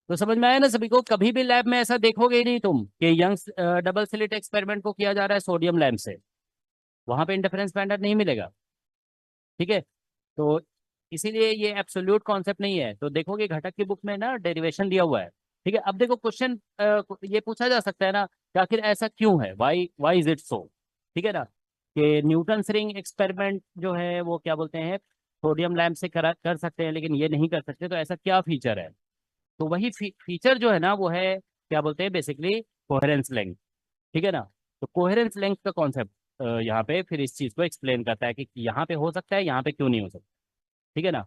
तो समझ में आया ना सभी को, कभी भी लैब में ऐसा देखोगे ही नहीं तुम कि यंग्स डबल स्लिट एक्सपेरिमेंट को किया जा रहा है सोडियम लैंप से, वहां पे इंटरफेरेंस पैटर्न नहीं मिलेगा, ठीक है। तो इसीलिए ये एब्सोल्यूट कॉन्सेप्ट नहीं है। तो देखोगे घटक की बुक में ना डेरिवेशन दिया हुआ है, ठीक है। अब देखो क्वेश्चन ये पूछा जा सकता है ना कि आखिर ऐसा क्यों है, वाई इज इट सो, ठीक है ना, कि न्यूटन रिंग एक्सपेरिमेंट जो है वो क्या बोलते हैं, सोडियम लैंप से कर सकते हैं, लेकिन ये नहीं कर सकते, तो ऐसा क्या फीचर है। तो वही फीचर जो है ना वो है, क्या बोलते हैं, बेसिकली कोहेरेंस लेंथ, ठीक है ना। तो कोहेरेंस लेंथ का कॉन्सेप्ट यहाँ पे फिर इस चीज को एक्सप्लेन करता है कि यहाँ पे हो सकता है, यहाँ पे क्यों नहीं हो सकता, ठीक है ना।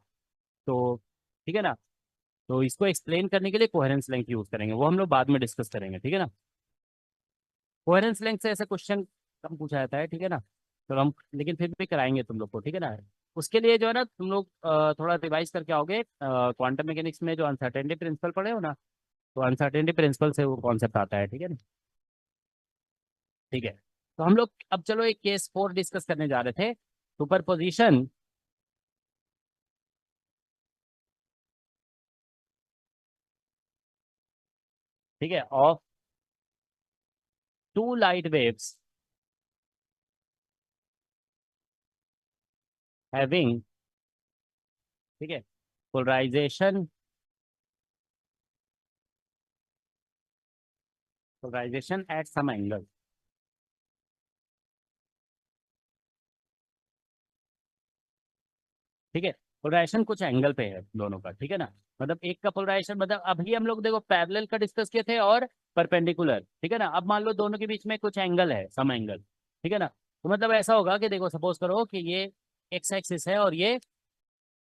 तो ठीक है ना, तो इसको एक्सप्लेन करने के लिए कोहेरेंस लेंथ यूज करेंगे, वो हम लोग बाद में डिस्कस करेंगे, ठीक है ना। कोहेरेंस लेंथ से ऐसा क्वेश्चन कम पूछा जाता है, ठीक है ना। तो हम लेकिन फिर भी कराएंगे तुम लोग को, ठीक है ना। उसके लिए जो है ना तुम लोग थोड़ा रिवाइज करके आओगे, क्वांटम मैकेनिक्स में जो अनसर्टेनिटी प्रिंसिपल पढ़े हो ना, तो अनसर्टेनिटी प्रिंसिपल से वो कॉन्सेप्ट आता है, ठीक है ना, ठीक है। तो हम लोग अब चलो एक केस 4 डिस्कस करने जा रहे थे, सुपरपोजिशन ठीक है of two light waves having, ठीक है, पोलराइजेशन एट सम एंगल, ठीक है। पोलराइजेशन कुछ एंगल पे है दोनों का, ठीक है ना। मतलब एक का पोलराइजेशन, मतलब अभी हम लोग देखो पैरेलल का डिस्कस किए थे और परपेंडिकुलर, ठीक है ना। अब मान लो दोनों के बीच में कुछ एंगल है, सम एंगल, ठीक है ना। तो मतलब ऐसा होगा कि देखो सपोज करो कि ये एक्स एक्सिस है और ये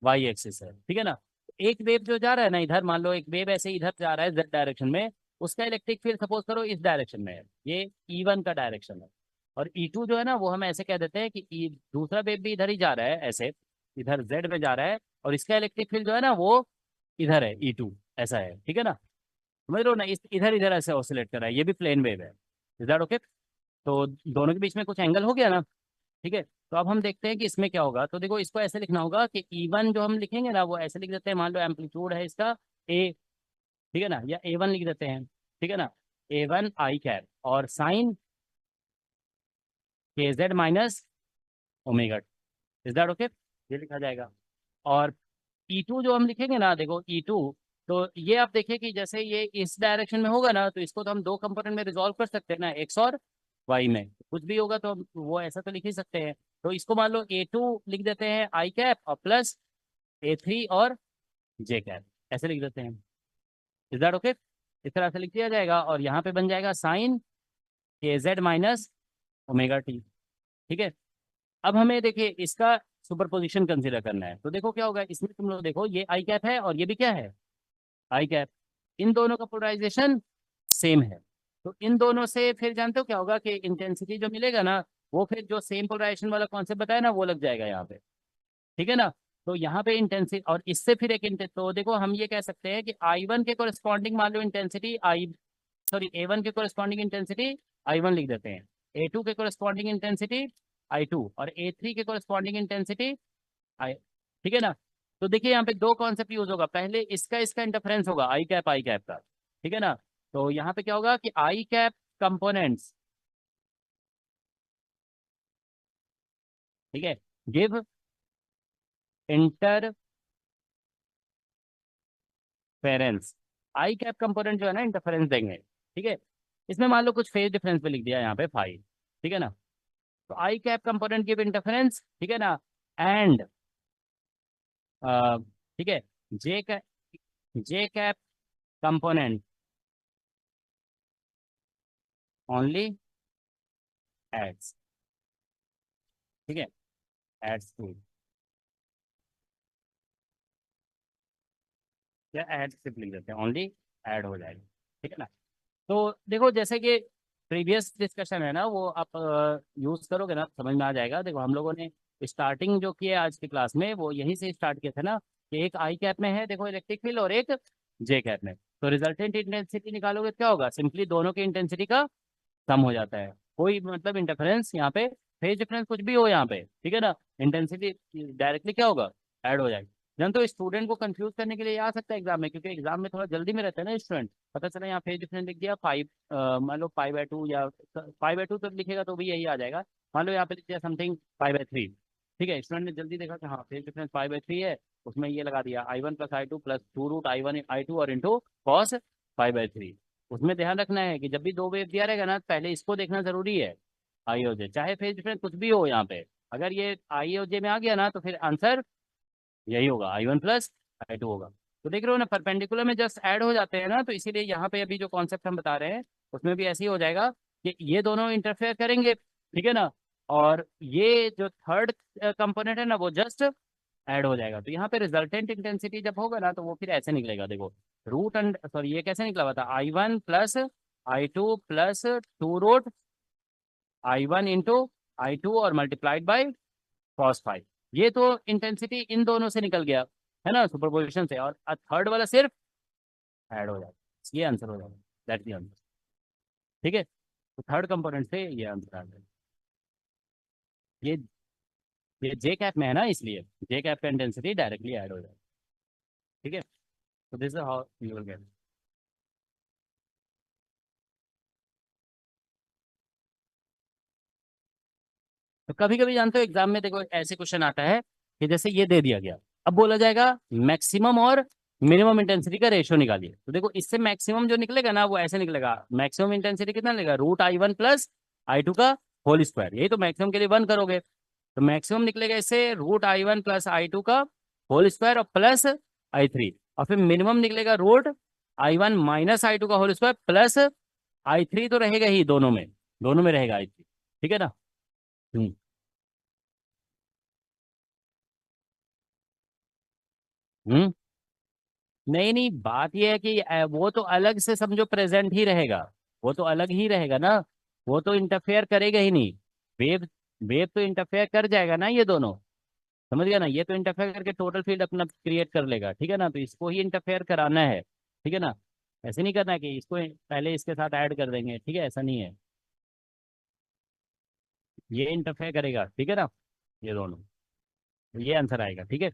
वाई एक्सिस है, ठीक है ना। एक वेव जो जा रहा है ना इधर, मान लो एक वेव ऐसे इधर जा रहा है जेड डायरेक्शन में, उसका इलेक्ट्रिक फील्ड सपोज करो इस डायरेक्शन में है, ये E1 का डायरेक्शन है, और E2 जो है ना वो हम ऐसे कह देते हैं कि दूसरा वेव भी इधर ही जा रहा है, ऐसे इधर जेड में जा रहा है, और इसका इलेक्ट्रिक फील्ड जो है ना वो इधर है E2, ऐसा है, ठीक है ना। समझ लो ना, इस इधर इधर ऐसे ऑसिलेट कर रहा है, ये भी प्लेन वेव है, इज दैट ओके। तो दोनों के बीच में कुछ एंगल हो गया ना, ठीक है। तो अब हम देखते हैं कि इसमें क्या होगा। तो देखो इसको ऐसे लिखना होगा कि E1 जो हम लिखेंगे ना वो ऐसे लिख देते हैं, मान लो एम्पलीट्यूड है इसका ए, ठीक है ना, या A1 लिख देते हैं, ठीक है ना, A1 आई कैप और sine KZ minus omega, is that okay, ये लिखा जाएगा। और E2 जो हम लिखेंगे ना, देखो E2, तो ये आप देखिए कि जैसे ये इस डायरेक्शन में होगा ना, तो इसको तो हम दो कंपोनेंट में रिजॉल्व कर सकते हैं ना, एक्स और वाई में, कुछ भी होगा तो हम वो ऐसा तो लिख ही सकते हैं। तो इसको मान लो A2 लिख देते हैं आई कैप और प्लस A3 और जे कैप, ऐसे लिख देते हैं, इज दैट ओके, इस तरह से लिख दिया जाएगा। और यहाँ पे बन जाएगा sine KZ minus omega T, ठीक है। अब हमें देखिए इसका सुपरपोजिशन कंसीडर करना है। तो देखो क्या होगा इसमें, तुम लोग देखो ये आई कैप है और ये भी क्या है, आई कैप, इन दोनों का पोलराइजेशन सेम है। तो इन दोनों से फिर जानते हो क्या होगा कि इंटेंसिटी जो मिलेगा ना, वो फिर जो सेम पोलराइजेशन वाला कॉन्सेप्ट बताया ना वो लग जाएगा यहाँ पे, ठीक है ना। तो यहाँ पे इंटेंसिटी और इससे फिर एक तो देखो हम ये कह सकते हैं कि I1 के कोरिस्पॉन्डिंग मान लो इंटेंसिटी A1 के कोरिस्पॉन्डिंग इंटेंसिटी I1 लिख देते हैं, A2 के कोरिस्पॉन्डिंग इंटेंसिटी I2 और A3 के कोरिस्पॉन्डिंग इंटेंसिटी I, ठीक है ना। तो देखिए यहाँ पे दो कॉन्सेप्ट यूज होगा, पहले इसका इंटरफेरेंस होगा आई कैप का, ठीक है ना। तो यहाँ पे क्या होगा कि आई कैप कंपोनेंट्स, ठीक है, गिव इंटरफेरेंस, आई कैप कंपोनेंट जो है ना इंटरफेरेंस देंगे, ठीक है। इसमें मान लो कुछ फेज डिफरेंस पे लिख दिया यहाँ पे फाइव, ठीक है ना। तो आई कैप कंपोनेंट गिव इंटरफेरेंस, ठीक है ना, एंड ठीक है, जे कैप कंपोनेंट ओनली एड्स, ठीक है, एड्स टू या एड सिर्फ लिख देते हैं, ओनली ऐड हो जाएगा, ठीक है ना। तो देखो जैसे कि प्रीवियस डिस्कशन है ना वो आप यूज करोगे ना समझ में आ जाएगा। देखो हम लोगों ने स्टार्टिंग जो की है आज की क्लास में वो यहीं से स्टार्ट किए थे ना, कि एक आई कैप में है देखो इलेक्ट्रिक फील्ड और एक जे कैप में, तो रिजल्टेंट इंटेंसिटी निकालोगे तो क्या होगा, सिंपली दोनों की इंटेंसिटी का सम हो जाता है। कोई मतलब इंटरफेरेंस यहाँ पे फेज डिफरेंस कुछ भी हो यहाँ पे, ठीक है ना, इंटेंसिटी डायरेक्टली क्या होगा, ऐड हो जाएगी। जन तो स्टूडेंट को कंफ्यूज करने के लिए ये आ सकता है एग्जाम में, क्योंकि एग्जाम में थोड़ा जल्दी में रहता है ना स्टूडेंट, पता चला यहाँ फेज डिफरेंस लिख दिया 5, मान लो 5/2 या 5/2 तक लिखेगा तो भी यही आ जाएगा। मान लो यहाँ पे लिख दिया समथिंग 5/3, ठीक है, स्टूडेंट ने जल्दी देखा कि हाँ फेज डिफरेंस 5/3 है, उसमें ये लगा दिया I1 + I2 + 2√I1 I2 और इंटू कॉस 5/3। उसमें ध्यान रखना है कि जब भी दो वेव दिया रहेगा ना पहले इसको देखना जरूरी है, आई और जे, चाहे फेज डिफरेंस कुछ भी हो यहाँ पे, अगर ये आई और जे में आ गया ना तो फिर आंसर यही होगा, I1 + I2 होगा। तो देख रहे हो ना परपेंडिकुलर में जस्ट ऐड हो जाते हैं ना, तो इसीलिए यहाँ पे अभी जो कॉन्सेप्ट हम बता रहे हैं उसमें भी ऐसे ही हो जाएगा कि ये दोनों इंटरफेयर करेंगे, ठीक है ना, और ये जो थर्ड कंपोनेंट है ना वो जस्ट ऐड हो जाएगा। तो यहाँ पे रिजल्टेंट इंटेंसिटी जब होगा ना तो वो फिर ऐसे निकलेगा, देखो रूट एंड सॉरी ये कैसे निकला हुआ था, I1 + I2 + 2√I1 × I2 और मल्टीप्लाइड बाई cos 5, ये तो इंटेंसिटी इन दोनों से निकल गया है ना सुपरपोजिशन से, और थर्ड वाला सिर्फ ऐड हो जाएगा, ये आंसर हो जाएगा, दैट्स द आंसर, ठीक है। तो थर्ड कंपोनेंट से ये आंसर आ जाएगा। ये ये जे कैप में है ना इसलिए जे कैप का इंटेंसिटी डायरेक्टली ऐड हो जाएगा, ठीक है। तो this is how you will gate. तो कभी कभी जानते हो एग्जाम में देखो ऐसे क्वेश्चन आता है कि जैसे ये दे दिया गया, अब बोला जाएगा मैक्सिमम और मिनिमम इंटेंसिटी का रेशियो निकालिए। तो देखो इससे मैक्सिमम जो निकलेगा ना वो ऐसे निकलेगा, मैक्सिमम इंटेंसिटी कितना निकलेगा, √I1 + I2 का होल स्क्वायर, यही तो मैक्सिमम के लिए 1 करोगे, तो मैक्सिमम निकलेगा इससे √I1 + I2 का होल स्क्वायर और प्लस I3, और फिर मिनिमम निकलेगा √I1 - I2 का होल स्क्वायर प्लस I3, तो रहेगा ही दोनों में रहेगा I3, ठीक है ना। हम्म हम्म नहीं नहीं, बात यह है कि वो तो अलग से समझो प्रेजेंट ही रहेगा, वो तो अलग ही रहेगा ना, वो तो इंटरफेयर करेगा ही नहीं, वेव वेव तो इंटरफेयर कर जाएगा ना, ये दोनों समझ गया ना, ये तो इंटरफेयर करके टोटल फील्ड अपना क्रिएट कर लेगा, ठीक है ना, तो इसको ही इंटरफेयर कराना है, ठीक है ना। ऐसे नहीं करना कि इसको पहले इसके साथ ऐड कर देंगे, ठीक है, ऐसा नहीं है। ये इंटरफेयर करेगा, ठीक है ना, ये दोनों, तो ये आंसर आएगा, ठीक है।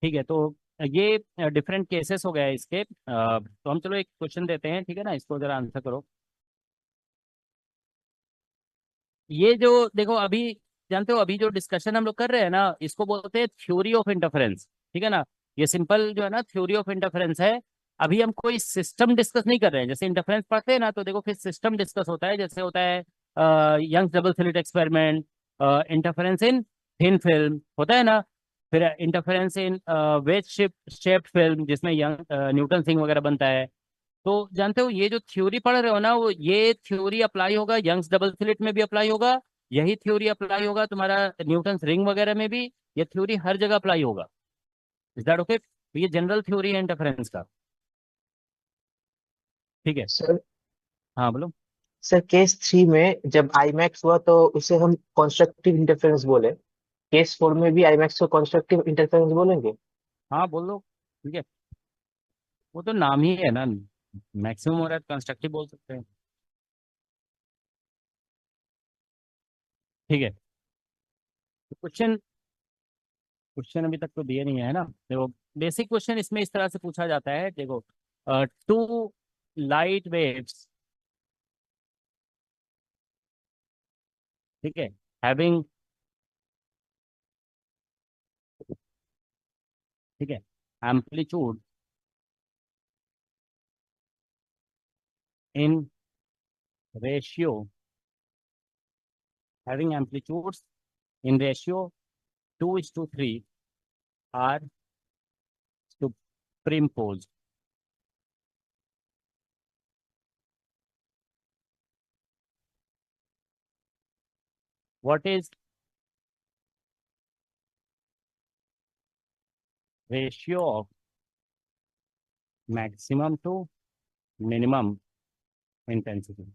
ठीक है, तो ये डिफरेंट केसेस हो गए इसके। तो हम चलो एक क्वेश्चन देते हैं, ठीक है ना, इसको जरा आंसर करो। ये जो देखो अभी, जानते हो अभी जो डिस्कशन हम लोग कर रहे हैं ना, इसको बोलते हैं थ्योरी ऑफ इंटरफेरेंस, ठीक है ना। ये सिंपल जो है ना थ्योरी ऑफ इंटरफेरेंस है। अभी हम कोई सिस्टम डिस्कस नहीं कर रहे हैं। जैसे इंटरफेरेंस पढ़ते हैं ना, तो देखो फिर सिस्टम डिस्कस होता है, जैसे होता है Young's double slit experiment, interference in thin film होता है ना, फिर interference in wedge shaped film जिसमें यंग न्यूटन सिंग वगैरह बनता है। तो जानते हो ये जो थ्योरी पढ़ रहे हो ना, वो ये थ्योरी अप्लाई होगा यंग्स डबल स्लिट में भी अप्लाई होगा, यही थ्योरी अप्लाई होगा तुम्हारा न्यूटन रिंग वगैरह में भी। ये थ्योरी हर जगह अप्लाई होगा। Is that okay? तो ये जनरल थ्योरी है इंटरफेरेंस का, ठीक है। सर हाँ बोलो। सर केस 3 में जब आईमैक्स हुआ तो उसे हम कॉन्स्ट्रक्टिव इंटरफेरेंस बोले। केस 4 में भी आईमैक्स को कॉन्स्ट्रक्टिव इंटरफेरेंस बोलेंगे। हाँ बोल लो, ठीक है। वो तो नाम ही है ना, मैक्सिमम हो रहा है, कंस्ट्रक्टिव बोल सकते हैं, ठीक है। क्वेश्चन क्वेश्चन अभी तक तो दिए नहीं है ना। देखो बेसिक क्वेश्चन इसमें इस तरह से पूछा जाता है, देखो टू लाइट वेव्स, ठीक है, हैविंग, ठीक है, amplitude in ratio, having amplitudes in ratio 2:3 are superimposed. What is ratio of maximum to minimum intensity?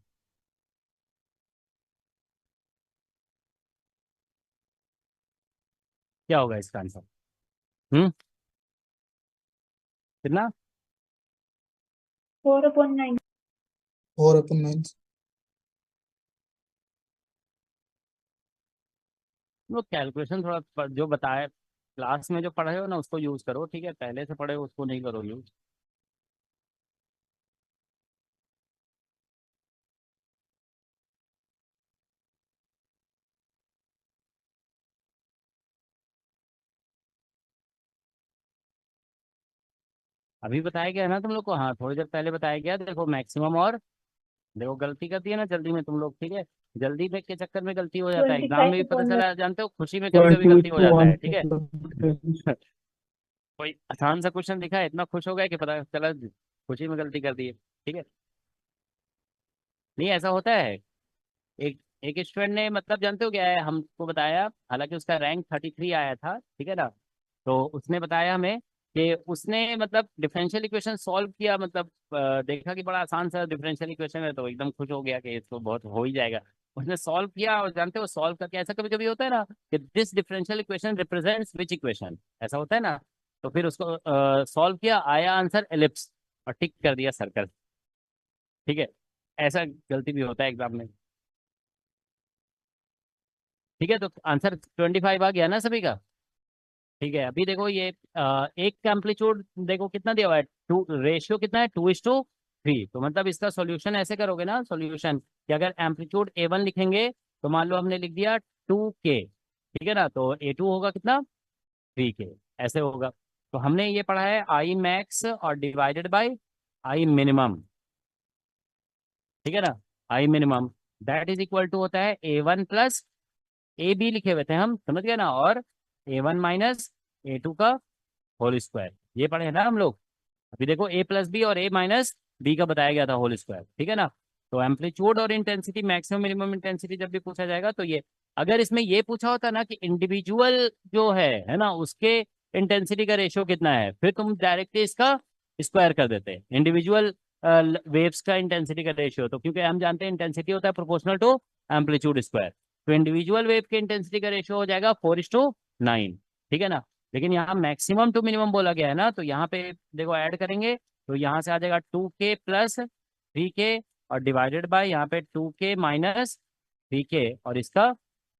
क्या होगा इसका आंसर? कितना? 4/9। 4/9। वो कैलकुलेशन थोड़ा जो बताया क्लास में जो पढ़े हो ना उसको यूज करो, ठीक है, पहले से पढ़े हो उसको नहीं करो यूज। अभी बताया गया है ना तुम लोग को, हाँ थोड़ी देर पहले बताया गया। देखो मैक्सिमम और, देखो गलती करती है ना जल्दी में तुम लोग, ठीक है, जल्दी में के चक्कर में गलती हो जाता है, एग्जाम में भी पता 25/9। चला, जानते हो खुशी में कभी कभी गलती हो जाता है, ठीक है। 20 कोई आसान सा क्वेश्चन दिखा है, इतना खुश हो गया कि पता चला खुशी में गलती कर दी है, ठीक है। नहीं ऐसा होता है। एक एक स्टूडेंट ने, मतलब जानते हो क्या है, हमको बताया, हालांकि उसका रैंक 33 आया था, ठीक है ना, तो उसने बताया हमें कि उसने मतलब डिफरेंशियल इक्वेशन सॉल्व किया, मतलब देखा कि बड़ा आसान सा डिफरेंशियल इक्वेशन है, तो एकदम खुश हो गया कि इसको बहुत हो ही जाएगा। उसने सॉल्व किया, और जानते हो सॉल्व करके ऐसा कभी कभी होता है ना कि this differential equation represents which equation, ऐसा होता है ना। तो फिर उसको सॉल्व किया, आया आंसर एलिप्स, और टिक कर दिया सर्कल, ठीक है। ऐसा गलती भी होता है एग्जाम में, ठीक है। तो आंसर 25 आ गया ना सभी का, ठीक है। अभी देखो ये एक का एम्पलीट्यूड देखो कितना दिया हुआ है, टू, रेशियो कितना है, 2:3। तो मतलब इसका सॉल्यूशन ऐसे करोगे ना, सॉल्यूशन कि अगर एम्पलीट्यूड A1 लिखेंगे, तो मान लो हमने लिख दिया 2K, ठीक है ना, तो A2 होगा कितना, 3K, ऐसे होगा। तो हमने ये पढ़ा है आई मैक्स और डिवाइडेड बाई आई मिनिमम, ठीक है ना, I minimum that is equal to होता है A1 प्लस AB लिखे हुए थे हम, समझ गए ना, और A1 माइनस A2 का होल स्क्वायर, ये पढ़े हैं ना हम लोग। अभी देखो A प्लस बी और A माइनस बी का बताया गया था होल स्क्वायर, ठीक है ना। तो एम्पलीट्यूड और इंटेंसिटी, मैक्सिमम मिनिमम इंटेंसिटी जब भी पूछा जाएगा, तो ये अगर इसमें ये पूछा होता ना कि इंडिविजुअल जो है ना, उसके इंटेंसिटी का रेशियो कितना है, फिर तुम डायरेक्टली इसका स्क्वायर कर देते इंडिविजुअल वेव्स का इंटेंसिटी का रेशियो। तो क्योंकि हम जानते हैं इंटेंसिटी होता है प्रोपोर्शनल टू एम्पलीट्यूड स्क्वायर, तो इंडिविजुअल वेव के इंटेंसिटी का रेशियो हो जाएगा 4:9, ठीक है ना। लेकिन यहाँ मैक्सिमम टू मिनिमम बोला गया है ना, तो यहाँ पे देखो ऐड करेंगे, तो यहाँ से आ जाएगा 2K प्लस 3K और डिवाइडेड बाय यहाँ पे 2k माइनस 3k और इसका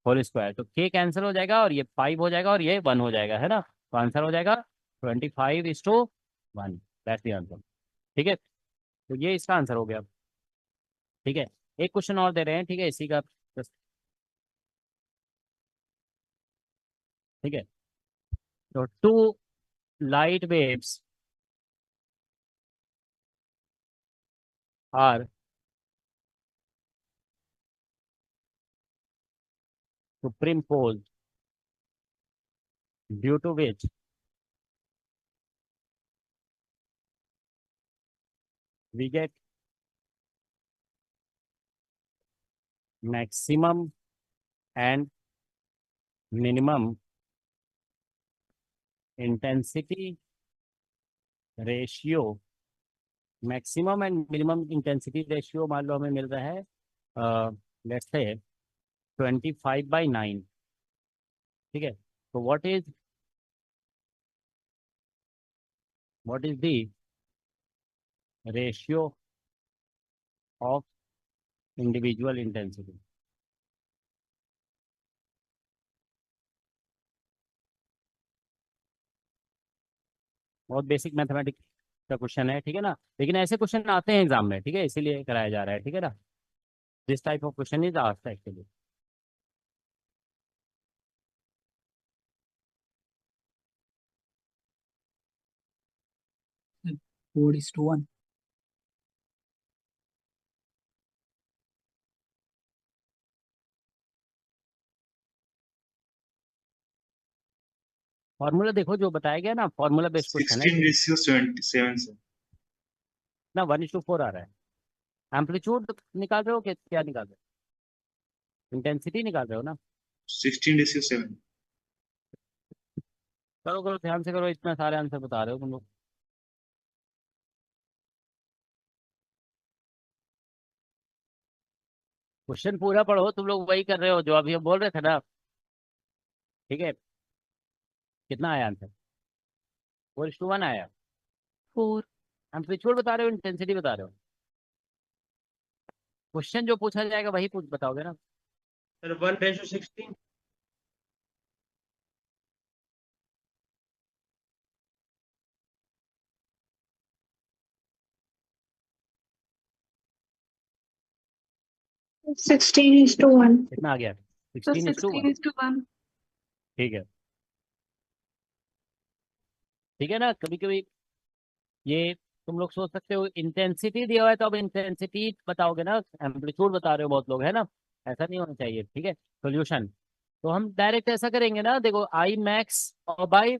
होल स्क्वायर, तो k कैंसिल हो जाएगा और ये 5 हो जाएगा और ये 1 हो जाएगा, है ना। तो आंसर हो जाएगा 25:1। That's the answer. ठीक है, तो ये इसका आंसर हो गया। ठीक है, एक क्वेश्चन और दे रहे हैं, ठीक है, इसी का। ठीक है, तो 2 light waves are superimposed, due to which we get maximum and minimum intensity ratio। Maximum and minimum intensity ratio मान लो हमें मिल रहा है, लेट्स से 25/9। ठीक है, तो what is the ratio of individual intensity. बहुत बेसिक मैथमेटिक्स का क्वेश्चन है, ठीक है ना, लेकिन ऐसे क्वेश्चन आते हैं एग्जाम में, ठीक है, इसीलिए कराया जा रहा है, ठीक है ना। This type of question is asked actually. 4:1। Formula देखो जो बताया गया ना, फॉर्मूला बेस्ड क्वेश्चन है 16:7 से। ना। 1:4 आ रहा है। एम्पलीट्यूड निकाल रहे हो कि क्या निकाल रहे हो, इंटेंसिटी निकाल रहे हो ना। 16:7। करो करो ध्यान से करो, इतना सारे आंसर बता रहे हो तुम लोग। क्वेश्चन पूरा पढ़ो, तुम लोग वही कर रहे हो जो अभी हम बोल रहे थे ना। ठीक है, कितना आया आंसर? 4:1 आया। 4। एम्पलीट्यूड बता रहे हो, इंटेंसिटी बता रहे हो? क्वेश्चन जो पूछा जाएगा वही पूछ बताओगे ना। सर 1:16। 16:1। कितना आ गया? So 16:1। 16:1। ठीक है, ठीक है ना। कभी कभी ये तुम लोग सोच सकते हो इंटेंसिटी दिया हुआ है तो अब इंटेंसिटी बताओगे ना, एम्पलीट्यूड बता रहे हो बहुत लोग, है ना। ऐसा नहीं होना चाहिए, ठीक है। सोल्यूशन तो हम डायरेक्ट ऐसा करेंगे ना, देखो आई मैक्स और बाई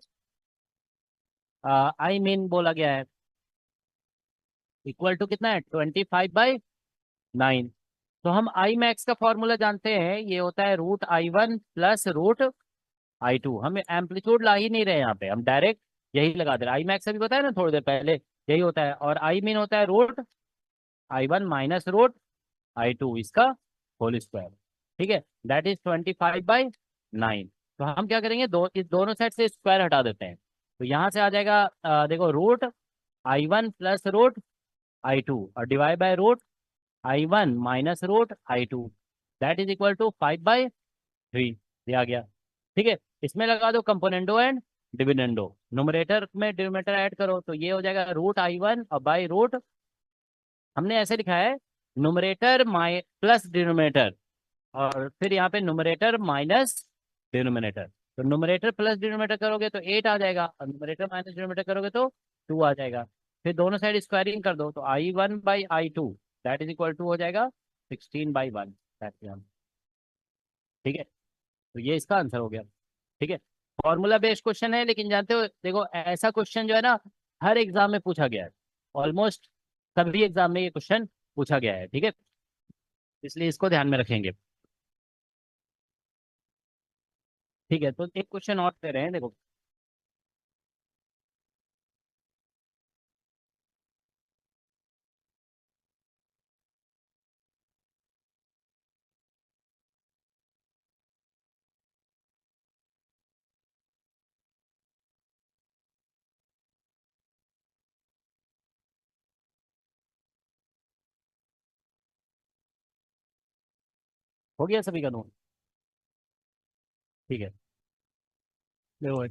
आई मीन बोला गया है, इक्वल टू कितना है? 25/9। तो हम आई मैक्स का फॉर्मूला जानते हैं, ये होता है √I1 प्लस √I2। हम एम्पलीट्यूड ला ही नहीं रहे यहाँ पे, हम डायरेक्ट यही लगा दे रहे। आई मैक्स अभी बताया ना थोड़ी देर पहले, यही होता है। और आई मीन होता है √I1 माइनस √I2, इसका होल स्क्वायर। ठीक है, दैट इज 25/9। तो हम क्या करेंगे, इस दोनों साइड से स्क्वायर हटा देते हैं, तो यहाँ से आ जाएगा देखो √I1 प्लस √I2 और divide by √I1 minus √I2, that is equal to 5/3। ये आ गया। ठीक है, इसमें लगा दो कंपोनेंडो एंड डिविडेंडो, न्यूमरेटर में डिनोमिनेटर ऐड करो, तो ये हो जाएगा √I1 और बाई हमने ऐसे लिखा है न्यूमरेटर माइ प्लस डिनोमिनेटर, और फिर यहाँ पे न्यूमरेटर माइनस डिनोमिनेटर। तो न्यूमरेटर प्लस डिनोमिनेटर करोगे तो 8 आ जाएगा, और न्यूमरेटर माइनस डिनोमिनेटर करोगे तो 2 आ जाएगा। फिर दोनों साइड स्क्वायरिंग कर दो, तो I1/I2 that is equal to हो जाएगा 16/1। ठीक है, तो ये इसका आंसर हो गया। ठीक है, फॉर्मूला बेस्ड क्वेश्चन है, लेकिन जानते हो देखो ऐसा क्वेश्चन जो है ना, हर एग्जाम में पूछा गया है, ऑलमोस्ट सभी एग्जाम में ये क्वेश्चन पूछा गया है। ठीक है, इसलिए इसको ध्यान में रखेंगे। ठीक है, तो एक क्वेश्चन और दे रहे हैं, देखो हो गया सभी का नोट? ठीक है, देखो,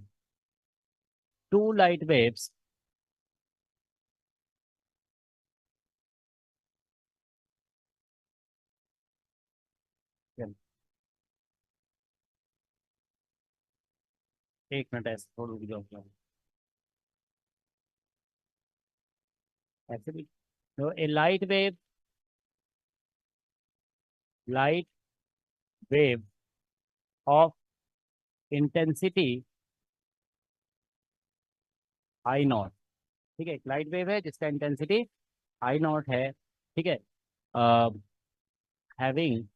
टू लाइट वेव्स एक मिनट ऐसे थोड़ा रुक जाओ, ऐसे भी। तो a light wave of intensity I naught, ठीक है, एक लाइट वेव है जिसका इंटेंसिटी आई नॉट है, ठीक है, हैविंग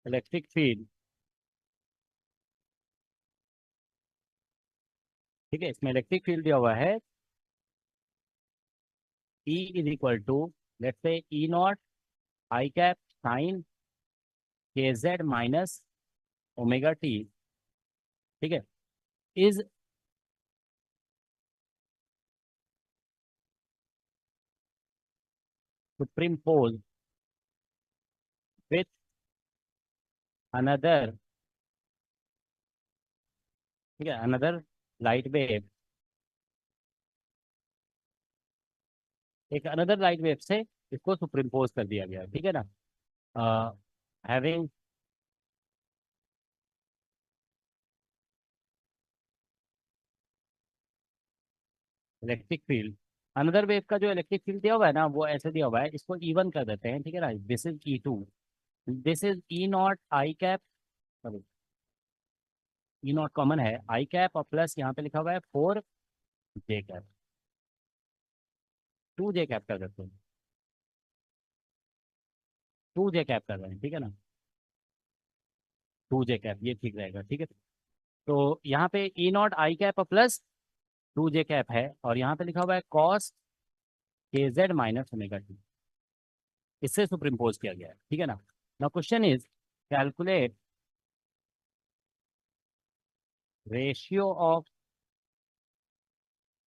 इलेक्ट्रिक फील्ड, ठीक है, इसमें इलेक्ट्रिक फील्ड दिया हुआ है E is equal to, let's say E naught i cap sine के जेड माइनस ओमेगा टी, ठीक है, इज सुप्रीमपोज विथ अनदर, ठीक है, अनदर लाइट वेव, एक अनदर लाइट वेव से इसको सुपरइम्पोज कर दिया गया, ठीक है ना, having electric field, another wave का जो इलेक्ट्रिक फील्ड दिया हुआ है ना वो ऐसे दिया हुआ है, इसको E1 कर देते हैं, ठीक है ना, this is E2, this is E naught i cap, sorry E not common है, आई कैप और प्लस यहाँ पे लिखा हुआ है 4 J कैप, 2 J कैप कर देते हैं, 2 J कैप कर रहे हैं, ठीक है ना, 2 J कैप ये ठीक रहेगा, ठीक है। तो यहाँ पे ई नॉट आई कैप और प्लस 2 J कैप है, और यहाँ पे लिखा हुआ है कॉस के जेड माइनस ओमेगा टी, इससे सुपरइम्पोज किया गया है, ठीक है ना। Now question is calculate ratio of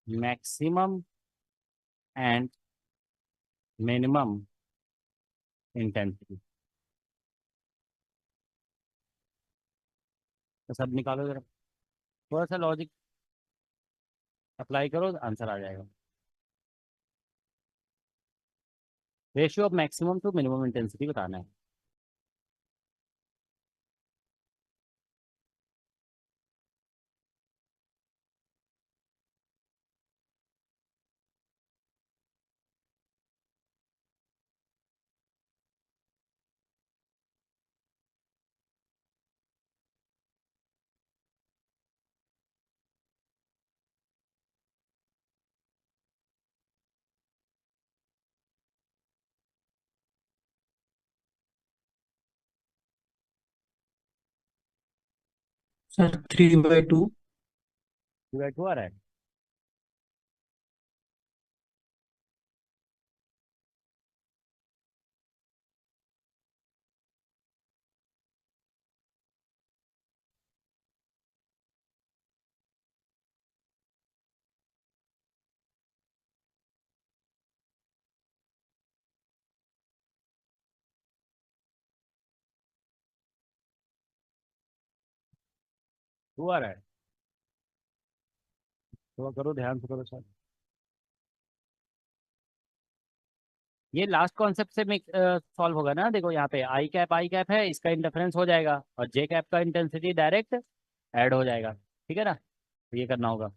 maximum and minimum intensity, तो सब निकालो जरा, थोड़ा सा लॉजिक अप्लाई करो, आंसर आ जाएगा। Ratio of maximum to minimum intensity बताना है। सर 3/2। 2/2 आ रहा है, टू आ रहा है, थोड़ा करो ध्यान से करो सर। ये लास्ट कॉन्सेप्ट से सॉल्व होगा ना, देखो यहाँ पे आई कैप है, इसका इंटरफेरेंस हो जाएगा और J कैप का इंटेंसिटी डायरेक्ट ऐड हो जाएगा, ठीक है ना, तो ये करना होगा।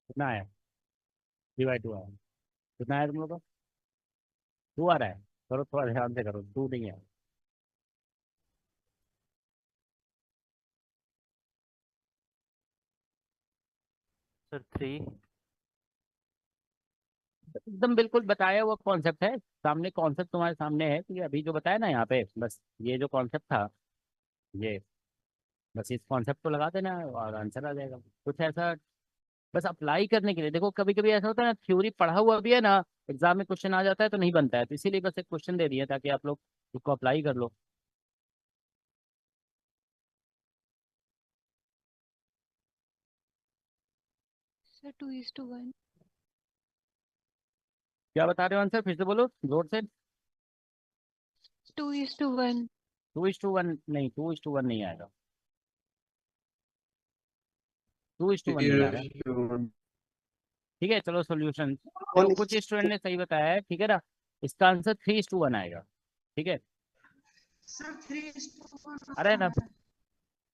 कितना आया? 3/2 आया, कितना आया तुम लोग का? 2 आ रहा है, करो थोड़ा ध्यान से करो, 2 नहीं है। सर 3। एकदम बिल्कुल बताया हुआ कॉन्सेप्ट है, सामने कॉन्सेप्ट तुम्हारे सामने है, तो ये अभी जो बताया ना यहाँ पे, बस ये जो कॉन्सेप्ट था ये, बस इस कॉन्सेप्ट को लगा देना और आंसर आ जाएगा, कुछ ऐसा बस अप्लाई करने के लिए। देखो कभी कभी ऐसा होता है ना, थ्योरी पढ़ा हुआ भी है ना, एग्जाम में क्वेश्चन आ जाता है तो नहीं बनता है, तो इसीलिए बस एक क्वेश्चन दे दिए ताकि आप लोग उसको अप्लाई कर लो। सर 2:1। क्या बता रहे हो आंसर, फिर से बोलो जोर से। 2:1। 2:1 नहीं, 2:1 नहीं आएगा, 2:1 नहीं आ रहा है। ठीक है चलो सॉल्यूशन, देखो कुछ स्टूडेंट ने सही बताया है, ठीक है ना, इसका आंसर 3:1 आएगा। ठीक है, अरे ना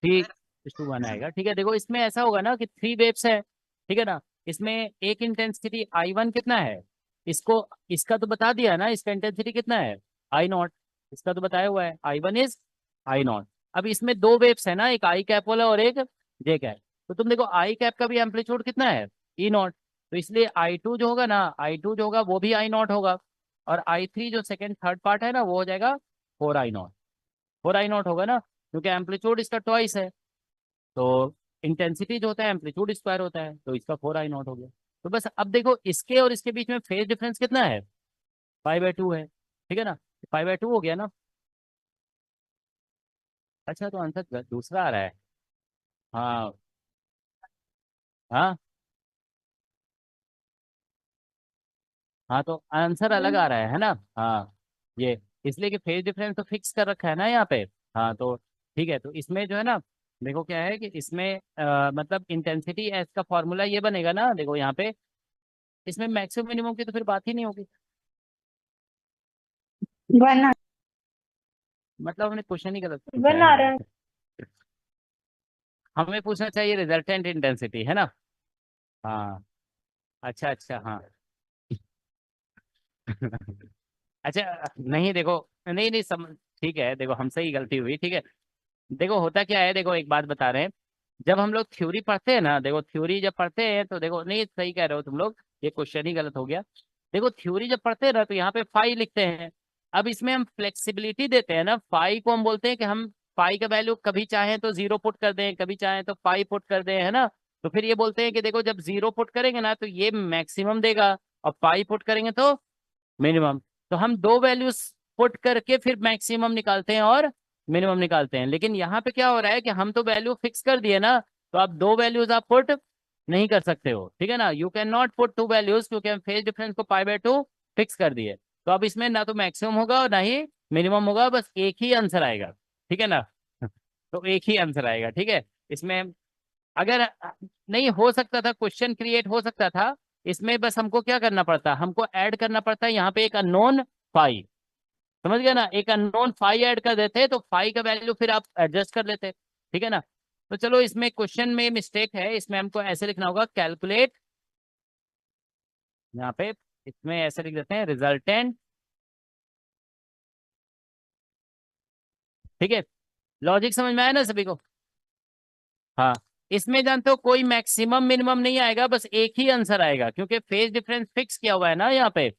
3:1 आएगा। ठीक है, देखो इसमें ऐसा होगा ना कि 3 वेव्स है, ठीक है ना, इसमें एक इंटेंसिटी I1 कितना है, इसको, इसका तो बता दिया ना, इसका इंटेंसिटी कितना है I0, इसका तो बताया हुआ है I1 इज I0। अब इसमें 2 वेव्स है ना, एक आई कैप वाला और एक जे कैप, तो तुम देखो आई कैप का भी एम्पलीट्यूड कितना है E0, तो इसलिए I2 जो होगा ना, I2 जो होगा वो भी I0 होगा, और I3 जो सेकंड थर्ड पार्ट है ना वो हो जाएगा 4I0, 4I0 होगा ना, क्योंकि एम्पलीट्यूड इसका ट्वाइस है, तो इंटेंसिटी जो होता है एम्पलीट्यूड स्क्वायर होता है, तो इसका 4I0 हो गया। तो बस अब देखो इसके और इसके बीच में फेज डिफरेंस कितना है, 5/2 है, ठीक है ना, 5/2 हो गया ना। अच्छा तो आंसर दूसरा आ रहा है। हाँ हाँ हाँ, तो आंसर अलग आ रहा है ना। हाँ ये इसलिए कि फेज डिफरेंस तो फिक्स कर रखा है ना यहाँ पे। हाँ तो ठीक है, तो इसमें जो है ना, देखो क्या है कि इसमें मतलब इंटेंसिटी एस का फॉर्मूला ये बनेगा ना, देखो यहाँ पे, इसमें मैक्सिमम मिनिमम की तो फिर बात ही नहीं होगी, 1 मतलब हमने क्वेश्चन ही गलत पूछा 1 आ रहा है। है। हमें पूछना चाहिए रिजल्टेंट इंटेंसिटी, है ना। हाँ अच्छा अच्छा हाँ। अच्छा नहीं देखो, नहीं नहीं ठीक है, देखो हमसे ही गलती हुई, ठीक है। देखो होता क्या है, देखो एक बात बता रहे हैं, जब हम लोग थ्योरी पढ़ते हैं ना, देखो थ्योरी जब पढ़ते हैं तो देखो, नहीं सही कह रहे हो तुम लोग, ये क्वेश्चन ही गलत हो गया। देखो थ्योरी जब पढ़ते हैं ना तो यहाँ पे फाई लिखते हैं, अब इसमें हम फ्लेक्सिबिलिटी देते हैं ना, फाई को हम बोलते हैं कि हम फाई का वैल्यू कभी चाहें तो 0 पुट कर दें, कभी चाहें तो फाई पुट कर दें, है ना। तो फिर ये बोलते हैं कि देखो जब 0 पुट करेंगे ना तो ये मैक्सिमम देगा, और फाई पुट करेंगे तो मिनिमम। तो हम 2 वैल्यूज पुट करके फिर मैक्सिमम निकालते हैं और मिनिमम निकालते हैं, लेकिन यहाँ पे क्या हो रहा है कि हम तो वैल्यू फिक्स कर दिए ना, तो आप 2 वैल्यूज आप पुट नहीं कर सकते हो, ठीक है ना, you can not put 2 values, क्योंकि हम फेज डिफरेंस को π/2 फिक्स कर दिए। तो अब इसमें ना तो मैक्सिमम होगा और ना ही मिनिमम होगा, बस एक ही आंसर आएगा, ठीक है ना। तो एक ही आंसर आएगा, ठीक है। इसमें अगर नहीं हो सकता था, क्वेश्चन क्रिएट हो सकता था, इसमें बस हमको क्या करना पड़ता, हमको ऐड करना पड़ता है यहाँ पे एक अननोन फाई, समझ गए ना, एक अननोन फाई ऐड कर देते तो फाई का वैल्यू फिर आप एडजस्ट कर लेते, ठीक है ना। तो चलो इसमें क्वेश्चन में मिस्टेक है, इसमें हमको ऐसे लिखना होगा कैलकुलेट, यहाँ पे इसमें ऐसे लिख देते हैं रिजल्टेंट, ठीक है। लॉजिक समझ में आया ना सभी को। हाँ इसमें जानते हो कोई मैक्सिमम मिनिमम नहीं आएगा, बस एक ही आंसर आएगा, क्योंकि फेज डिफरेंस फिक्स किया हुआ है ना यहाँ पे।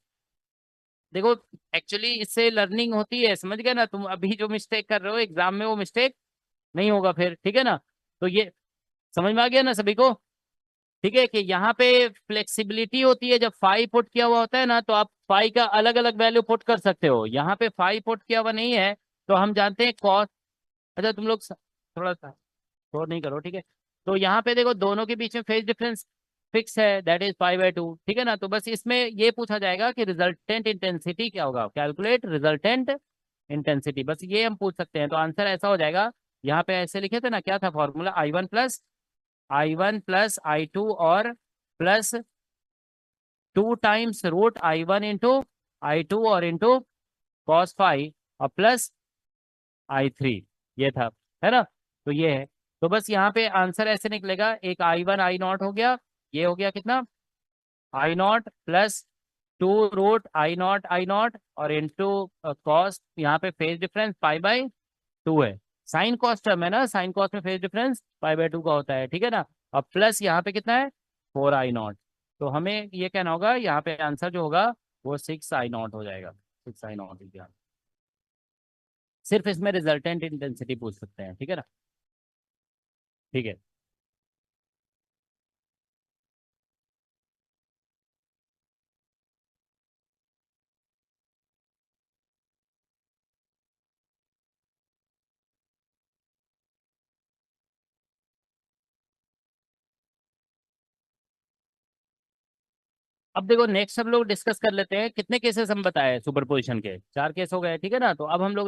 देखो एक्चुअली इससे लर्निंग होती है, समझ गए ना, तुम अभी जो मिस्टेक कर रहे हो एग्जाम में वो मिस्टेक नहीं होगा फिर, ठीक है ना। तो ये समझ में आ गया ना सभी को, ठीक है, कि यहाँ पे फ्लेक्सिबिलिटी होती है, जब फाई पुट किया हुआ होता है ना तो आप फाई का अलग अलग वैल्यू पुट कर सकते हो, यहाँ पे फाई पुट किया हुआ नहीं है, तो हम जानते हैं कॉस। अच्छा तुम लोग थोड़ा सा शोर नहीं करो, ठीक है। तो यहाँ पे देखो दोनों के बीच में फेज डिफरेंस फिक्स है, दैट इज 5/2, ठीक है ना। तो बस इसमें ये पूछा जाएगा कि रिजल्टेंट इंटेंसिटी क्या होगा, कैलकुलेट रिजल्टेंट इंटेंसिटी, बस ये हम पूछ सकते हैं। तो आंसर ऐसा हो जाएगा, यहाँ पे ऐसे लिखे थे ना, क्या था फॉर्मूला, I1 प्लस I2 और plus 2 times root I1 into I2 और इंटू कॉस फाई और प्लस I3, ये था, है ना। तो ये है, तो बस यहाँ पे आंसर ऐसे निकलेगा, एक I1 I0 हो गया, ये हो गया कितना I0 प्लस 2 रूट I0 और इंटू कॉस, यहाँ पे फेज डिफरेंस π/2 है, साइन कॉस टर्म है ना, साइन कॉस में फेज डिफरेंस π/2 का होता है, ठीक है ना। और प्लस यहाँ पे कितना है 4I0, तो हमें ये कहना होगा यहाँ पे आंसर जो होगा वो 6I0 हो जाएगा, 6I0 हो गया। सिर्फ इसमें रिजल्टेंट इंटेंसिटी पूछ सकते हैं, ठीक है ना, ठीक है। अब देखो नेक्स्ट हम लोग डिस्कस कर लेते हैं कितने केसेस हम बताए सुपरपोजिशन के, 4 केस हो गए, ठीक है ना। तो अब हम लोग